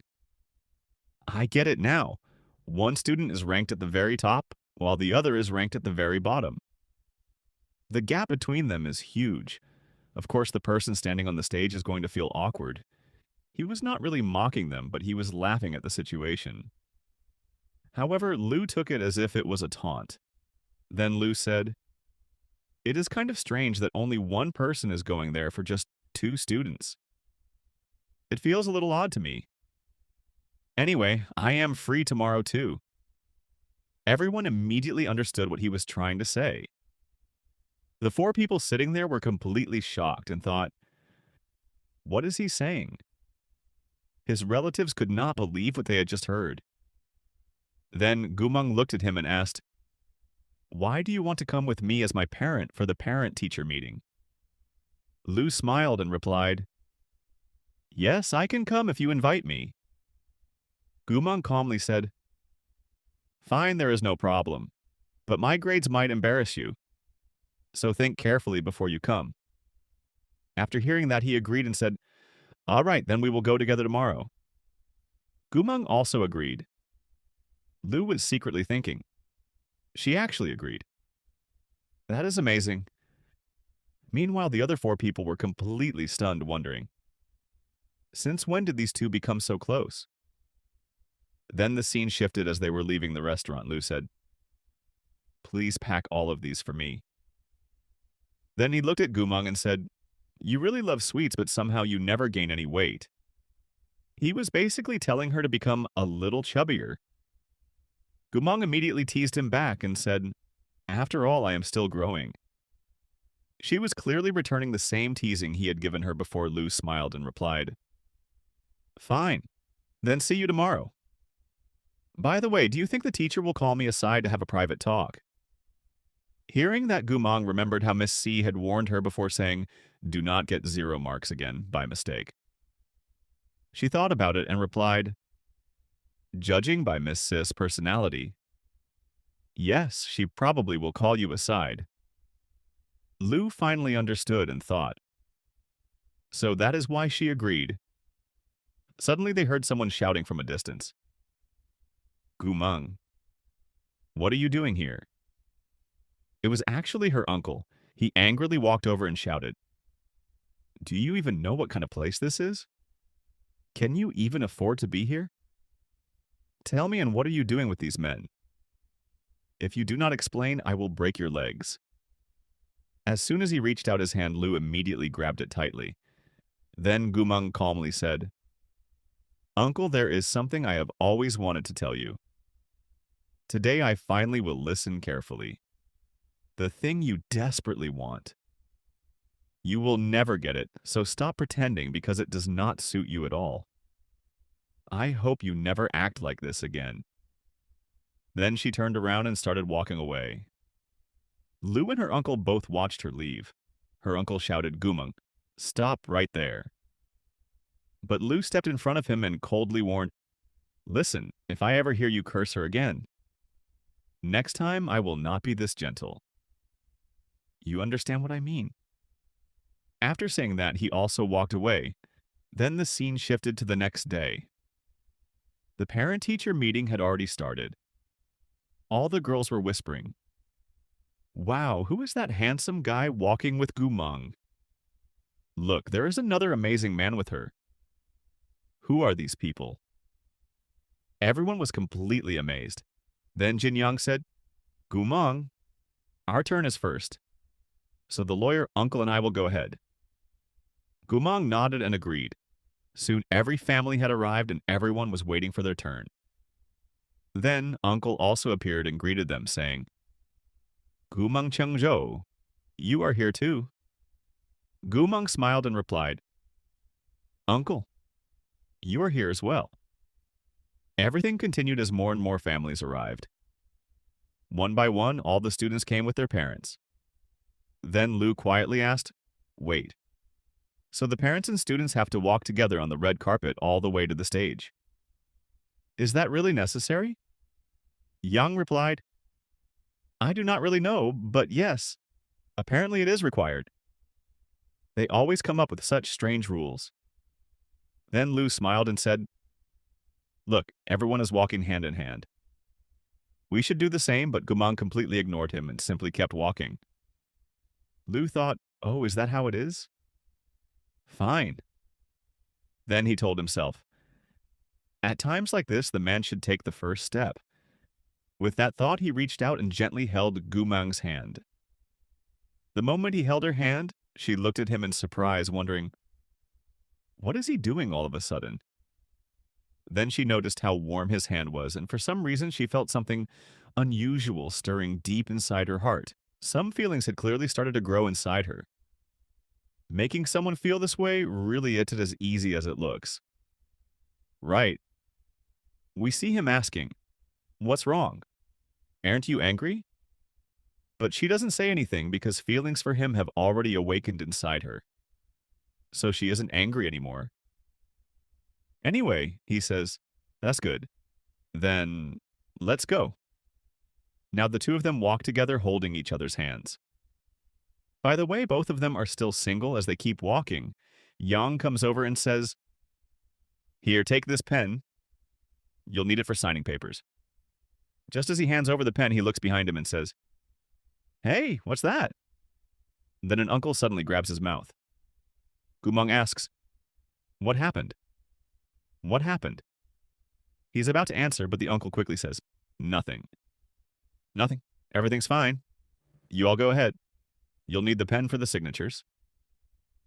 I get it now. One student is ranked at the very top, while the other is ranked at the very bottom. The gap between them is huge. Of course, the person standing on the stage is going to feel awkward. He was not really mocking them, but he was laughing at the situation. However, Lou took it as if it was a taunt. Then Lou said, "It is kind of strange that only one person is going there for just two students. It feels a little odd to me. Anyway, I am free tomorrow too." Everyone immediately understood what he was trying to say. The four people sitting there were completely shocked and thought, "What is he saying?" His relatives could not believe what they had just heard. Then Gumang looked at him and asked, "Why do you want to come with me as my parent for the parent-teacher meeting?" Lu smiled and replied, "Yes, I can come if you invite me." Gumang calmly said, "Fine, there is no problem, but my grades might embarrass you, so think carefully before you come." After hearing that, he agreed and said, "All right, then we will go together tomorrow." Gumang also agreed. Lu was secretly thinking, she actually agreed. That is amazing. Meanwhile, the other four people were completely stunned, wondering, since when did these two become so close? Then the scene shifted as they were leaving the restaurant. Lu said, "Please pack all of these for me." Then he looked at Gumang and said, "You really love sweets, but somehow you never gain any weight." He was basically telling her to become a little chubbier. Gumang immediately teased him back and said, "After all, I am still growing." She was clearly returning the same teasing he had given her before. Lu smiled and replied, "Fine, then see you tomorrow. By the way, do you think the teacher will call me aside to have a private talk?" Hearing that, Gumang remembered how Miss C had warned her before saying, "Do not get 0 marks again," by mistake. She thought about it and replied, "Judging by Miss Sis' personality, yes, she probably will call you aside." Lu finally understood and thought, so that is why she agreed. Suddenly they heard someone shouting from a distance, "Gumang, what are you doing here?" It was actually her uncle. He angrily walked over and shouted, "Do you even know what kind of place this is? Can you even afford to be here? Tell me, and what are you doing with these men? If you do not explain, I will break your legs." As soon as he reached out his hand, Lu immediately grabbed it tightly. Then Gumang calmly said, "Uncle, there is something I have always wanted to tell you. Today I finally will listen carefully. The thing you desperately want. You will never get it, so stop pretending because it does not suit you at all. I hope you never act like this again." Then she turned around and started walking away. Lu and her uncle both watched her leave. Her uncle shouted, "Gumang, stop right there." But Lu stepped in front of him and coldly warned, "Listen, if I ever hear you curse her again, next time I will not be this gentle. You understand what I mean?" After saying that, he also walked away. Then the scene shifted to the next day. The parent-teacher meeting had already started. All the girls were whispering, "Wow, who is that handsome guy walking with Gumang? Look, there is another amazing man with her. Who are these people?" Everyone was completely amazed. Then Jin Young said, "Gumang, our turn is first. So the lawyer, uncle, and I will go ahead." Gumang nodded and agreed. Soon every family had arrived and everyone was waiting for their turn. Then uncle also appeared and greeted them, saying, "Gumang Chengzhou, you are here too." Gumang smiled and replied, "Uncle, you are here as well." Everything continued as more and more families arrived. One by one, all the students came with their parents. Then Lu quietly asked, "Wait, so the parents and students have to walk together on the red carpet all the way to the stage? Is that really necessary?" Yang replied, "I do not really know, but yes, apparently it is required. They always come up with such strange rules. Then Lu smiled and said, "Look, everyone is walking hand in hand. We should do the same," but Gumang completely ignored him and simply kept walking. Lu thought, "Oh, is that how it is? Fine." Then he told himself, "At times like this, the man should take the first step." With that thought, he reached out and gently held Gumang's hand. The moment he held her hand, she looked at him in surprise, wondering, what is he doing all of a sudden? Then she noticed how warm his hand was, and for some reason she felt something unusual stirring deep inside her heart. Some feelings had clearly started to grow inside her. Making someone feel this way really isn't as easy as it looks. Right. We see him asking, "What's wrong? Aren't you angry?" But she doesn't say anything because feelings for him have already awakened inside her. So she isn't angry anymore. Anyway, he says, "That's good. Then let's go." Now the two of them walk together holding each other's hands. By the way, both of them are still single as they keep walking. Yang comes over and says, "Here, take this pen. You'll need it for signing papers." Just as he hands over the pen, he looks behind him and says, "Hey, what's that?" Then an uncle suddenly grabs his mouth. Gumang asks, "What happened? What happened?" He's about to answer, but the uncle quickly says, "Nothing. Nothing. Everything's fine. You all go ahead. You'll need the pen for the signatures."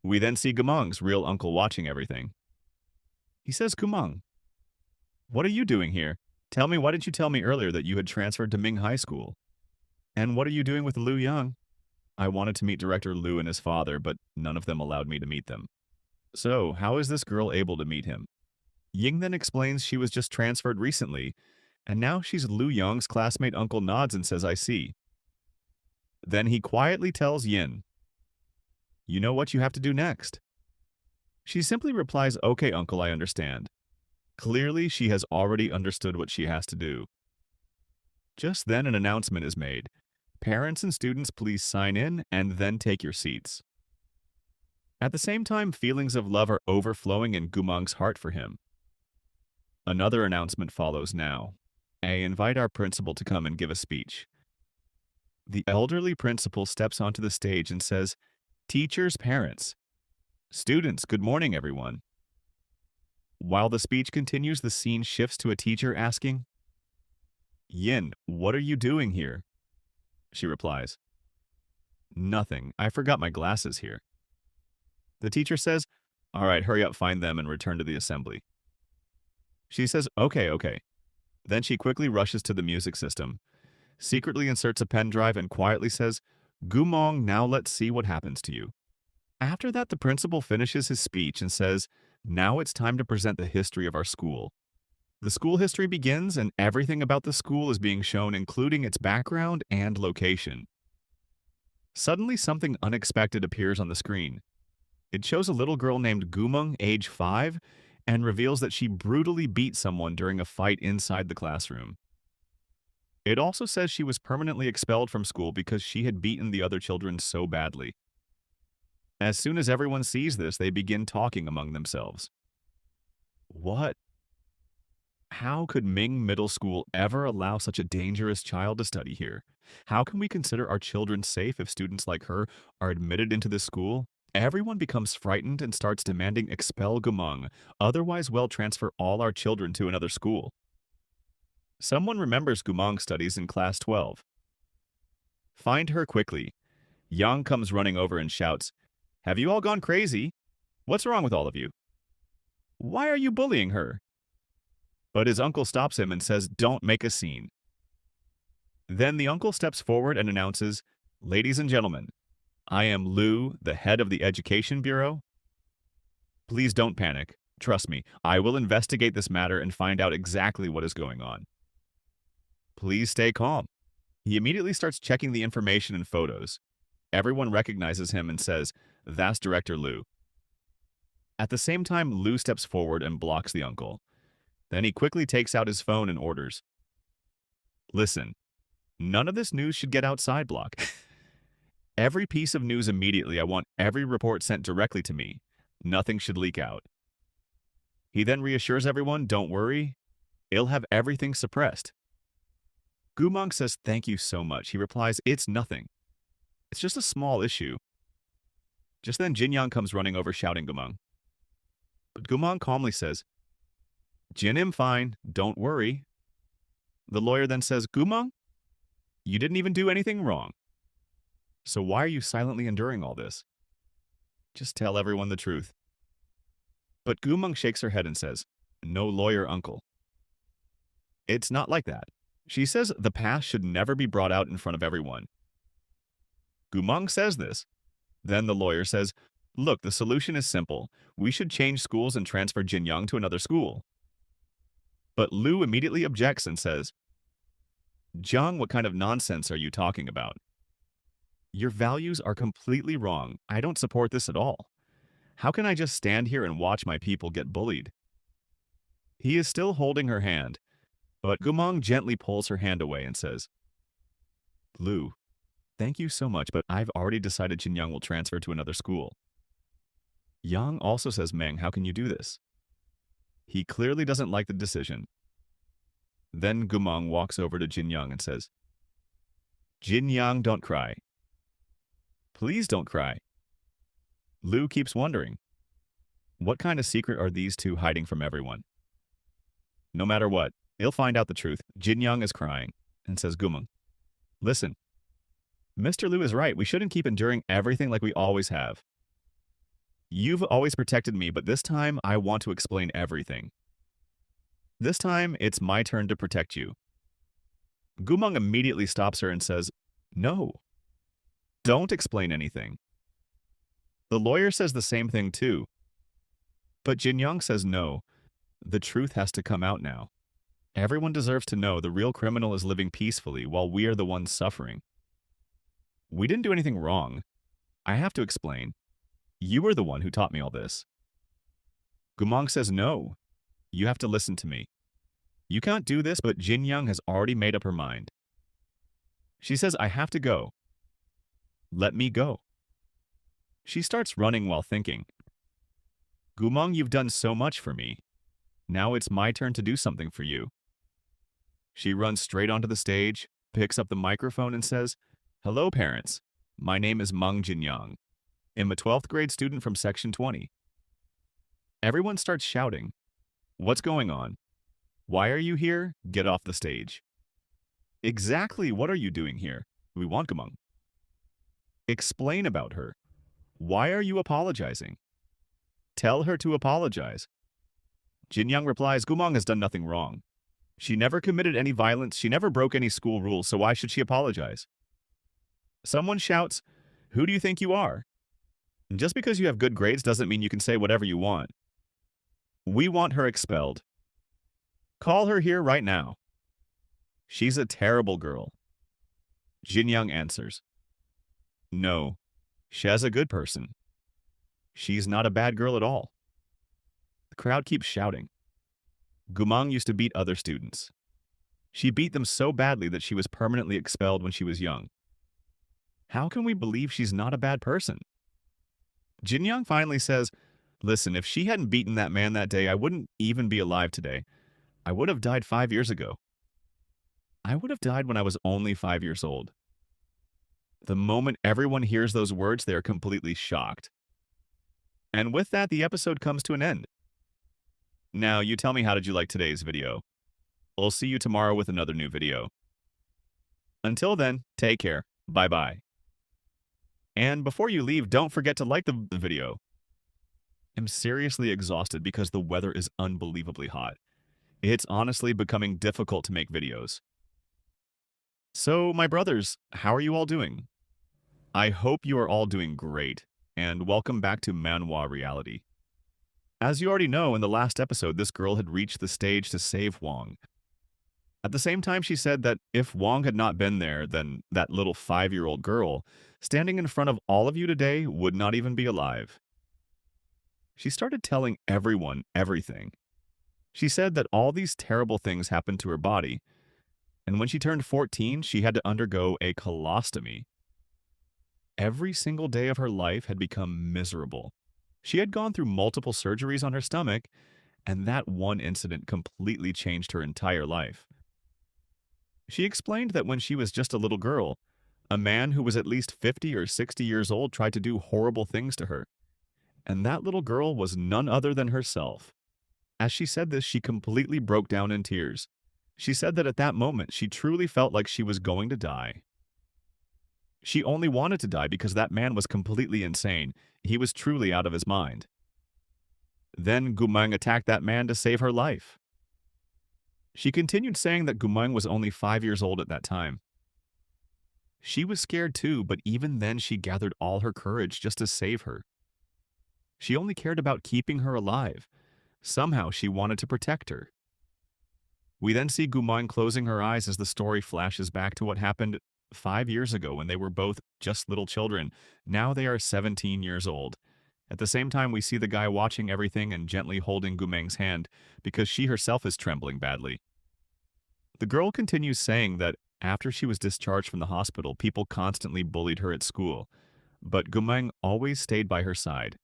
We then see Gumang's real uncle watching everything. He says, "Gumang, what are you doing here? Tell me, why didn't you tell me earlier that you had transferred to Ming High School? And what are you doing with Liu Yang?" "I wanted to meet Director Liu and his father, but none of them allowed me to meet them." "So, how is this girl able to meet him?" Ying then explains she was just transferred recently, and now she's Liu Yang's classmate. Uncle nods and says, "I see." Then he quietly tells Yin, "You know what you have to do next." She simply replies, "Okay, uncle, I understand." Clearly, she has already understood what she has to do. Just then, an announcement is made. "Parents and students, please sign in and then take your seats." At the same time, feelings of love are overflowing in Gumang's heart for him. Another announcement follows now. I invite our principal to come and give a speech. The elderly principal steps onto the stage and says, "Teachers, parents, students, good morning, everyone." While the speech continues, the scene shifts to a teacher asking, "Yin, what are you doing here?" She replies, "Nothing. I forgot my glasses here." The teacher says, "All right, hurry up, find them, and return to the assembly." She says, "Okay, okay." Then she quickly rushes to the music system, secretly inserts a pen drive, and quietly says, "Gumong, now let's see what happens to you." After that, the principal finishes his speech and says, "Now it's time to present the history of our school." The school history begins, and everything about the school is being shown, including its background and location. Suddenly, something unexpected appears on the screen. It shows a little girl named Gumong, age 5, and reveals that she brutally beat someone during a fight inside the classroom. It also says she was permanently expelled from school because she had beaten the other children so badly. As soon as everyone sees this, they begin talking among themselves. What? How could Ming Middle School ever allow such a dangerous child to study here? How can we consider our children safe if students like her are admitted into this school? Everyone becomes frightened and starts demanding expel Gumong, otherwise we'll transfer all our children to another school. Someone remembers Gumong studies in class 12. Find her quickly. Yang comes running over and shouts, "Have you all gone crazy? What's wrong with all of you? Why are you bullying her?" But his uncle stops him and says, "Don't make a scene." Then the uncle steps forward and announces, "Ladies and gentlemen, I am Lu, the head of the Education Bureau. Please don't panic. Trust me, I will investigate this matter and find out exactly what is going on. Please stay calm." He immediately starts checking the information and photos. Everyone recognizes him and says, "That's Director Lu." At the same time, Lu steps forward and blocks the uncle. Then he quickly takes out his phone and orders, "Listen, none of this news should get outside block." every piece of news immediately. I want every report sent directly to me. Nothing should leak out. He then reassures everyone, don't worry, he'll have everything suppressed. Gumong says thank you so much. He replies, it's nothing. It's just a small issue. Just then Jinyang comes running over shouting Gumong. But Gumong calmly says, Jinim fine, don't worry. The lawyer then says, Gumong, you didn't even do anything wrong. So why are you silently enduring all this? Just tell everyone the truth. But Gumong shakes her head and says, no lawyer, uncle. It's not like that. She says the past should never be brought out in front of everyone. Gumong says this. Then the lawyer says, look, the solution is simple. We should change schools and transfer Jinyang to another school. But Lu immediately objects and says, Jiang, what kind of nonsense are you talking about? Your values are completely wrong. I don't support this at all. How can I just stand here and watch my people get bullied? He is still holding her hand, but Gumong gently pulls her hand away and says, Lu, thank you so much, but I've already decided Jinyang will transfer to another school. Yang also says, Meng, how can you do this? He clearly doesn't like the decision. Then Gumong walks over to Jinyang and says, Jinyang, don't cry. Please don't cry. Lu keeps wondering, what kind of secret are these two hiding from everyone? No matter what, he'll find out the truth. Jinyang is crying and says, Gumong, listen, Mr. Lu is right. We shouldn't keep enduring everything like we always have. You've always protected me, but this time I want to explain everything. This time, it's my turn to protect you. Gumong immediately stops her and says, no, don't explain anything. The lawyer says the same thing too. But Jinyang says no, the truth has to come out now. Everyone deserves to know the real criminal is living peacefully while we are the ones suffering. We didn't do anything wrong. I have to explain. You were the one who taught me all this. Gumong says no. You have to listen to me. You can't do this, but Jinyang has already made up her mind. She says, I have to go. Let me go. She starts running while thinking. Gumong, you've done so much for me. Now it's my turn to do something for you. She runs straight onto the stage, picks up the microphone and says, hello, parents. My name is Meng Jinyang. I'm a 12th grade student from Section 20. Everyone starts shouting. What's going on? Why are you here? Get off the stage. Exactly what are you doing here? We want Gumong. Explain about her. Why are you apologizing? Tell her to apologize. Jinyang replies, Gumong has done nothing wrong. She never committed any violence. She never broke any school rules, so why should she apologize? Someone shouts, who do you think you are? And just because you have good grades doesn't mean you can say whatever you want. We want her expelled. Call her here right now. She's a terrible girl. Jinyang answers, no, she's a good person. She's not a bad girl at all. The crowd keeps shouting. Gumong used to beat other students. She beat them so badly that she was permanently expelled when she was young. How can we believe she's not a bad person? Jinyang finally says, listen, if she hadn't beaten that man that day, I wouldn't even be alive today. I would have died 5 years ago. I would have died when I was only 5 years old. The moment everyone hears those words, they are completely shocked. And with that, the episode comes to an end. Now, you tell me, how did you like today's video? I'll see you tomorrow with another new video. Until then, take care. Bye-bye. And before you leave, don't forget to like the video. I'm seriously exhausted because the weather is unbelievably hot. It's honestly becoming difficult to make videos. So, my brothers, how are you all doing? I hope you are all doing great, and welcome back to Manhwa Reality. As you already know, in the last episode, this girl had reached the stage to save Wong. At the same time, she said that if Wong had not been there, then that little 5-year-old girl, standing in front of all of you today, would not even be alive. She started telling everyone everything. She said that all these terrible things happened to her body, and when she turned 14, she had to undergo a colostomy. Every single day of her life had become miserable. She had gone through multiple surgeries on her stomach, and that one incident completely changed her entire life. She explained that when she was just a little girl, a man who was at least 50 or 60 years old tried to do horrible things to her, and that little girl was none other than herself. As she said this, she completely broke down in tears. She said that at that moment, she truly felt like she was going to die. She only wanted to die because that man was completely insane. He was truly out of his mind. Then Gumeng attacked that man to save her life. She continued saying that Gumeng was only 5 years old at that time. She was scared too, but even then she gathered all her courage just to save her. She only cared about keeping her alive. Somehow she wanted to protect her. We then see Gumeng closing her eyes as the story flashes back to what happened 5 years ago when they were both just little children. Now they are 17 years old. At the same time, we see the guy watching everything and gently holding Gumeng's hand because she herself is trembling badly. The girl continues saying that after she was discharged from the hospital, people constantly bullied her at school, but Gumeng always stayed by her side.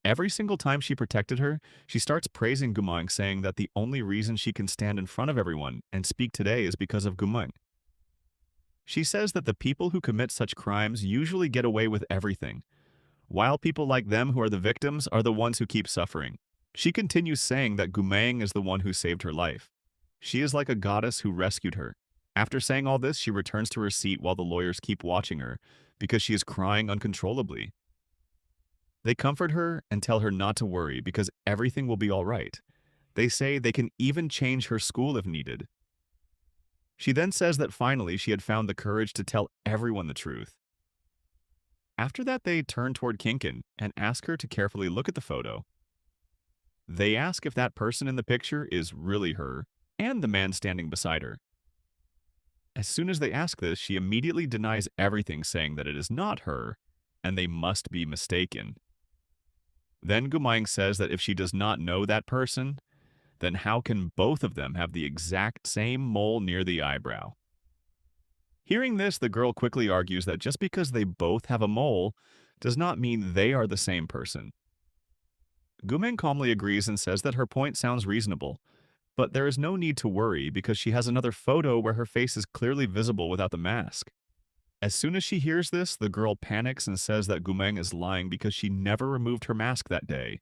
Every single time she protected her, she starts praising Gumeng, saying that the only reason she can stand in front of everyone and speak today is because of Gumeng. She says that the people who commit such crimes usually get away with everything, while people like them who are the victims are the ones who keep suffering. She continues saying that Gumeng is the one who saved her life. She is like a goddess who rescued her. After saying all this, she returns to her seat while the lawyers keep watching her because she is crying uncontrollably. They comfort her and tell her not to worry because everything will be all right. They say they can even change her school if needed. She then says that finally she had found the courage to tell everyone the truth. After that, they turn toward Kinkin and ask her to carefully look at the photo. They ask if that person in the picture is really her and the man standing beside her. As soon as they ask this, she immediately denies everything, saying that it is not her and they must be mistaken. Then Gumeng says that if she does not know that person, then how can both of them have the exact same mole near the eyebrow? Hearing this, the girl quickly argues that just because they both have a mole does not mean they are the same person. Gumeng calmly agrees and says that her point sounds reasonable, but there is no need to worry because she has another photo where her face is clearly visible without the mask. As soon as she hears this, the girl panics and says that Gumeng is lying because she never removed her mask that day.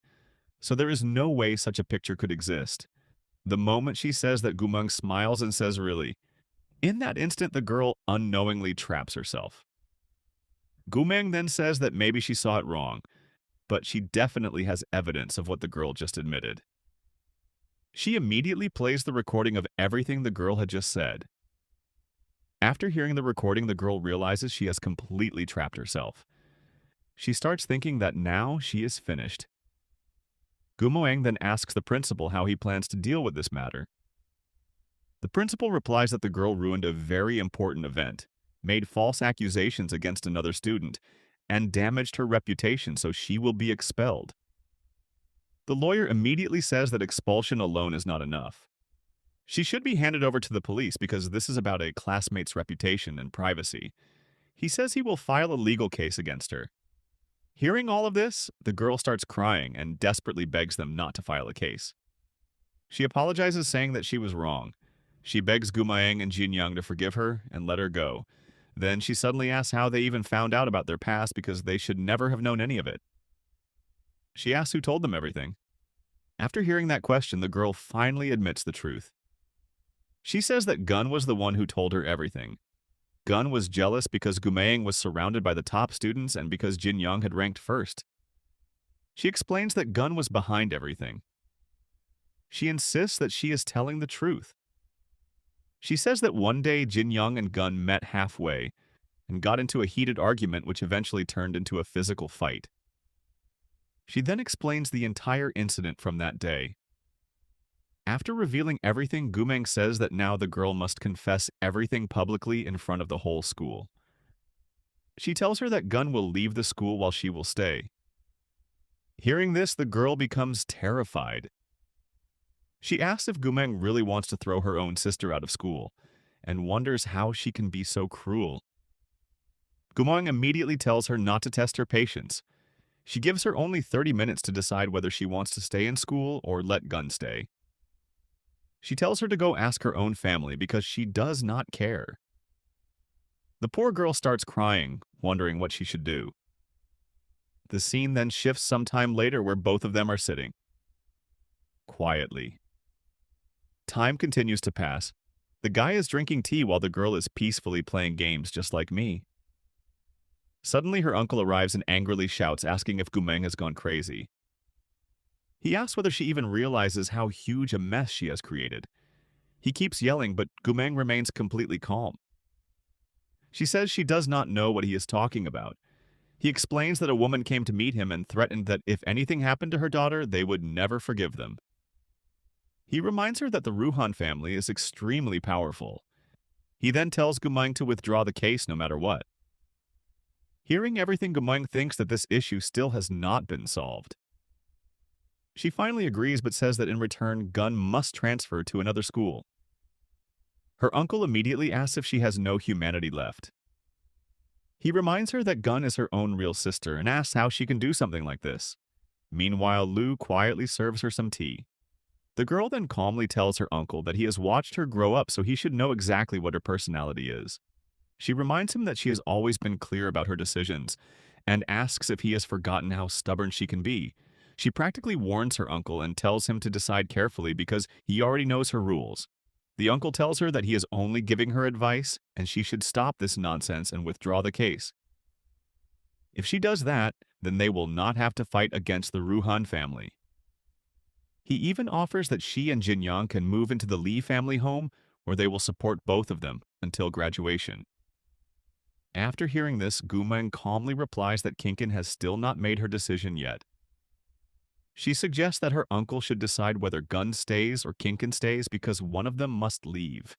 So there is no way such a picture could exist. The moment she says that, Gumeng smiles and says, "Really?" In that instant, the girl unknowingly traps herself. Gumeng then says that maybe she saw it wrong, but she definitely has evidence of what the girl just admitted. She immediately plays the recording of everything the girl had just said. After hearing the recording, the girl realizes she has completely trapped herself. She starts thinking that now she is finished. Gumeng then asks the principal how he plans to deal with this matter. The principal replies that the girl ruined a very important event, made false accusations against another student, and damaged her reputation, so she will be expelled. The lawyer immediately says that expulsion alone is not enough. She should be handed over to the police because this is about a classmate's reputation and privacy. He says he will file a legal case against her. Hearing all of this, the girl starts crying and desperately begs them not to file a case. She apologizes, saying that she was wrong. She begs Gumayang and Jinyang to forgive her and let her go. Then she suddenly asks how they even found out about their past because they should never have known any of it. She asks who told them everything. After hearing that question, the girl finally admits the truth. She says that Gun was the one who told her everything. Gun was jealous because Gumayang was surrounded by the top students and because Jin Young had ranked first. She explains that Gun was behind everything. She insists that she is telling the truth. She says that one day Jin Young and Gun met halfway and got into a heated argument which eventually turned into a physical fight. She then explains the entire incident from that day. After revealing everything, Gumeng says that now the girl must confess everything publicly in front of the whole school. She tells her that Gun will leave the school while she will stay. Hearing this, the girl becomes terrified. She asks if Gumeng really wants to throw her own sister out of school, and wonders how she can be so cruel. Gumang immediately tells her not to test her patience. She gives her only 30 minutes to decide whether she wants to stay in school or let Gun stay. She tells her to go ask her own family because she does not care. The poor girl starts crying, wondering what she should do. The scene then shifts sometime later where both of them are sitting. Quietly. Time continues to pass. The guy is drinking tea while the girl is peacefully playing games just like me. Suddenly her uncle arrives and angrily shouts, asking if Gumeng has gone crazy. He asks whether she even realizes how huge a mess she has created. He keeps yelling, but Gumeng remains completely calm. She says she does not know what he is talking about. He explains that a woman came to meet him and threatened that if anything happened to her daughter, they would never forgive them. He reminds her that the Ruhan family is extremely powerful. He then tells Gumeng to withdraw the case no matter what. Hearing everything, Gumeng thinks that this issue still has not been solved. She finally agrees but says that in return, Gun must transfer to another school. Her uncle immediately asks if she has no humanity left. He reminds her that Gun is her own real sister and asks how she can do something like this. Meanwhile, Lu quietly serves her some tea. The girl then calmly tells her uncle that he has watched her grow up, so he should know exactly what her personality is. She reminds him that she has always been clear about her decisions and asks if he has forgotten how stubborn she can be. She practically warns her uncle and tells him to decide carefully because he already knows her rules. The uncle tells her that he is only giving her advice and she should stop this nonsense and withdraw the case. If she does that, then they will not have to fight against the Ruhan family. He even offers that she and Jinyang can move into the Lee family home where they will support both of them until graduation. After hearing this, Gumeng calmly replies that Kinkin has still not made her decision yet. She suggests that her uncle should decide whether Gun stays or Kinkin stays because one of them must leave.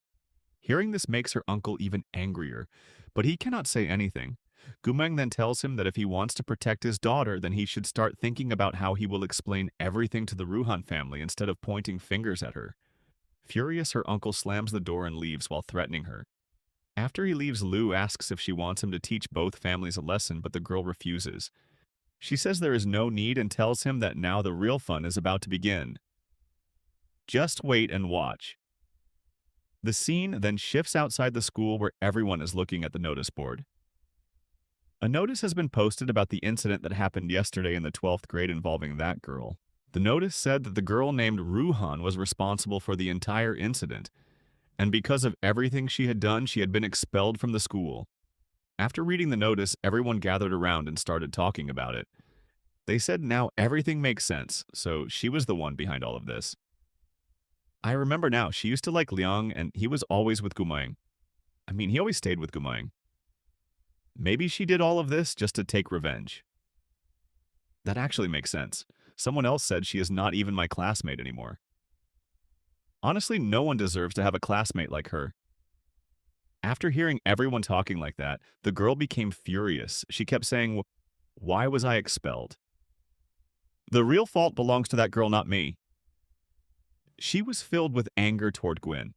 Hearing this makes her uncle even angrier, but he cannot say anything. Gumeng then tells him that if he wants to protect his daughter, then he should start thinking about how he will explain everything to the Ruhan family instead of pointing fingers at her. Furious, her uncle slams the door and leaves while threatening her. After he leaves, Lu asks if she wants him to teach both families a lesson, but the girl refuses. She says there is no need and tells him that now the real fun is about to begin. Just wait and watch. The scene then shifts outside the school where everyone is looking at the notice board. A notice has been posted about the incident that happened yesterday in the 12th grade involving that girl. The notice said that the girl named Ruhan was responsible for the entire incident, and because of everything she had done, she had been expelled from the school. After reading the notice, everyone gathered around and started talking about it. They said now everything makes sense, so she was the one behind all of this. I remember now, she used to like Liang, and he was always with Gumeng. He always stayed with Gumeng. Maybe she did all of this just to take revenge. That actually makes sense. Someone else said she is not even my classmate anymore. Honestly, no one deserves to have a classmate like her. After hearing everyone talking like that, the girl became furious. She kept saying, "Why was I expelled? The real fault belongs to that girl, not me." She was filled with anger toward Gwyn.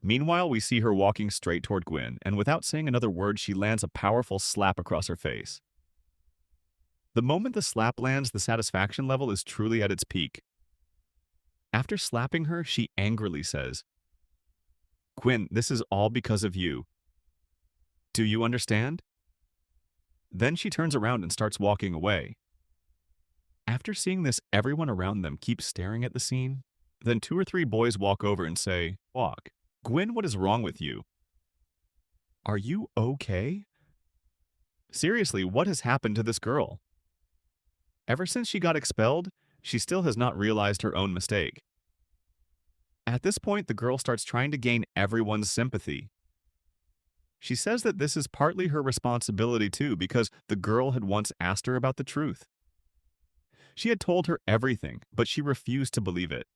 Meanwhile, we see her walking straight toward Gwyn, and without saying another word, she lands a powerful slap across her face. The moment the slap lands, the satisfaction level is truly at its peak. After slapping her, she angrily says, "Gwyn, this is all because of you. Do you understand?" Then she turns around and starts walking away. After seeing this, everyone around them keeps staring at the scene. Then 2 or 3 boys walk over and say, "Walk. Gwyn, what is wrong with you? Are you okay? Seriously, what has happened to this girl?" Ever since she got expelled, she still has not realized her own mistake. At this point, the girl starts trying to gain everyone's sympathy. She says that this is partly her responsibility too, because the girl had once asked her about the truth. She had told her everything, but she refused to believe it.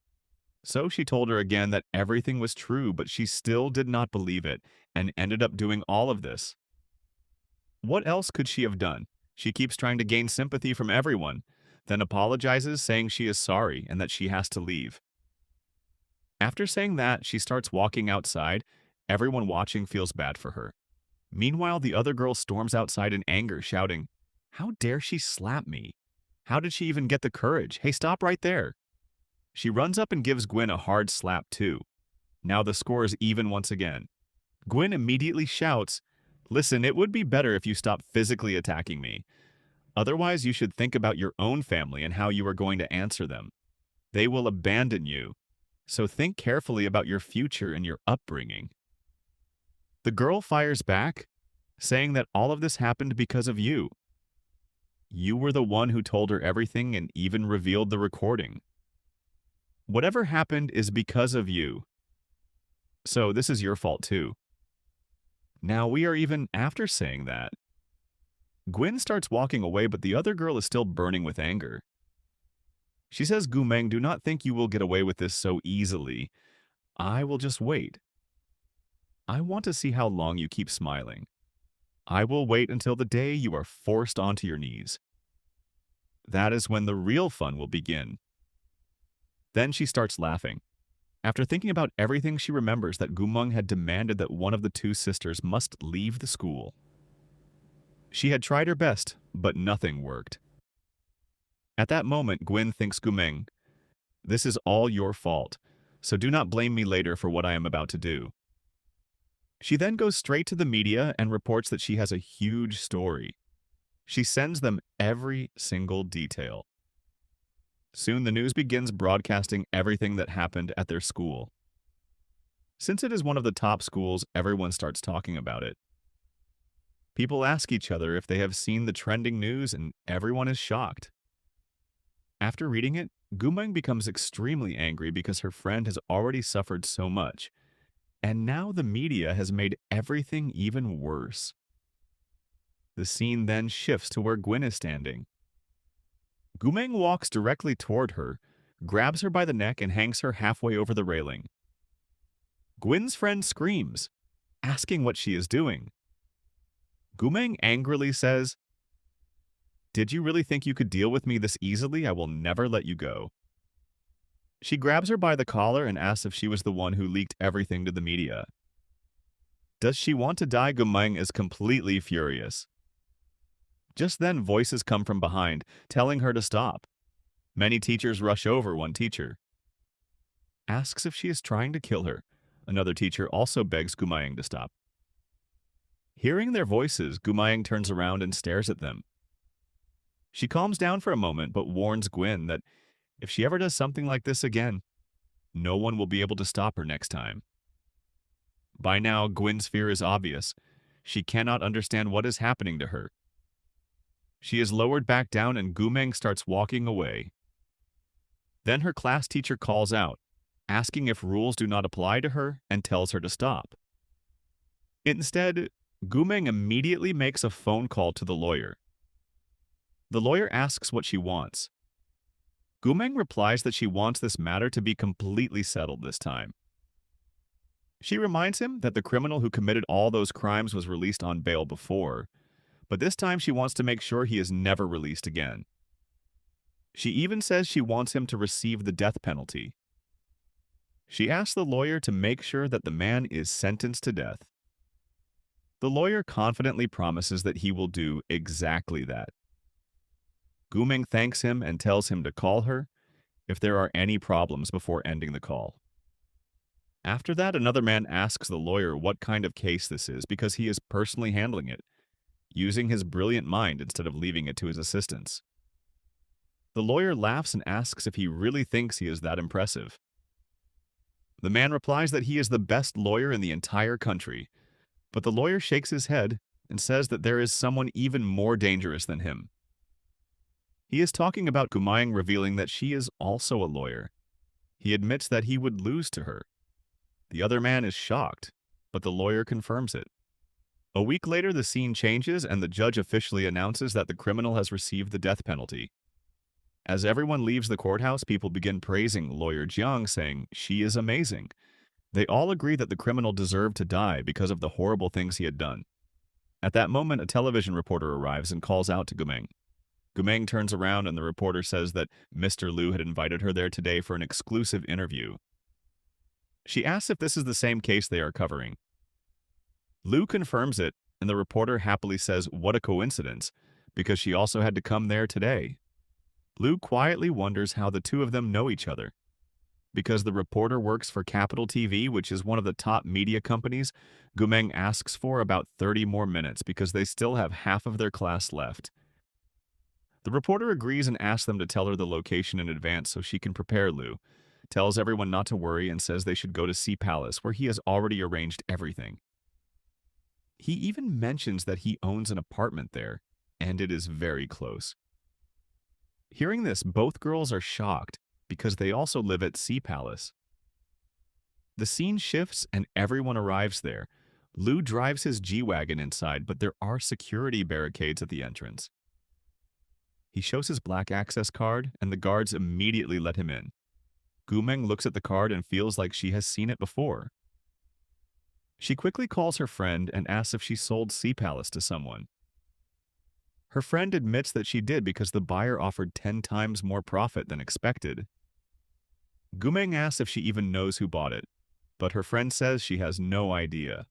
So she told her again that everything was true, but she still did not believe it and ended up doing all of this. What else could she have done? She keeps trying to gain sympathy from everyone, then apologizes, saying she is sorry and that she has to leave. After saying that, she starts walking outside. Everyone watching feels bad for her. Meanwhile, the other girl storms outside in anger, shouting, "How dare she slap me? How did she even get the courage? Hey, stop right there." She runs up and gives Gwen a hard slap too. Now the score is even once again. Gwen immediately shouts, "Listen, it would be better if you stopped physically attacking me. Otherwise, you should think about your own family and how you are going to answer them. They will abandon you. So think carefully about your future and your upbringing." The girl fires back, saying that all of this happened because of you. You were the one who told her everything and even revealed the recording. Whatever happened is because of you. So this is your fault too. Now we are even after saying that. Gwen starts walking away, but the other girl is still burning with anger. She says, "Gumeng, do not think you will get away with this so easily. I will just wait. I want to see how long you keep smiling. I will wait until the day you are forced onto your knees. That is when the real fun will begin." Then she starts laughing. After thinking about everything, she remembers that Gumeng had demanded that one of the two sisters must leave the school. She had tried her best, but nothing worked. At that moment, Gwen thinks Gumeng, "This is all your fault, so do not blame me later for what I am about to do." She then goes straight to the media and reports that she has a huge story. She sends them every single detail. Soon the news begins broadcasting everything that happened at their school. Since it is one of the top schools, everyone starts talking about it. People ask each other if they have seen the trending news, and everyone is shocked. After reading it, Gumeng becomes extremely angry because her friend has already suffered so much, and now the media has made everything even worse. The scene then shifts to where Gwen is standing. Gumeng walks directly toward her, grabs her by the neck, and hangs her halfway over the railing. Gwen's friend screams, asking what she is doing. Gumeng angrily says, "Did you really think you could deal with me this easily? I will never let you go." She grabs her by the collar and asks if she was the one who leaked everything to the media. Does she want to die? Gumeng is completely furious. Just then, voices come from behind, telling her to stop. Many teachers rush over. One teacher asks if she is trying to kill her. Another teacher also begs Gumeng to stop. Hearing their voices, Gumeng turns around and stares at them. She calms down for a moment, but warns Gwen that if she ever does something like this again, no one will be able to stop her next time. By now, Gwen's fear is obvious. She cannot understand what is happening to her. She is lowered back down and Gumeng starts walking away. Then her class teacher calls out, asking if rules do not apply to her, and tells her to stop. Instead, Gumeng immediately makes a phone call to the lawyer. The lawyer asks what she wants. Gumeng replies that she wants this matter to be completely settled this time. She reminds him that the criminal who committed all those crimes was released on bail before, but this time she wants to make sure he is never released again. She even says she wants him to receive the death penalty. She asks the lawyer to make sure that the man is sentenced to death. The lawyer confidently promises that he will do exactly that. Gumeng thanks him and tells him to call her if there are any problems before ending the call. After that, another man asks the lawyer what kind of case this is because he is personally handling it, using his brilliant mind instead of leaving it to his assistants. The lawyer laughs and asks if he really thinks he is that impressive. The man replies that he is the best lawyer in the entire country, but the lawyer shakes his head and says that there is someone even more dangerous than him. He is talking about Gumeng, revealing that she is also a lawyer. He admits that he would lose to her. The other man is shocked, but the lawyer confirms it. A week later, the scene changes and the judge officially announces that the criminal has received the death penalty. As everyone leaves the courthouse, people begin praising Lawyer Jiang, saying she is amazing. They all agree that the criminal deserved to die because of the horrible things he had done. At that moment, a television reporter arrives and calls out to Gumeng. Gumeng turns around and the reporter says that Mr. Liu had invited her there today for an exclusive interview. She asks if this is the same case they are covering. Liu confirms it and the reporter happily says, "What a coincidence," because she also had to come there today. Lou quietly wonders how the two of them know each other. Because the reporter works for Capital TV, which is one of the top media companies, Gumeng asks for about 30 more minutes because they still have half of their class left. The reporter agrees and asks them to tell her the location in advance so she can prepare Lou, tells everyone not to worry and says they should go to Sea Palace where he has already arranged everything. He even mentions that he owns an apartment there, and it is very close. Hearing this, both girls are shocked because they also live at Sea Palace. The scene shifts and everyone arrives there. Lou drives his G-Wagon inside, but there are security barricades at the entrance. He shows his black access card, and the guards immediately let him in. Gumeng looks at the card and feels like she has seen it before. She quickly calls her friend and asks if she sold Sea Palace to someone. Her friend admits that she did because the buyer offered 10 times more profit than expected. Gumeng asks if she even knows who bought it, but her friend says she has no idea.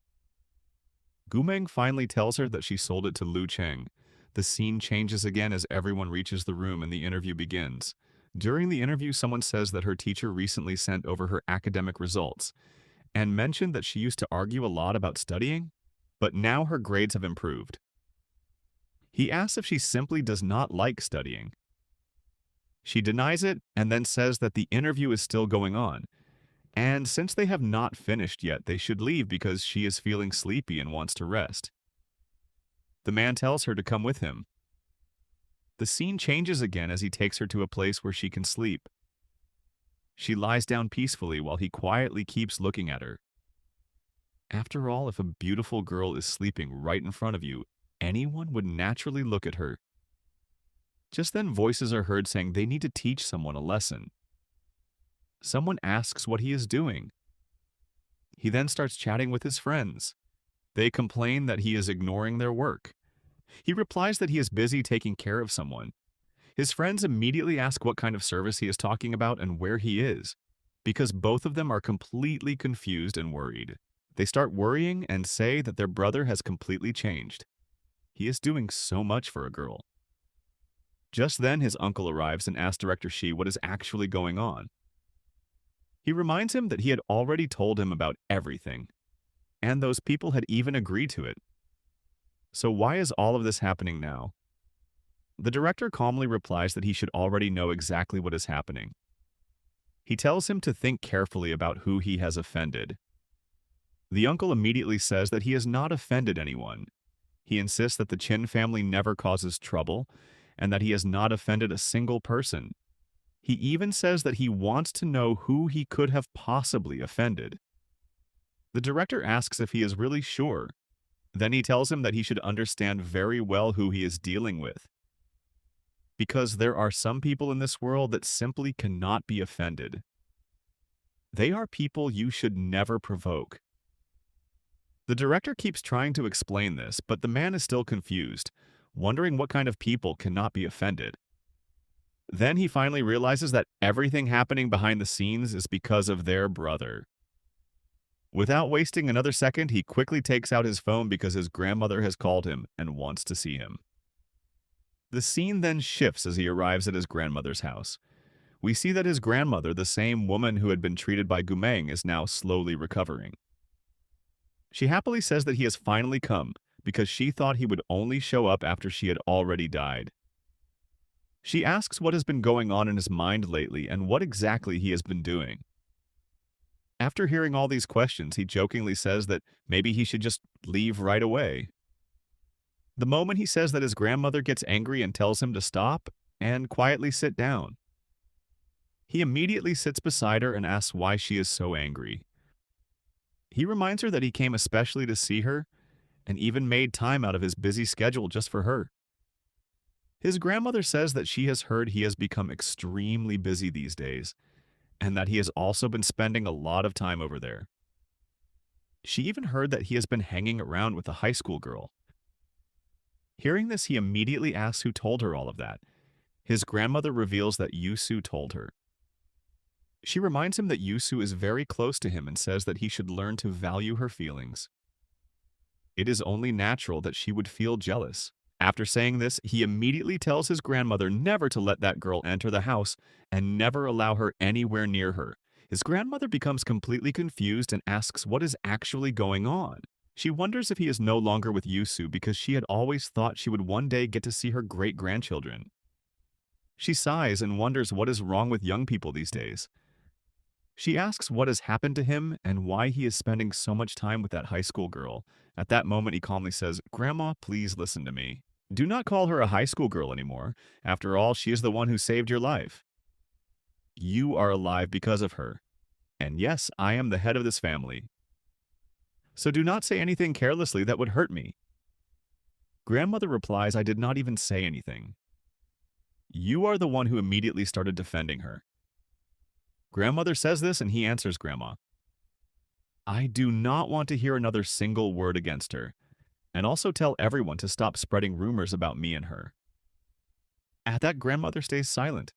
Gumeng finally tells her that she sold it to Lu Cheng. The scene changes again as everyone reaches the room and the interview begins. During the interview, someone says that her teacher recently sent over her academic results and mentioned that she used to argue a lot about studying, but now her grades have improved. He asks if she simply does not like studying. She denies it and then says that the interview is still going on, and since they have not finished yet, they should leave because she is feeling sleepy and wants to rest. The man tells her to come with him. The scene changes again as he takes her to a place where she can sleep. She lies down peacefully while he quietly keeps looking at her. After all, if a beautiful girl is sleeping right in front of you, anyone would naturally look at her. Just then, voices are heard saying they need to teach someone a lesson. Someone asks what he is doing. He then starts chatting with his friends. They complain that he is ignoring their work. He replies that he is busy taking care of someone. His friends immediately ask what kind of service he is talking about and where he is, because both of them are completely confused and worried. They start worrying and say that their brother has completely changed. He is doing so much for a girl. Just then, his uncle arrives and asks Director Shi what is actually going on. He reminds him that he had already told him about everything, and those people had even agreed to it. So why is all of this happening now? The director calmly replies that he should already know exactly what is happening. He tells him to think carefully about who he has offended. The uncle immediately says that he has not offended anyone. He insists that the Chin family never causes trouble and that he has not offended a single person. He even says that he wants to know who he could have possibly offended. The director asks if he is really sure. Then he tells him that he should understand very well who he is dealing with, because there are some people in this world that simply cannot be offended. They are people you should never provoke. The director keeps trying to explain this, but the man is still confused, wondering what kind of people cannot be offended. Then he finally realizes that everything happening behind the scenes is because of their brother. Without wasting another second, he quickly takes out his phone because his grandmother has called him and wants to see him. The scene then shifts as he arrives at his grandmother's house. We see that his grandmother, the same woman who had been treated by Gumeng, is now slowly recovering. She happily says that he has finally come because she thought he would only show up after she had already died. She asks what has been going on in his mind lately and what exactly he has been doing. After hearing all these questions, he jokingly says that maybe he should just leave right away. The moment he says that, his grandmother gets angry and tells him to stop and quietly sit down. He immediately sits beside her and asks why she is so angry. He reminds her that he came especially to see her and even made time out of his busy schedule just for her. His grandmother says that she has heard he has become extremely busy these days, and that he has also been spending a lot of time over there. She even heard that he has been hanging around with a high school girl. Hearing this, he immediately asks who told her all of that. His grandmother reveals that Yusu told her. She reminds him that Yusu is very close to him and says that he should learn to value her feelings. It is only natural that she would feel jealous. After saying this, he immediately tells his grandmother never to let that girl enter the house and never allow her anywhere near her. His grandmother becomes completely confused and asks what is actually going on. She wonders if he is no longer with Yusu because she had always thought she would one day get to see her great-grandchildren. She sighs and wonders what is wrong with young people these days. She asks what has happened to him and why he is spending so much time with that high school girl. At that moment, he calmly says, "Grandma, please listen to me. Do not call her a high school girl anymore. After all, she is the one who saved your life. You are alive because of her. And yes, I am the head of this family. So do not say anything carelessly that would hurt me." Grandmother replies, "I did not even say anything. You are the one who immediately started defending her." Grandmother says this and he answers Grandma, "I do not want to hear another single word against her, and also tell everyone to stop spreading rumors about me and her." At that, Grandmother stays silent.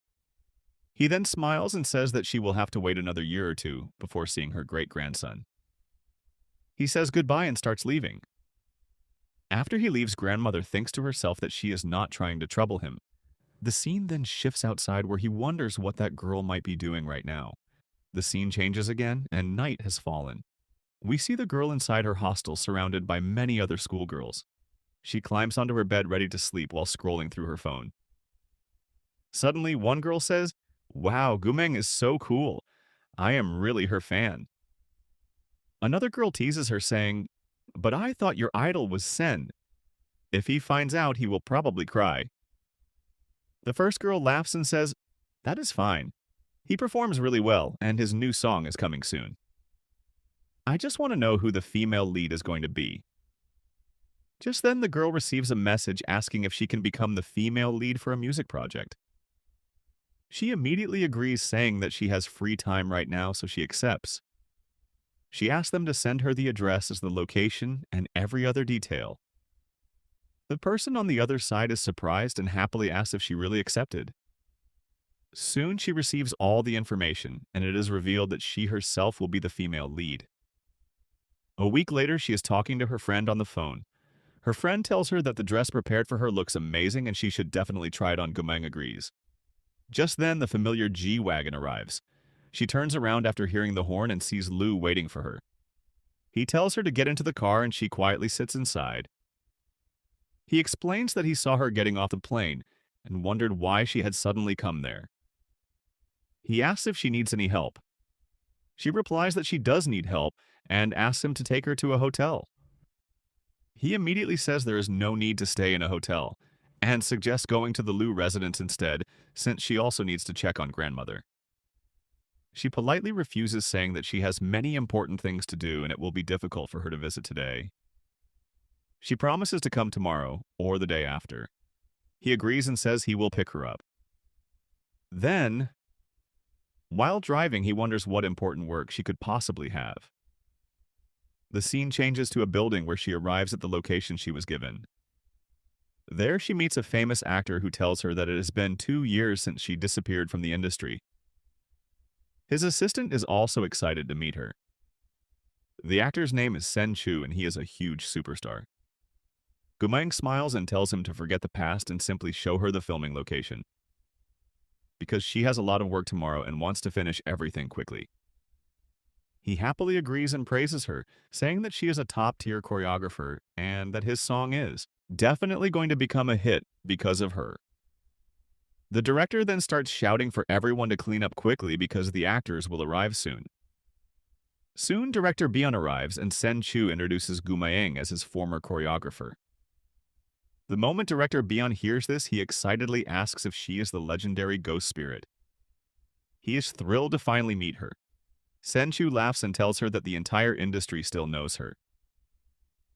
He then smiles and says that she will have to wait another year or two before seeing her great-grandson. He says goodbye and starts leaving. After he leaves, Grandmother thinks to herself that she is not trying to trouble him. The scene then shifts outside where he wonders what that girl might be doing right now. The scene changes again, and night has fallen. We see the girl inside her hostel surrounded by many other schoolgirls. She climbs onto her bed ready to sleep while scrolling through her phone. Suddenly, one girl says, "Wow, Gumeng is so cool. I am really her fan." Another girl teases her saying, "But I thought your idol was Sen. If he finds out, he will probably cry." The first girl laughs and says, "That is fine. He performs really well, and his new song is coming soon. I just want to know who the female lead is going to be." Just then, the girl receives a message asking if she can become the female lead for a music project. She immediately agrees, saying that she has free time right now, so she accepts. She asks them to send her the address as the location and every other detail. The person on the other side is surprised and happily asks if she really accepted. Soon she receives all the information, and it is revealed that she herself will be the female lead. A week later, she is talking to her friend on the phone. Her friend tells her that the dress prepared for her looks amazing and she should definitely try it on. Gumeng agrees. Just then, the familiar G-Wagon arrives. She turns around after hearing the horn and sees Lu waiting for her. He tells her to get into the car and she quietly sits inside. He explains that he saw her getting off the plane and wondered why she had suddenly come there. He asks if she needs any help. She replies that she does need help and asks him to take her to a hotel. He immediately says there is no need to stay in a hotel and suggests going to the Lu residence instead, since she also needs to check on grandmother. She politely refuses, saying that she has many important things to do and it will be difficult for her to visit today. She promises to come tomorrow or the day after. He agrees and says he will pick her up. Then, while driving, he wonders what important work she could possibly have. The scene changes to a building where she arrives at the location she was given. There she meets a famous actor who tells her that it has been 2 years since she disappeared from the industry. His assistant is also excited to meet her. The actor's name is Sen Chu and he is a huge superstar. Gumeng smiles and tells him to forget the past and simply show her the filming location, because she has a lot of work tomorrow and wants to finish everything quickly. He happily agrees and praises her, saying that she is a top-tier choreographer and that his song is definitely going to become a hit because of her. The director then starts shouting for everyone to clean up quickly because the actors will arrive soon. Soon, director Bian arrives and Sen Chu introduces Gumayang as his former choreographer. The moment director Bian hears this, he excitedly asks if she is the legendary ghost spirit. He is thrilled to finally meet her. Sen Chu laughs and tells her that the entire industry still knows her.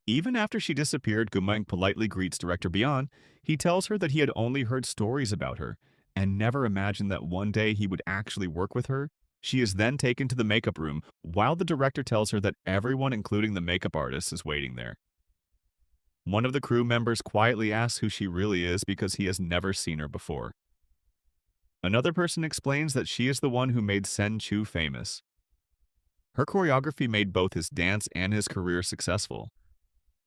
Even after she disappeared, Gumeng politely greets director Bian. He tells her that he had only heard stories about her and never imagined that one day he would actually work with her. She is then taken to the makeup room, while the director tells her that everyone, including the makeup artist, is waiting there. One of the crew members quietly asks who she really is because he has never seen her before. Another person explains that she is the one who made Sen Chu famous. Her choreography made both his dance and his career successful.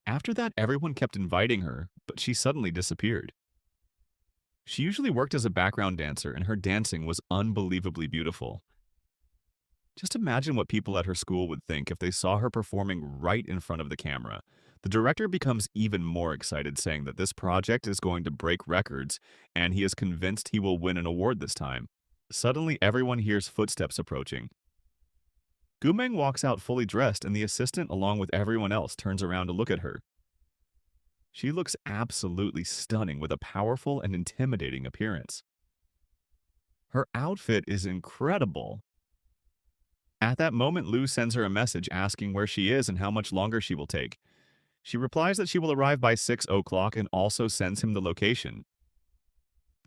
After that, everyone kept inviting her, but she suddenly disappeared. She usually worked as a background dancer, and her dancing was unbelievably beautiful. Just imagine what people at her school would think if they saw her performing right in front of the camera. The director becomes even more excited, saying that this project is going to break records, and he is convinced he will win an award this time. Suddenly, everyone hears footsteps approaching. Gumeng walks out fully dressed, and the assistant, along with everyone else, turns around to look at her. She looks absolutely stunning with a powerful and intimidating appearance. Her outfit is incredible. At that moment, Lou sends her a message asking where she is and how much longer she will take. She replies that she will arrive by 6 o'clock and also sends him the location.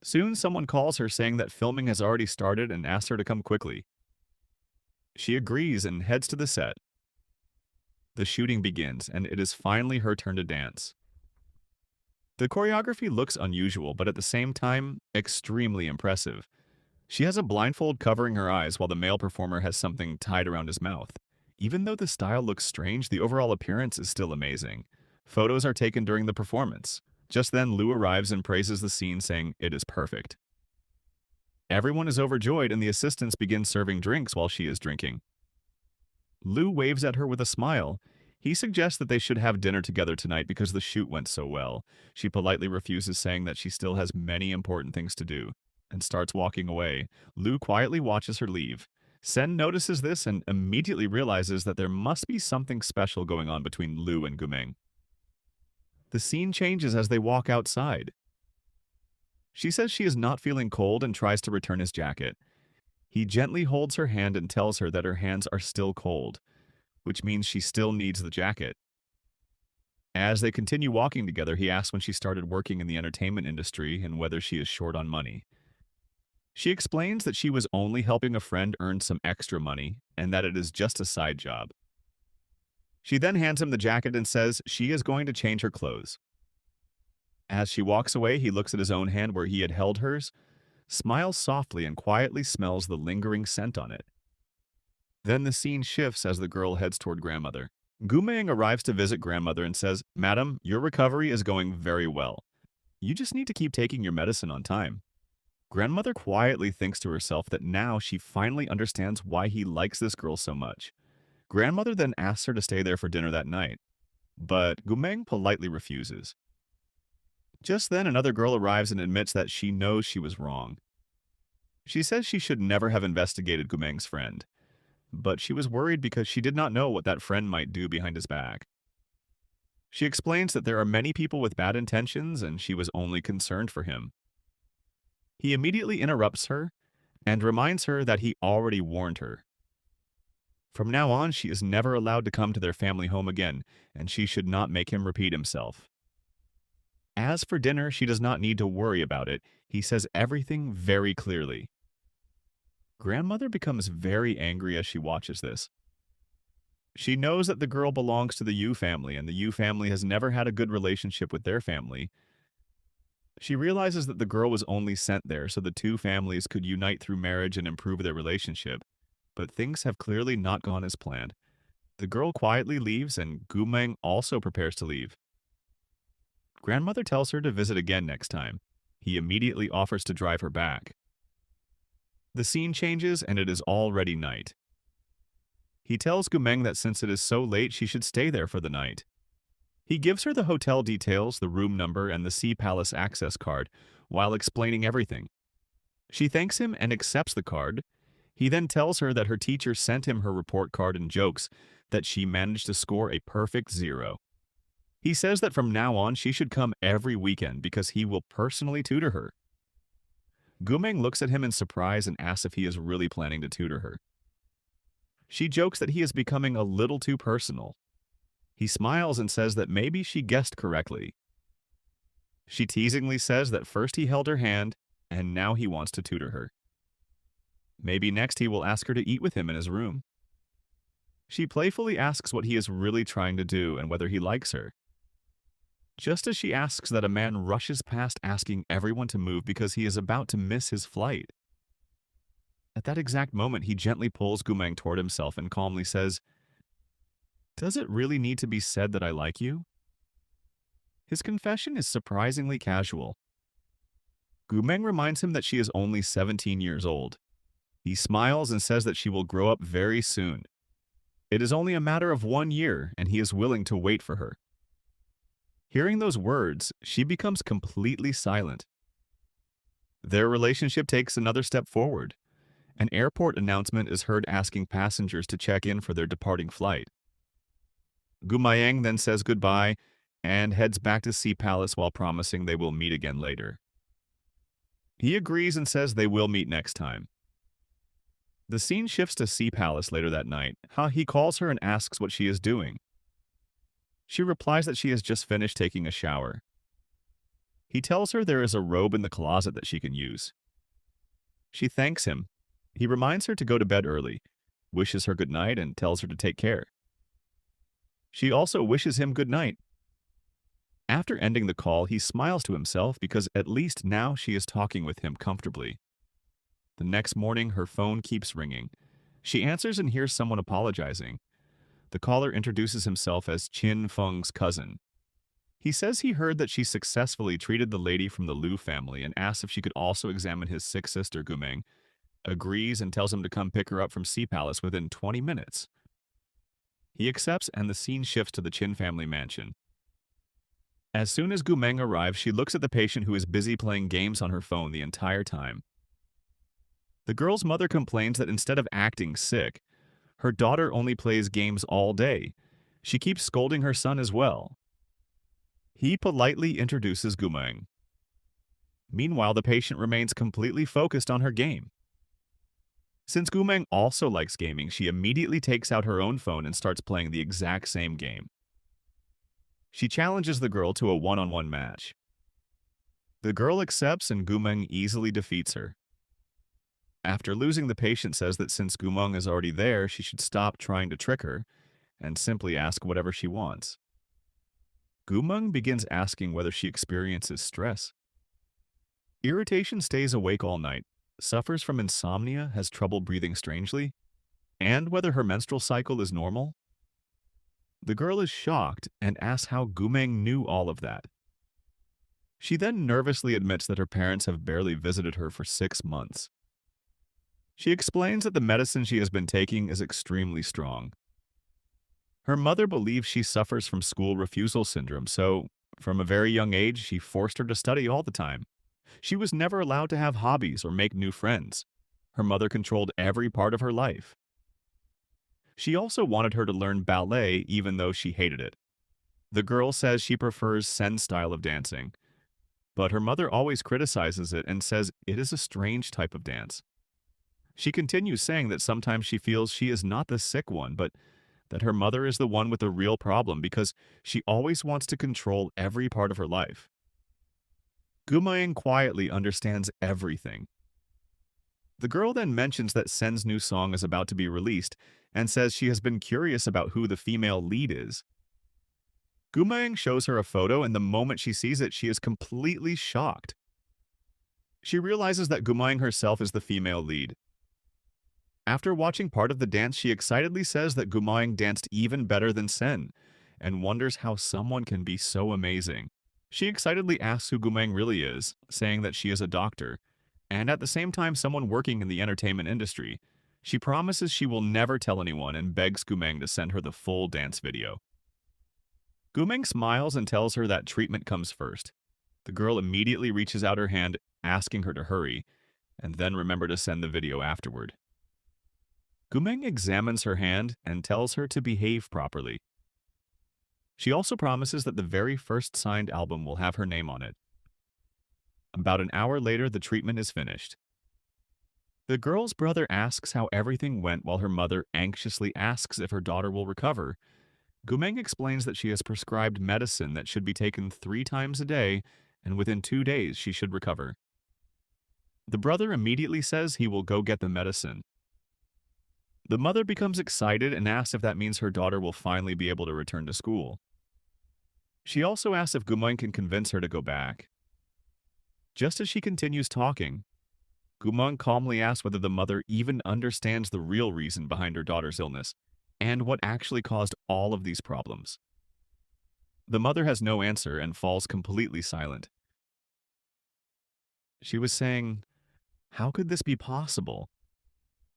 Soon, someone calls her saying that filming has already started and asks her to come quickly. She agrees and heads to the set. The shooting begins, and it is finally her turn to dance. The choreography looks unusual, but at the same time, extremely impressive. She has a blindfold covering her eyes while the male performer has something tied around his mouth. Even though the style looks strange, the overall appearance is still amazing. Photos are taken during the performance. Just then, Lou arrives and praises the scene, saying it is perfect. Everyone is overjoyed, and the assistants begin serving drinks while she is drinking. Lou waves at her with a smile. He suggests that they should have dinner together tonight because the shoot went so well. She politely refuses, saying that she still has many important things to do, and starts walking away. Lou quietly watches her leave. Sen notices this and immediately realizes that there must be something special going on between Lou and Gumeng. The scene changes as they walk outside. She says she is not feeling cold and tries to return his jacket. He gently holds her hand and tells her that her hands are still cold, which means she still needs the jacket. As they continue walking together, he asks when she started working in the entertainment industry and whether she is short on money. She explains that she was only helping a friend earn some extra money and that it is just a side job. She then hands him the jacket and says she is going to change her clothes. As she walks away, he looks at his own hand where he had held hers, smiles softly, and quietly smells the lingering scent on it. Then the scene shifts as the girl heads toward grandmother. Gumeng arrives to visit grandmother and says, "Madam, your recovery is going very well. You just need to keep taking your medicine on time." Grandmother quietly thinks to herself that now she finally understands why he likes this girl so much. Grandmother then asks her to stay there for dinner that night, but Gumeng politely refuses. Just then, another girl arrives and admits that she knows she was wrong. She says she should never have investigated Gumeng's friend, but she was worried because she did not know what that friend might do behind his back. She explains that there are many people with bad intentions and she was only concerned for him. He immediately interrupts her and reminds her that he already warned her. From now on, she is never allowed to come to their family home again, and she should not make him repeat himself. As for dinner, she does not need to worry about it. He says everything very clearly. Grandmother becomes very angry as she watches this. She knows that the girl belongs to the Yu family, and the Yu family has never had a good relationship with their family. She realizes that the girl was only sent there so the two families could unite through marriage and improve their relationship. But things have clearly not gone as planned. The girl quietly leaves, and Gumeng also prepares to leave. Grandmother tells her to visit again next time. He immediately offers to drive her back. The scene changes, and it is already night. He tells Gumeng that since it is so late, she should stay there for the night. He gives her the hotel details, the room number, and the Sea Palace access card, while explaining everything. She thanks him and accepts the card. He then tells her that her teacher sent him her report card and jokes that she managed to score a perfect 0. He says that from now on she should come every weekend because he will personally tutor her. Gumeng looks at him in surprise and asks if he is really planning to tutor her. She jokes that he is becoming a little too personal. He smiles and says that maybe she guessed correctly. She teasingly says that first he held her hand, and now he wants to tutor her. Maybe next he will ask her to eat with him in his room. She playfully asks what he is really trying to do and whether he likes her. Just as she asks that, a man rushes past asking everyone to move because he is about to miss his flight. At that exact moment, he gently pulls Gumeng toward himself and calmly says, "Does it really need to be said that I like you?" His confession is surprisingly casual. Gumeng reminds him that she is only 17 years old. He smiles and says that she will grow up very soon. It is only a matter of 1 year, and he is willing to wait for her. Hearing those words, she becomes completely silent. Their relationship takes another step forward. An airport announcement is heard asking passengers to check in for their departing flight. Gumayang then says goodbye and heads back to Sea Palace while promising they will meet again later. He agrees and says they will meet next time. The scene shifts to Sea Palace later that night. He calls her and asks what she is doing. She replies that she has just finished taking a shower. He tells her there is a robe in the closet that she can use. She thanks him. He reminds her to go to bed early, wishes her good night, and tells her to take care. She also wishes him good night. After ending the call, he smiles to himself because at least now she is talking with him comfortably. The next morning, her phone keeps ringing. She answers and hears someone apologizing. The caller introduces himself as Chin Feng's cousin. He says he heard that she successfully treated the lady from the Liu family and asks if she could also examine his sick sister Gumeng, agrees and tells him to come pick her up from Sea Palace within 20 minutes. He accepts and the scene shifts to the Chin family mansion. As soon as Gumeng arrives, she looks at the patient who is busy playing games on her phone the entire time. The girl's mother complains that instead of acting sick, her daughter only plays games all day. She keeps scolding her son as well. He politely introduces Gumeng. Meanwhile, the patient remains completely focused on her game. Since Gumeng also likes gaming, she immediately takes out her own phone and starts playing the exact same game. She challenges the girl to a one-on-one match. The girl accepts and Gumeng easily defeats her. After losing, the patient says that since Gumeng is already there, she should stop trying to trick her and simply ask whatever she wants. Gumeng begins asking whether she experiences stress. Irritation stays awake all night, suffers from insomnia, has trouble breathing strangely, and whether her menstrual cycle is normal. The girl is shocked and asks how Gumeng knew all of that. She then nervously admits that her parents have barely visited her for 6 months. She explains that the medicine she has been taking is extremely strong. Her mother believes she suffers from school refusal syndrome, so from a very young age, she forced her to study all the time. She was never allowed to have hobbies or make new friends. Her mother controlled every part of her life. She also wanted her to learn ballet even though she hated it. The girl says she prefers Sen's style of dancing, but her mother always criticizes it and says it is a strange type of dance. She continues saying that sometimes she feels she is not the sick one, but that her mother is the one with the real problem because she always wants to control every part of her life. Gumayang quietly understands everything. The girl then mentions that Sen's new song is about to be released and says she has been curious about who the female lead is. Gumayang shows her a photo, and the moment she sees it, she is completely shocked. She realizes that Gumayang herself is the female lead. After watching part of the dance, she excitedly says that Gumayang danced even better than Sen, and wonders how someone can be so amazing. She excitedly asks who Gumayang really is, saying that she is a doctor, and at the same time someone working in the entertainment industry. She promises she will never tell anyone and begs Gumeng to send her the full dance video. Gumeng smiles and tells her that treatment comes first. The girl immediately reaches out her hand, asking her to hurry, and then remember to send the video afterward. Gumeng examines her hand and tells her to behave properly. She also promises that the very first signed album will have her name on it. About an hour later, the treatment is finished. The girl's brother asks how everything went while her mother anxiously asks if her daughter will recover. Gumeng explains that she has prescribed medicine that should be taken 3 times a day, and within 2 days she should recover. The brother immediately says he will go get the medicine. The mother becomes excited and asks if that means her daughter will finally be able to return to school. She also asks if Gumeng can convince her to go back. Just as she continues talking, Gumeng calmly asks whether the mother even understands the real reason behind her daughter's illness and what actually caused all of these problems. The mother has no answer and falls completely silent. She was saying, how could this be possible?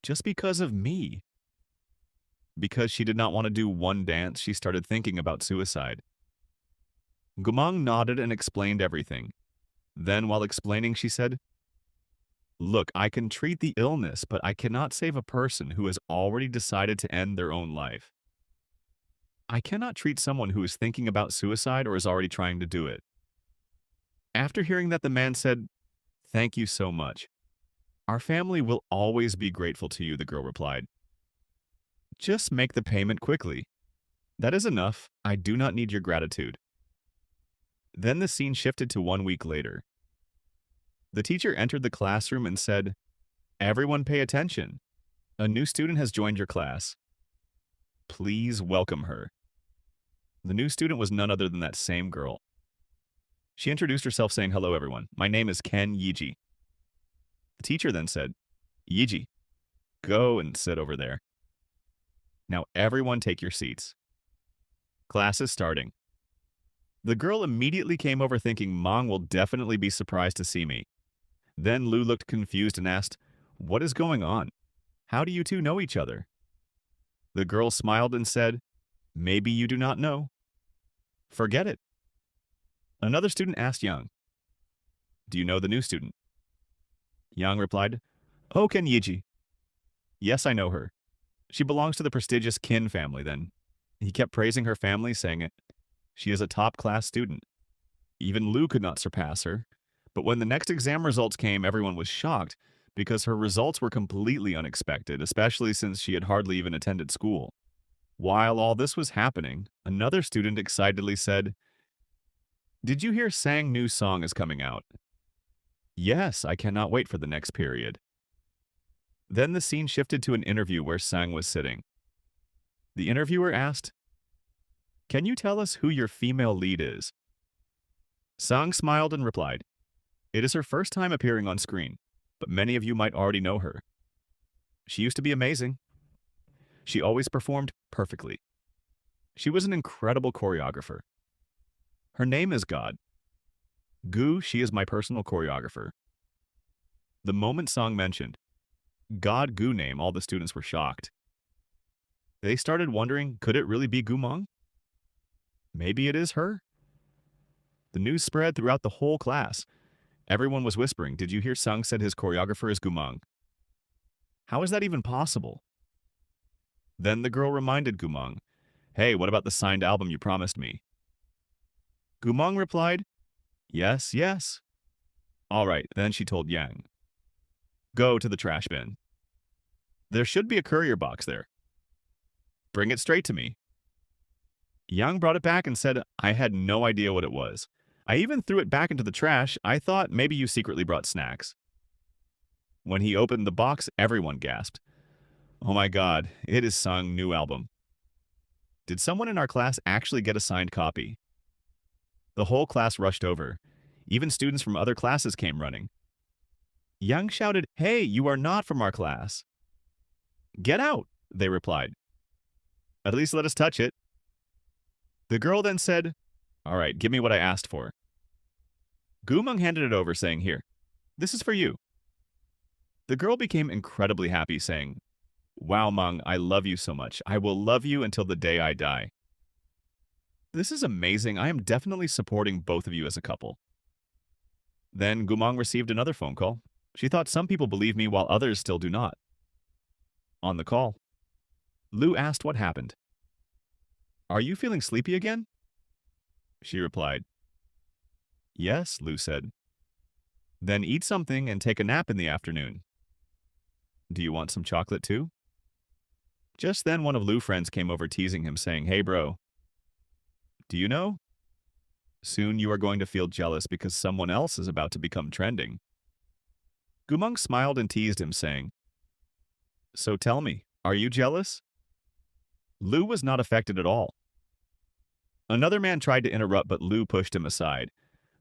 Just because of me. Because she did not want to do one dance, she started thinking about suicide. Gumang nodded and explained everything. Then, while explaining, she said, look, I can treat the illness, but I cannot save a person who has already decided to end their own life. I cannot treat someone who is thinking about suicide or is already trying to do it. After hearing that, the man said, thank you so much. Our family will always be grateful to you, the girl replied. Just make the payment quickly. That is enough. I do not need your gratitude. Then the scene shifted to 1 week later. The teacher entered the classroom and said, everyone pay attention. A new student has joined your class. Please welcome her. The new student was none other than that same girl. She introduced herself saying, hello everyone, my name is Ken Yiji. The teacher then said, Yiji, go and sit over there. Now everyone take your seats. Class is starting. The girl immediately came over thinking Mong will definitely be surprised to see me. Then Lu looked confused and asked, what is going on? How do you two know each other? The girl smiled and said, maybe you do not know. Forget it. Another student asked Yang, do you know the new student? Yang replied, oh, Ken Yiji. Yes, I know her. She belongs to the prestigious Kin family then. He kept praising her family, saying it. She is a top-class student. Even Lu could not surpass her. But when the next exam results came, everyone was shocked because her results were completely unexpected, especially since she had hardly even attended school. While all this was happening, another student excitedly said, did you hear Sang's new song is coming out? Yes, I cannot wait for the next period. Then the scene shifted to an interview where Sang was sitting. The interviewer asked, can you tell us who your female lead is? Sang smiled and replied, it is her first time appearing on screen, but many of you might already know her. She used to be amazing. She always performed perfectly. She was an incredible choreographer. Her name is God. Gu, she is my personal choreographer. The moment Sang mentioned God Gu name, all the students were shocked. They started wondering, could it really be Gumong? Maybe it is her? The news spread throughout the whole class. Everyone was whispering, did you hear Sang said his choreographer is Gumong? How is that even possible? Then the girl reminded Gumong, hey, what about the signed album you promised me? Gumong replied, yes, yes. All right, then she told Yang, go to the trash bin. There should be a courier box there. Bring it straight to me. Yang brought it back and said, I had no idea what it was. I even threw it back into the trash. I thought maybe you secretly brought snacks. When he opened the box, everyone gasped. Oh my God, it is Sang's new album. Did someone in our class actually get a signed copy? The whole class rushed over. Even students from other classes came running. Yang shouted, hey, you are not from our class. Get out, they replied. At least let us touch it. The girl then said, all right, give me what I asked for. Gumong handed it over, saying, here, this is for you. The girl became incredibly happy, saying, wow, Mong, I love you so much. I will love you until the day I die. This is amazing. I am definitely supporting both of you as a couple. Then Gumong received another phone call. She thought some people believe me while others still do not. On the call, Lu asked what happened. Are you feeling sleepy again? She replied. Yes, Lu said. Then eat something and take a nap in the afternoon. Do you want some chocolate too? Just then one of Lu's friends came over teasing him, saying, hey bro, do you know? Soon you are going to feel jealous because someone else is about to become trending. Gumong smiled and teased him, saying, so tell me, are you jealous? Lu was not affected at all. Another man tried to interrupt, but Lu pushed him aside.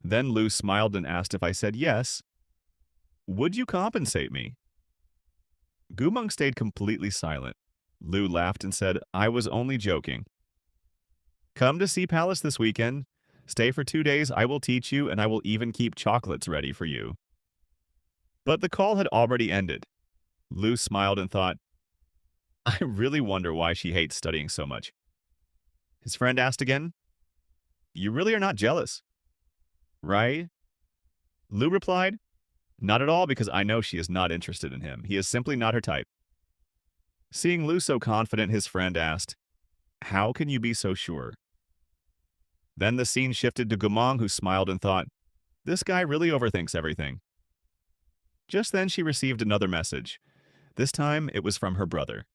Then Lu smiled and asked if I said yes. Would you compensate me? Gumong stayed completely silent. Lu laughed and said, I was only joking. Come to Sea Palace this weekend. Stay for 2 days, I will teach you, and I will even keep chocolates ready for you. But the call had already ended. Lou smiled and thought, I really wonder why she hates studying so much. His friend asked again, You really are not jealous, right? Lou replied, Not at all, because I know she is not interested in him. He is simply not her type. Seeing Lou so confident, his friend asked, How can you be so sure? Then the scene shifted to Gumong, who smiled and thought, This guy really overthinks everything. Just then she received another message. This time it was from her brother.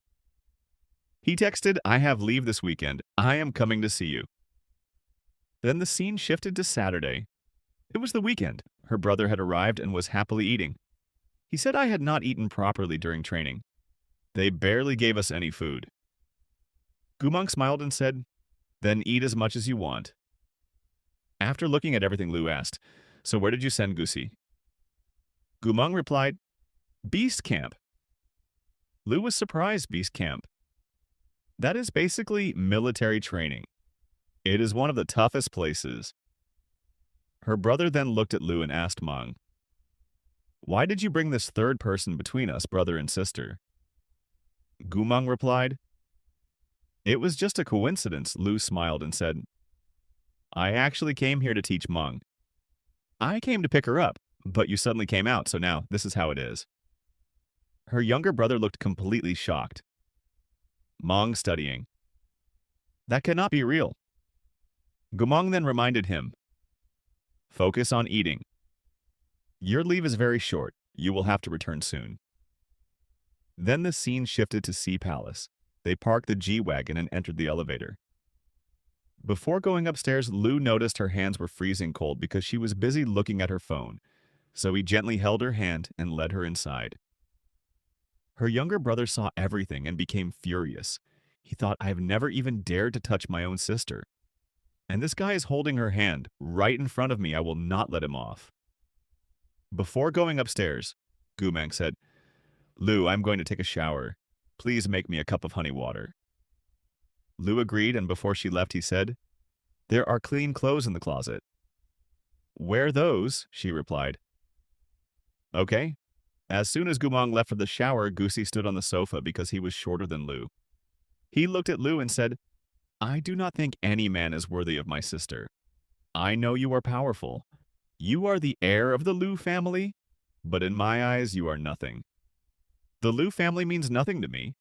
He texted, I have leave this weekend. I am coming to see you. Then the scene shifted to Saturday. It was the weekend. Her brother had arrived and was happily eating. He said I had not eaten properly during training. They barely gave us any food. Gumong smiled and said, Then eat as much as you want. After looking at everything, Lou asked, So where did you send Gusi? Gumong replied, Beast Camp. Lou was surprised. Beast Camp. That is basically military training. It is one of the toughest places. Her brother then looked at Lou and asked Mong, Why did you bring this third person between us, brother and sister? Gumong replied, It was just a coincidence. Lou smiled and said, I actually came here to teach Mong. I came to pick her up, but you suddenly came out, so now this is how it is. Her younger brother looked completely shocked. Mong studying. That cannot be real. Gumong then reminded him, Focus on eating. Your leave is very short. You will have to return soon. Then the scene shifted to Sea Palace. They parked the G-Wagon and entered the elevator. Before going upstairs, Lou noticed her hands were freezing cold because she was busy looking at her phone, so he gently held her hand and led her inside. Her younger brother saw everything and became furious. He thought, I have never even dared to touch my own sister. And this guy is holding her hand right in front of me. I will not let him off. Before going upstairs, Gumong said, Lou, I'm going to take a shower. Please make me a cup of honey water. Lou agreed, and before she left, he said, There are clean clothes in the closet. Wear those, she replied. Okay. As soon as Gumong left for the shower, Gusi stood on the sofa because he was shorter than Lou. He looked at Lou and said, I do not think any man is worthy of my sister. I know you are powerful. You are the heir of the Liu family, but in my eyes you are nothing. The Liu family means nothing to me.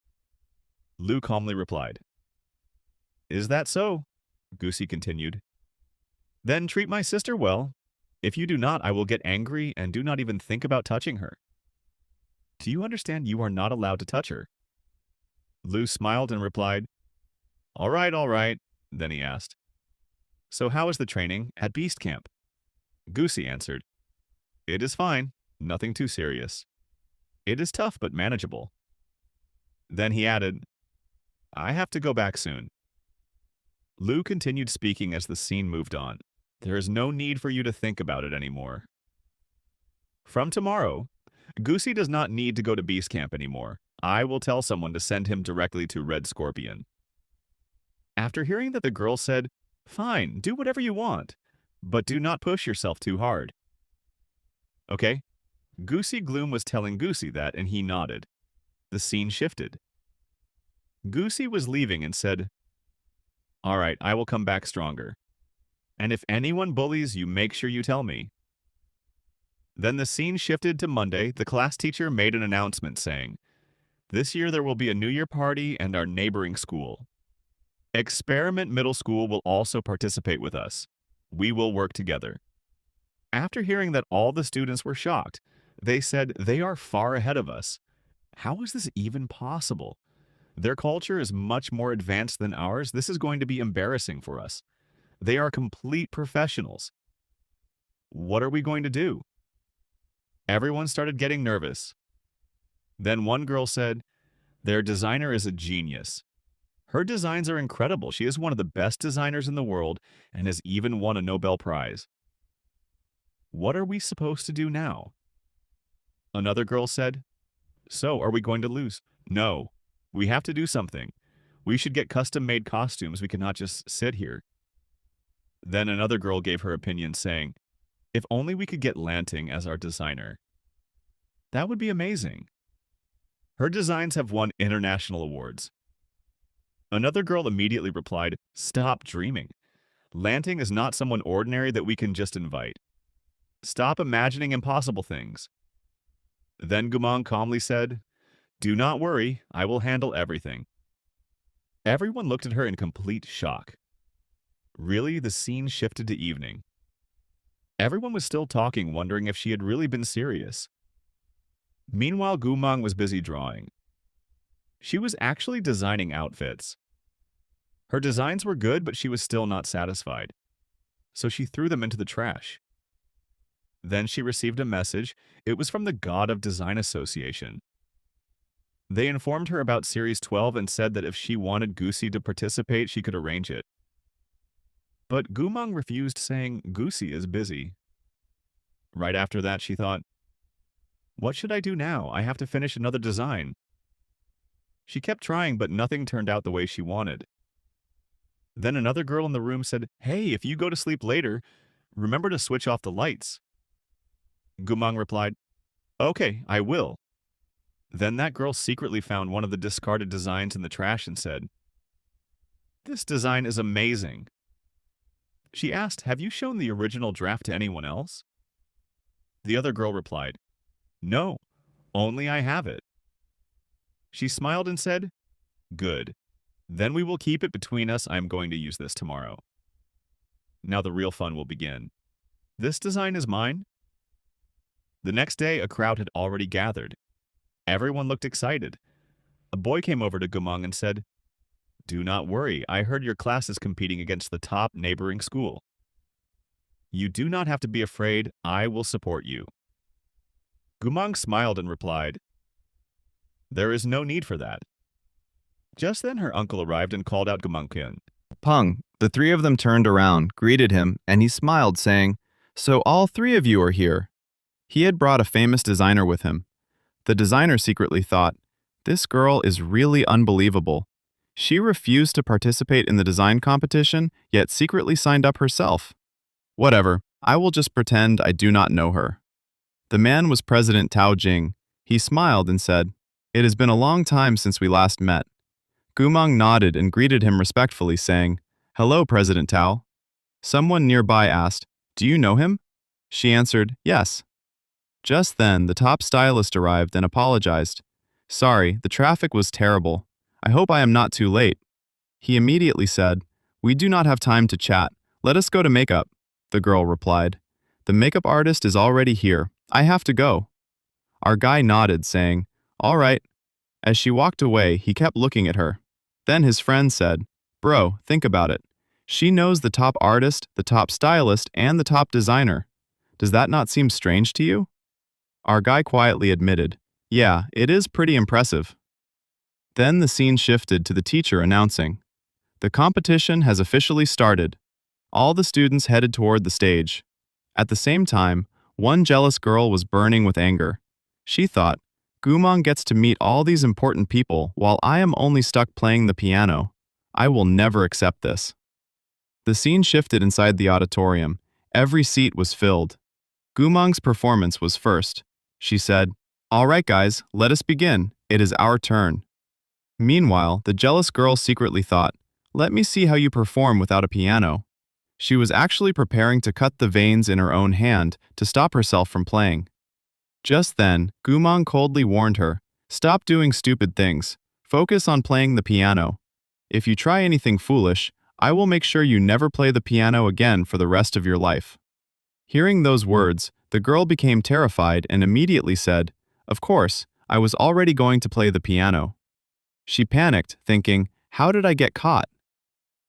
Lou calmly replied. Is that so? Gusi continued. Then treat my sister well. If you do not, I will get angry and do not even think about touching her. Do you understand you are not allowed to touch her? Lou smiled and replied, all right. Then he asked, So how is the training at Beast Camp? Gusi answered, It is fine, nothing too serious. It is tough but manageable. Then he added, I have to go back soon. Lou continued speaking as the scene moved on. There is no need for you to think about it anymore. From tomorrow, Gusi does not need to go to Beast Camp anymore. I will tell someone to send him directly to Red Scorpion. After hearing that, the girl said, Fine, do whatever you want, but do not push yourself too hard. Okay? Gusi Gloom was telling Gusi that, and he nodded. The scene shifted. Gusi was leaving and said, All right, I will come back stronger. And if anyone bullies you, make sure you tell me. Then the scene shifted to Monday. The class teacher made an announcement saying, This year there will be a New Year party and our neighboring school. Experiment Middle School will also participate with us. We will work together. After hearing that, all the students were shocked. They said, They are far ahead of us. How is this even possible? Their culture is much more advanced than ours. This is going to be embarrassing for us. They are complete professionals. What are we going to do? Everyone started getting nervous. Then one girl said, Their designer is a genius. Her designs are incredible. She is one of the best designers in the world and has even won a Nobel Prize. What are we supposed to do now? Another girl said, So, are we going to lose? No. We have to do something. We should get custom-made costumes. We cannot just sit here. Then another girl gave her opinion saying, if only we could get Lanting as our designer. That would be amazing. Her designs have won international awards. Another girl immediately replied, stop dreaming. Lanting is not someone ordinary that we can just invite. Stop imagining impossible things. Then Gumang calmly said, do not worry, I will handle everything. Everyone looked at her in complete shock. Really, the scene shifted to evening. Everyone was still talking, wondering if she had really been serious. Meanwhile, Gumang was busy drawing. She was actually designing outfits. Her designs were good, but she was still not satisfied. So she threw them into the trash. Then she received a message. It was from the God of Design Association. They informed her about Series 12 and said that if she wanted Gusi to participate, she could arrange it. But Gumang refused, saying Gusi is busy. Right after that, she thought, what should I do now? I have to finish another design. She kept trying, but nothing turned out the way she wanted. Then another girl in the room said, hey, if you go to sleep later, remember to switch off the lights. Gumang replied, okay, I will. Then that girl secretly found one of the discarded designs in the trash and said, this design is amazing. She asked, have you shown the original draft to anyone else? The other girl replied, no, only I have it. She smiled and said, good. Then we will keep it between us. I am going to use this tomorrow. Now the real fun will begin. This design is mine. The next day, a crowd had already gathered. Everyone looked excited. A boy came over to Gumang and said, do not worry, I heard your class is competing against the top neighboring school. You do not have to be afraid, I will support you. Gumang smiled and replied, there is no need for that. Just then her uncle arrived and called out Gumang-kun. Peng, the three of them turned around, greeted him, and he smiled, saying, so all three of you are here. He had brought a famous designer with him. The designer secretly thought, this girl is really unbelievable. She refused to participate in the design competition, yet secretly signed up herself. Whatever, I will just pretend I do not know her. The man was President Tao Jing. He smiled and said, it has been a long time since we last met. Gumang nodded and greeted him respectfully, saying, hello, President Tao. Someone nearby asked, do you know him? She answered, yes. Just then, the top stylist arrived and apologized. Sorry, the traffic was terrible. I hope I am not too late. He immediately said, we do not have time to chat. Let us go to makeup. The girl replied, the makeup artist is already here. I have to go. Our guy nodded, saying, all right. As she walked away, he kept looking at her. Then his friend said, bro, think about it. She knows the top artist, the top stylist, and the top designer. Does that not seem strange to you? Our guy quietly admitted, yeah, it is pretty impressive. Then the scene shifted to the teacher announcing, the competition has officially started. All the students headed toward the stage. At the same time, one jealous girl was burning with anger. She thought, Gumang gets to meet all these important people while I am only stuck playing the piano. I will never accept this. The scene shifted inside the auditorium. Every seat was filled. Gumang's performance was first. She said, all right guys, let us begin. It is our turn. Meanwhile, the jealous girl secretly thought, let me see how you perform without a piano. She was actually preparing to cut the veins in her own hand to stop herself from playing. Just then, Gumang coldly warned her, stop doing stupid things. Focus on playing the piano. If you try anything foolish, I will make sure you never play the piano again for the rest of your life. Hearing those words, the girl became terrified and immediately said, of course, I was already going to play the piano. She panicked, thinking, how did I get caught?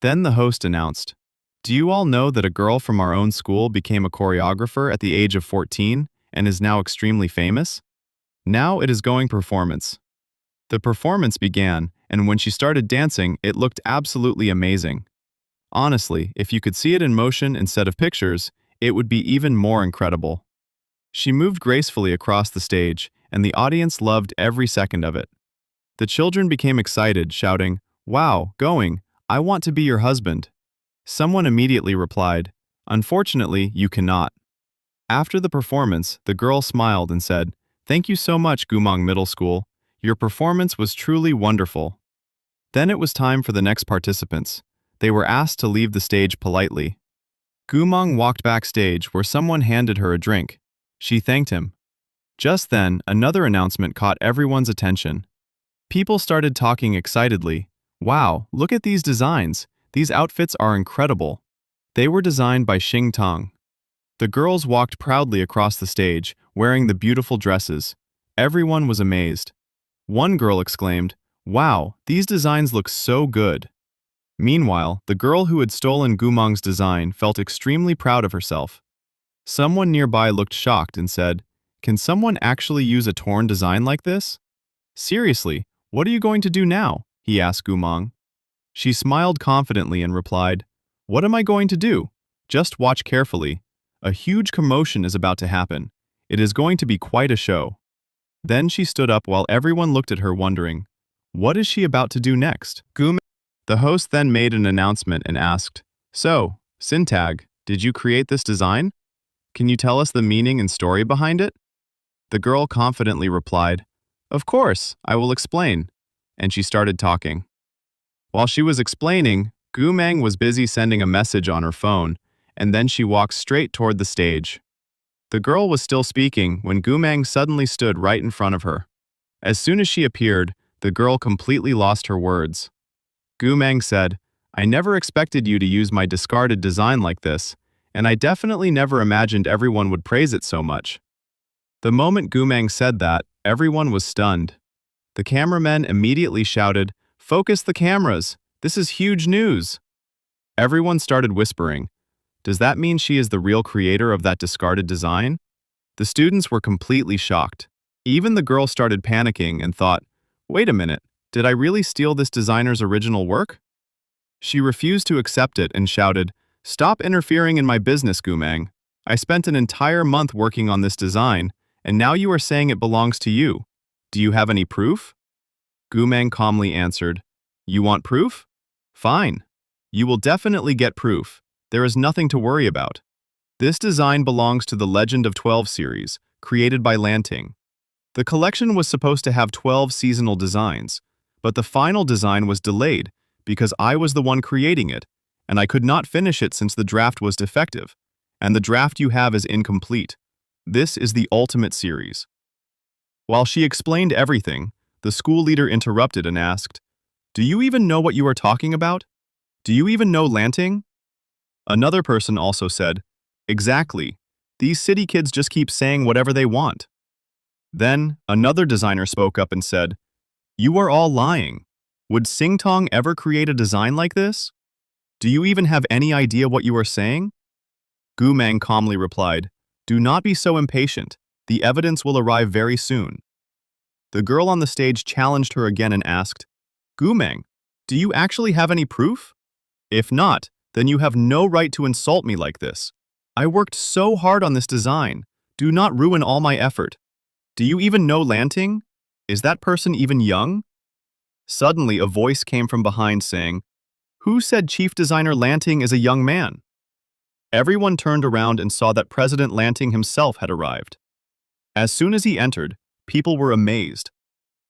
Then the host announced, do you all know that a girl from our own school became a choreographer at the age of 14 and is now extremely famous? Now it is going performance. The performance began, and when she started dancing, it looked absolutely amazing. Honestly, if you could see it in motion instead of pictures, it would be even more incredible. She moved gracefully across the stage, and the audience loved every second of it. The children became excited, shouting, wow, going, I want to be your husband. Someone immediately replied, "Unfortunately, you cannot." After the performance, the girl smiled and said, "Thank you so much, Gumong Middle School. Your performance was truly wonderful." Then it was time for the next participants. They were asked to leave the stage politely. Gumong walked backstage where someone handed her a drink. She thanked him. Just then, another announcement caught everyone's attention. People started talking excitedly. "Wow, look at these designs. These outfits are incredible." They were designed by Xing Tong. The girls walked proudly across the stage, wearing the beautiful dresses. Everyone was amazed. One girl exclaimed, "Wow, these designs look so good." Meanwhile, the girl who had stolen Gumong's design felt extremely proud of herself. Someone nearby looked shocked and said, "Can someone actually use a torn design like this?" "Seriously, what are you going to do now?" he asked Gumong. She smiled confidently and replied, "What am I going to do? Just watch carefully. A huge commotion is about to happen. It is going to be quite a show." Then she stood up while everyone looked at her wondering, what is she about to do next? The host then made an announcement and asked, "So, Sintag, did you create this design? Can you tell us the meaning and story behind it?" The girl confidently replied, "Of course, I will explain." And she started talking. While she was explaining, Gumang was busy sending a message on her phone, and then she walked straight toward the stage. The girl was still speaking when Gumang suddenly stood right in front of her. As soon as she appeared, the girl completely lost her words. Gumang said, "I never expected you to use my discarded design like this, and I definitely never imagined everyone would praise it so much." The moment Gumang said that, everyone was stunned. The cameramen immediately shouted, "Focus the cameras! This is huge news!" Everyone started whispering, "Does that mean she is the real creator of that discarded design?" The students were completely shocked. Even the girl started panicking and thought, "Wait a minute, did I really steal this designer's original work?" She refused to accept it and shouted, "Stop interfering in my business, Gumang. I spent an entire month working on this design, and now you are saying it belongs to you. Do you have any proof?" Gumang calmly answered, "You want proof? Fine. You will definitely get proof. There is nothing to worry about. This design belongs to the Legend of 12 series, created by Lanting. The collection was supposed to have 12 seasonal designs, but the final design was delayed because I was the one creating it, and I could not finish it since the draft was defective, and the draft you have is incomplete. This is the ultimate series." While she explained everything, the school leader interrupted and asked, "Do you even know what you are talking about? Do you even know Lanting?" Another person also said, "Exactly. These city kids just keep saying whatever they want." Then, another designer spoke up and said, "You are all lying. Would Singtong ever create a design like this? Do you even have any idea what you are saying?" Gumang calmly replied, "Do not be so impatient. The evidence will arrive very soon." The girl on the stage challenged her again and asked, "Gumang, do you actually have any proof? If not, then you have no right to insult me like this. I worked so hard on this design. Do not ruin all my effort. Do you even know Lanting? Is that person even young?" Suddenly, a voice came from behind saying, "Who said Chief Designer Lanting is a young man?" Everyone turned around and saw that President Lanting himself had arrived. As soon as he entered, people were amazed.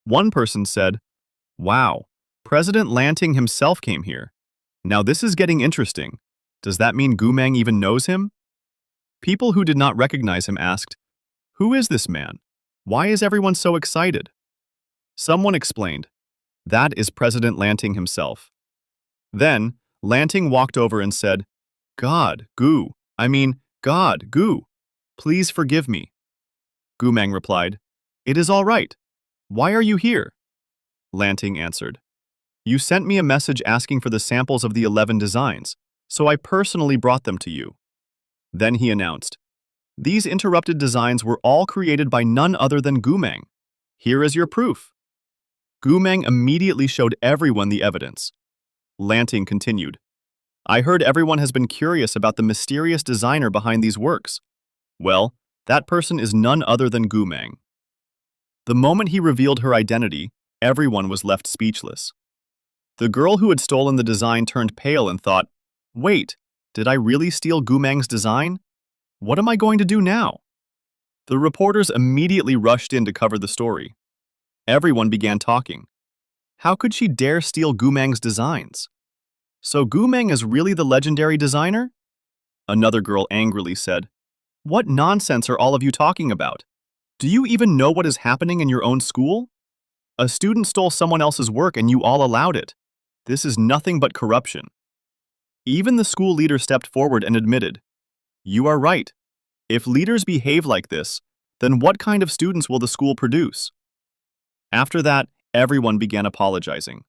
One person said, "Wow, President Lanting himself came here. Now this is getting interesting. Does that mean Gumang even knows him?" People who did not recognize him asked, "Who is this man? Why is everyone so excited?" Someone explained, "That is President Lanting himself." Then, Lanting walked over and said, God, Gu, please forgive me." Gumang replied, "It is all right. Why are you here?" Lanting answered, "You sent me a message asking for the samples of the 11 designs, so I personally brought them to you." Then he announced, "These interrupted designs were all created by none other than Gumang. Here is your proof." Gumang immediately showed everyone the evidence. Lanting continued, "I heard everyone has been curious about the mysterious designer behind these works. Well, that person is none other than Gumang." The moment he revealed her identity, everyone was left speechless. The girl who had stolen the design turned pale and thought, Wait, did I really steal Gumang's design? What am I going to do now? The reporters immediately rushed in to cover the story. Everyone began talking. How could she dare steal Gumang's designs? So Gumang is really the legendary designer? Another girl angrily said, What nonsense are all of you talking about? Do you even know what is happening in your own school? A student stole someone else's work and you all allowed it. This is nothing but corruption. Even the school leader stepped forward and admitted, You are right. If leaders behave like this, then what kind of students will the school produce? After that, everyone began apologizing.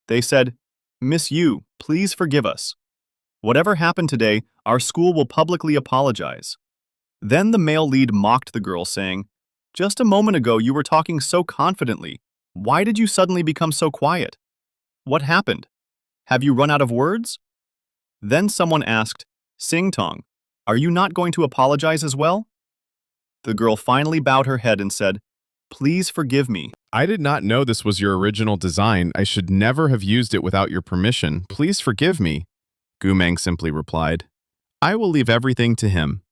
They said, Miss Yu, please forgive us. Whatever happened today, our school will publicly apologize. Then the male lead mocked the girl, saying, Just a moment ago you were talking so confidently. Why did you suddenly become so quiet? What happened? Have you run out of words? Then someone asked, Sing Tong, are you not going to apologize as well? The girl finally bowed her head and said, Please forgive me. I did not know this was your original design. I should never have used it without your permission. Please forgive me. Gumang simply replied, I will leave everything to him.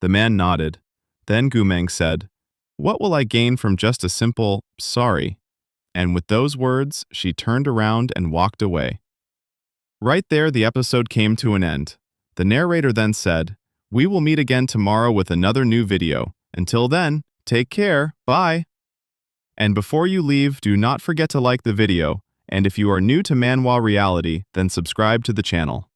The man nodded. Then Gumang said, What will I gain from just a simple, sorry? And with those words, she turned around and walked away. Right there, the episode came to an end. The narrator then said, We will meet again tomorrow with another new video. Until then, take care. Bye. And before you leave, do not forget to like the video. And if you are new to Manhwa Reality, then subscribe to the channel.